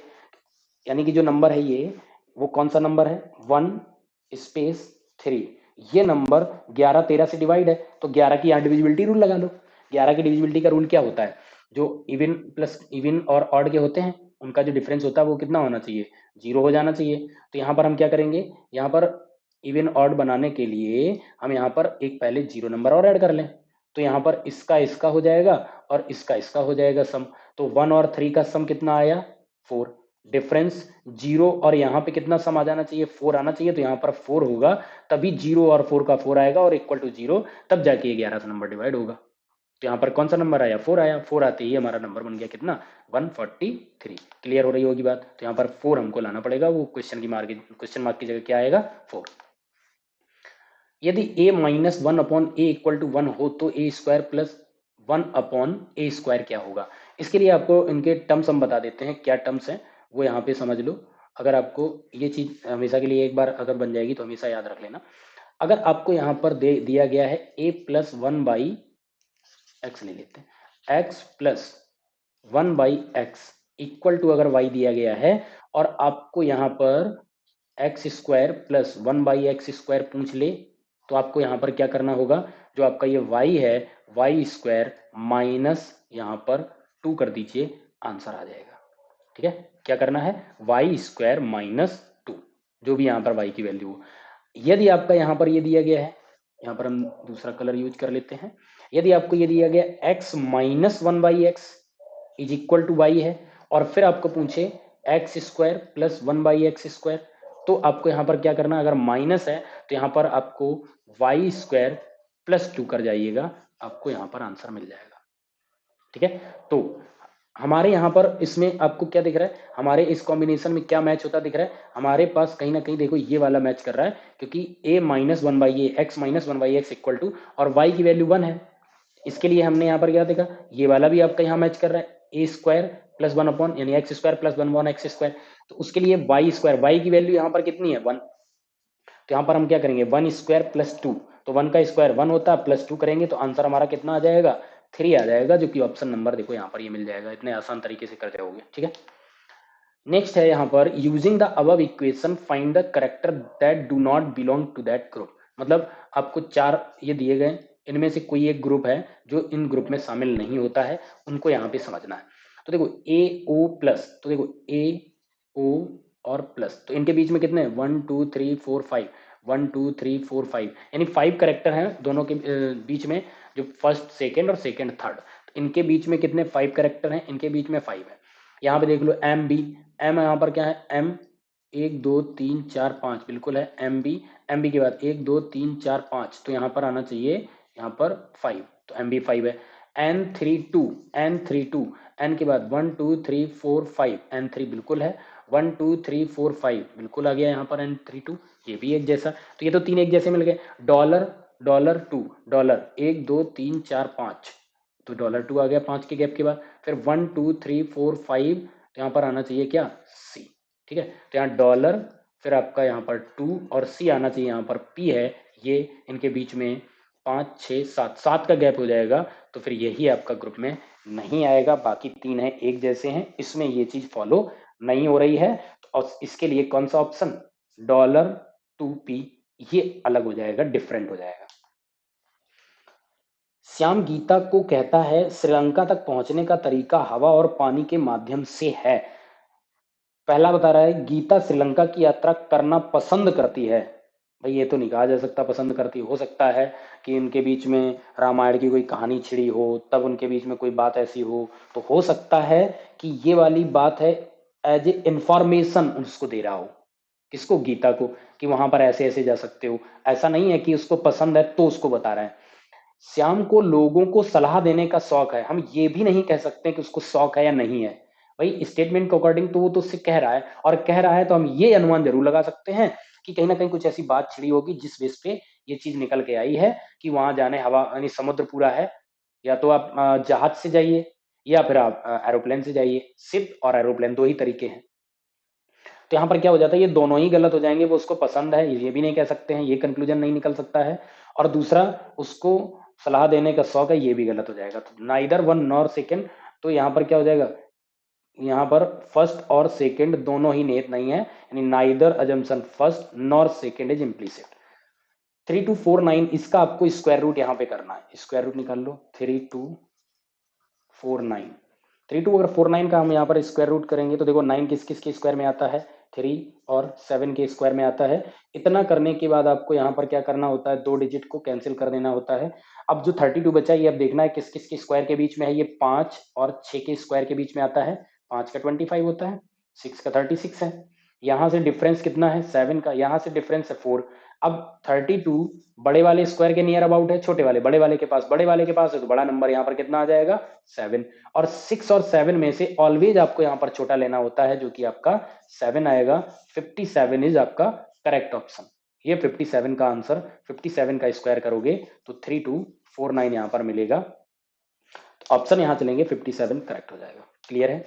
यानी कि जो नंबर है ये, वो कौन सा नंबर है, 1 स्पेस 3, ये नंबर 11 13 से डिवाइड है, तो 11 की यहाँ डिविजिबिलिटी रूल लगा लो। 11 की डिविजिबिलिटी का रूल क्या होता है, जो इवन प्लस इवन और ऑड के होते हैं उनका जो डिफरेंस होता है वो कितना होना चाहिए, 0 हो जाना चाहिए। तो यहाँ पर हम क्या करेंगे, यहाँ पर इवन ऑड बनाने के लिए हम यहाँ पर एक पहले 0 नंबर और ऐड कर लें, तो यहाँ पर इसका इसका हो जाएगा और इसका इसका हो जाएगा सम। तो 1 और 3 का सम कितना आया, 4। डिफरेंस 0 और यहाँ पे कितना सम आ जाना चाहिए, 4 आना चाहिए, तो यहाँ पर 4 होगा, तभी 0 और 4 का 4 आएगा और इक्वल टू 0, तब जाके ये 11 से नंबर डिवाइड होगा। तो यहाँ पर कौन सा नंबर आया, 4 आया। 4 आते ही हमारा नंबर बन गया कितना, 143। क्लियर हो रही होगी बात? तो यहाँ पर 4 हमको लाना पड़ेगा, वो क्वेश्चन मार्क की जगह क्या आएगा, 4। यदि a माइनस 1/a=1 हो तो a² + 1/a² क्या होगा। इसके लिए आपको इनके टर्म्स हम बता देते हैं, क्या टर्म्स हैं वो यहाँ पे समझ लो। अगर आपको ये चीज हमेशा के लिए एक बार अगर बन जाएगी तो हमेशा याद रख लेना। अगर आपको यहाँ पर दिया गया है a+1/x, ले लेते हैं x+1/x इक्वल टू, अगर y दिया गया है और आपको यहाँ पर x² + 1/x² पूछ ले, तो आपको यहाँ पर क्या करना होगा, जो आपका ये y है, y² माइनस यहाँ पर 2 कर दीजिए, आंसर आ जाएगा। ठीक है, क्या करना है, y² माइनस 2, जो भी यहाँ पर y की वैल्यू हो। यदि आपका यहाँ पर ये दिया गया है, यहाँ पर हम दूसरा कलर यूज कर लेते हैं। यदि आपको ये दिया गया x-1/x is equal to y है, और फिर आपको पूछे x² + 1/x², तो आपको यहाँ पर क्या करना, अगर माइनस है तो यहाँ पर आपको y² + 2 कर जाइएगा, आपको यहाँ पर आंसर मिल जाएगा। ठीक है, तो हमारे यहाँ पर इसमें आपको क्या दिख रहा है, हमारे इस कॉम्बिनेशन में क्या मैच होता दिख रहा है, हमारे पास कहीं ना कहीं देखो ये वाला मैच कर रहा है, क्योंकि x-1/x इक्वल टू, और y की वैल्यू 1 है, इसके लिए हमने यहाँ पर क्या देखा, ये वाला भी आपका यहाँ मैच कर रहा है, a² + 1 यानी x² + 1/x², तो उसके लिए y² की वैल्यू यहाँ पर कितनी है, 1। तो यहाँ पर हम क्या करेंगे, 1² + 2, तो 1 का स्क्वायर 1 होता है, +2 करेंगे तो आंसर हमारा कितना आ जाएगा, 3 आ जाएगा, जो कि ऑप्शन नंबर देखो यहाँ पर ये मिल जाएगा। इतने आसान तरीके से कर जाओगे। ठीक है, नेक्स्ट है यहाँ पर, using the above equation find the character that do not belong to that group. मतलब आपको 4 ये दिए गए, इनमें से कोई एक ग्रुप है जो इन ग्रुप में शामिल नहीं होता है, उनको यहाँ पे समझना है। तो देखो AO+, तो देखो AO और प्लस, तो इनके बीच में कितने, 1 2 3 4 5, 1 2 3 4 5, यानी 5 करेक्टर हैं दोनों के बीच में, जो फर्स्ट सेकेंड और सेकेंड थर्ड, इनके बीच में कितने, 5 करेक्टर हैं, इनके बीच में 5 है। यहाँ पे देख लो MB, एम यहाँ पर क्या है, M 1 2 3 4 5 बिल्कुल है, MB के बाद 1 2 3 4 5, तो यहाँ पर आना चाहिए यहाँ पर 5, तो MB 5 है। N32 N के बाद 1 2 3 4 5, N3 बिल्कुल है, 1 2 3 4 5 बिल्कुल आ गया यहाँ पर N32, ये भी एक जैसा, तो ये तो 3 एक जैसे मिल गए। $2 $1 2 3 4 5, तो $2 आ गया 5 के गैप के बाद, फिर 1 2 3 4 5, तो यहाँ पर आना चाहिए क्या, C। ठीक है, तो यहाँ डॉलर, फिर आपका यहाँ पर 2 और C आना चाहिए, यहाँ पर P है, ये इनके बीच में 5 6 7 7 का गैप हो जाएगा, तो फिर यही आपका ग्रुप में नहीं आएगा। बाकी 3 है एक जैसे हैं, इसमें ये चीज फॉलो नहीं हो रही है, और इसके लिए कौन सा ऑप्शन, $2P, ये अलग हो जाएगा, डिफरेंट हो जाएगा। श्याम गीता को कहता है श्रीलंका तक पहुंचने का तरीका हवा और पानी के माध्यम से है। पहला बता रहा है गीता श्रीलंका की यात्रा करना पसंद करती है। भाई ये तो नहीं कहा जा सकता पसंद करती, हो सकता है कि उनके बीच में रामायण की कोई कहानी छिड़ी हो, तब उनके बीच में कोई बात ऐसी हो, तो हो सकता है कि ये वाली बात है, एज ए इंफॉर्मेशन उसको दे रहा हो किसको? गीता को, कि वहां पर ऐसे ऐसे जा सकते हो। ऐसा नहीं है कि उसको पसंद है तो उसको बता रहे हैं। श्याम को लोगों को सलाह देने का शौक है, हम ये भी नहीं कह सकते कि उसको शौक है या नहीं है। भाई स्टेटमेंट के अकॉर्डिंग तो वो तो उससे कह रहा है, और कह रहा है तो हम ये अनुमान जरूर लगा सकते हैं कि कहीं ना कहीं कुछ ऐसी बात छिड़ी होगी जिस बेस पे ये चीज निकल के आई है कि वहां जाने हवा यानी समुद्र पूरा है, या तो आप जहाज से जाइए या फिर आप एरोप्लेन से जाइए। शिप और एरोप्लेन दो ही तरीके हैं। तो यहाँ पर क्या हो जाता है, ये दोनों ही गलत हो जाएंगे। वो उसको पसंद है ये भी नहीं कह सकते हैं, ये कंक्लूजन नहीं निकल सकता है। और दूसरा, उसको सलाह देने का शौक है, ये भी गलत हो जाएगा। तो नाइदर वन नॉर सेकेंड, तो यहाँ पर क्या हो जाएगा, यहाँ पर फर्स्ट और सेकेंड दोनों ही निहित नहीं है, यानी neither assumption first nor second is implicit. 3249 इसका आपको स्क्वायर रूट यहाँ पे करना है, स्क्वायर रूट निकाल लो। 3249, 32 अगर 49 का हम यहाँ पर स्क्वायर रूट करेंगे तो देखो 9 किस किस के स्क्वायर में आता है, 3 और 7 के स्क्वायर में आता है। इतना करने के बाद आपको यहाँ पर क्या करना होता है, दो डिजिट को कैंसिल कर देना होता है। अब जो 32 बचा ये अब देखना है किस किस के स्क्वायर के बीच में है, ये 5 और 6 के स्क्वायर के बीच में आता है। 5 का 25 होता है, 6 का 36 है। यहाँ से डिफरेंस कितना है, 7 का, यहाँ से डिफरेंस है 4। अब 32 बड़े वाले स्क्वायर के नियर अबाउट है, छोटे वाले बड़े वाले के पास, बड़े वाले के पास है तो बड़ा नंबर यहाँ पर कितना आ जाएगा, 7। और 6 और 7 में से ऑलवेज आपको यहाँ पर छोटा लेना होता है, जो कि आपका 7 आएगा। 57 इज आपका करेक्ट ऑप्शन। ये 57 का आंसर, 57 का स्क्वायर करोगे तो 3249 यहाँ पर मिलेगा। ऑप्शन यहाँ चलेंगे, 57 करेक्ट हो जाएगा। क्लियर है?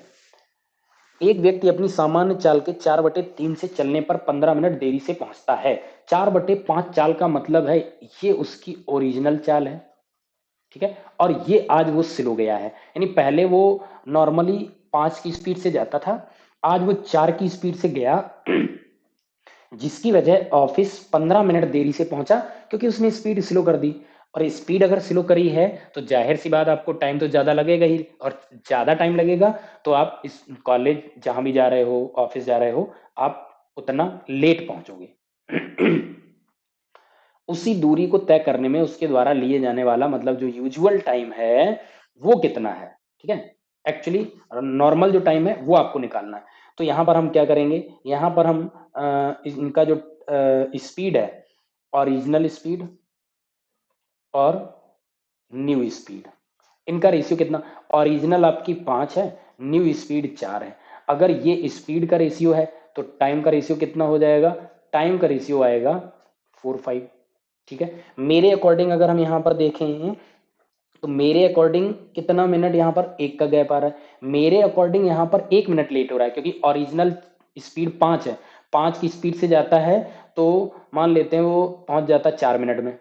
एक व्यक्ति अपनी सामान्य चाल के 4/3 से चलने पर 15 मिनट देरी से पहुंचता है। 4/5 चाल का मतलब है ये उसकी ओरिजिनल चाल है, ठीक है। और ये आज वो स्लो गया है, यानी पहले वो नॉर्मली 5 की स्पीड से जाता था, आज वो 4 की स्पीड से गया, जिसकी वजह ऑफिस 15 मिनट देरी से पहुंचा, क्योंकि उसने स्पीड स्लो कर दी। और स्पीड अगर स्लो करी है तो जाहिर सी बात आपको टाइम तो ज्यादा लगेगा ही, और ज्यादा टाइम लगेगा तो आप इस कॉलेज जहां भी जा रहे हो, ऑफिस जा रहे हो, आप उतना लेट पहुंचोगे। उसी दूरी को तय करने में उसके द्वारा लिए जाने वाला मतलब जो यूजुअल टाइम है वो कितना है, ठीक है। एक्चुअली नॉर्मल जो टाइम है वो आपको निकालना है। तो यहां पर हम क्या करेंगे, यहां पर हम इनका जो स्पीड है, ओरिजिनल स्पीड और न्यू स्पीड, इनका रेशियो कितना, ओरिजिनल आपकी 5 है, न्यू स्पीड 4 है। अगर ये स्पीड का रेशियो है तो टाइम का रेशियो कितना हो जाएगा, टाइम का रेशियो आएगा 4/5, ठीक है। मेरे अकॉर्डिंग अगर हम यहाँ पर देखें तो मेरे अकॉर्डिंग कितना मिनट यहाँ पर, एक का गैप आ रहा है। मेरे अकॉर्डिंग यहाँ पर 1 मिनट लेट हो रहा है, क्योंकि ओरिजिनल स्पीड 5 है, 5 की स्पीड से जाता है तो मान लेते हैं वो पहुंच जाता है 4 मिनट में।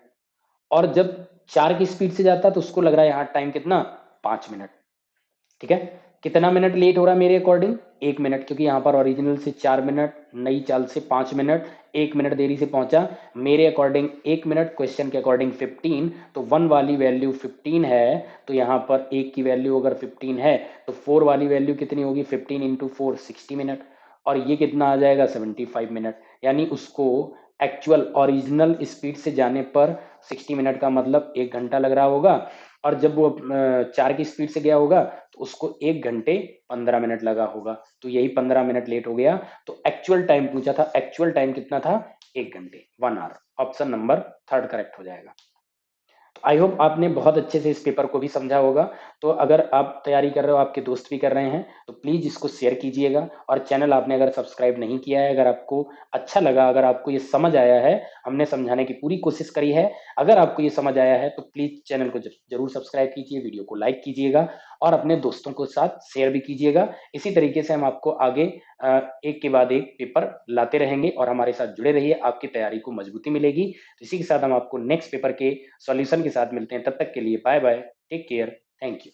और जब 4 की स्पीड से जाता है तो उसको लग रहा है यहाँ टाइम कितना, 5 मिनट, ठीक है। कितना मिनट लेट हो रहा है मेरे अकॉर्डिंग, 1 मिनट, क्योंकि यहाँ पर ओरिजिनल से 4 मिनट, नई चाल से 5 मिनट, 1 मिनट देरी से पहुंचा। मेरे अकॉर्डिंग 1 मिनट, क्वेश्चन के अकॉर्डिंग 15, तो 1 वाली वैल्यू 15 है, तो यहाँ पर 1 की वैल्यू अगर 15 है तो 4 वाली वैल्यू कितनी होगी, 15 इंटू 4 60 मिनट, और ये कितना आ जाएगा 75 मिनट। यानी उसको एक्चुअल ओरिजिनल स्पीड से जाने पर 60 मिनट का मतलब 1 घंटा लग रहा होगा, और जब वो 4 की स्पीड से गया होगा तो उसको 1 घंटे 15 मिनट लगा होगा, तो यही 15 मिनट लेट हो गया। तो एक्चुअल टाइम पूछा था, एक्चुअल टाइम कितना था, 1 घंटे, 1 आवर। ऑप्शन नंबर 3 करेक्ट हो जाएगा। आई होप आपने बहुत अच्छे से इस पेपर को भी समझा होगा। तो अगर आप तैयारी कर रहे हो, आपके दोस्त भी कर रहे हैं, तो प्लीज इसको शेयर कीजिएगा। और चैनल आपने अगर सब्सक्राइब नहीं किया है, अगर आपको अच्छा लगा, अगर आपको ये समझ आया है, हमने समझाने की पूरी कोशिश करी है, अगर आपको ये समझ आया है तो प्लीज चैनल को जरूर सब्सक्राइब कीजिए, वीडियो को लाइक कीजिएगा और अपने दोस्तों के साथ शेयर भी कीजिएगा। इसी तरीके से हम आपको आगे एक के बाद एक पेपर लाते रहेंगे, और हमारे साथ जुड़े रहिए, आपकी तैयारी को मजबूती मिलेगी। तो इसी के साथ हम आपको नेक्स्ट पेपर के सॉल्यूशन के साथ मिलते हैं। तब तक के लिए bye bye, take care, thank you.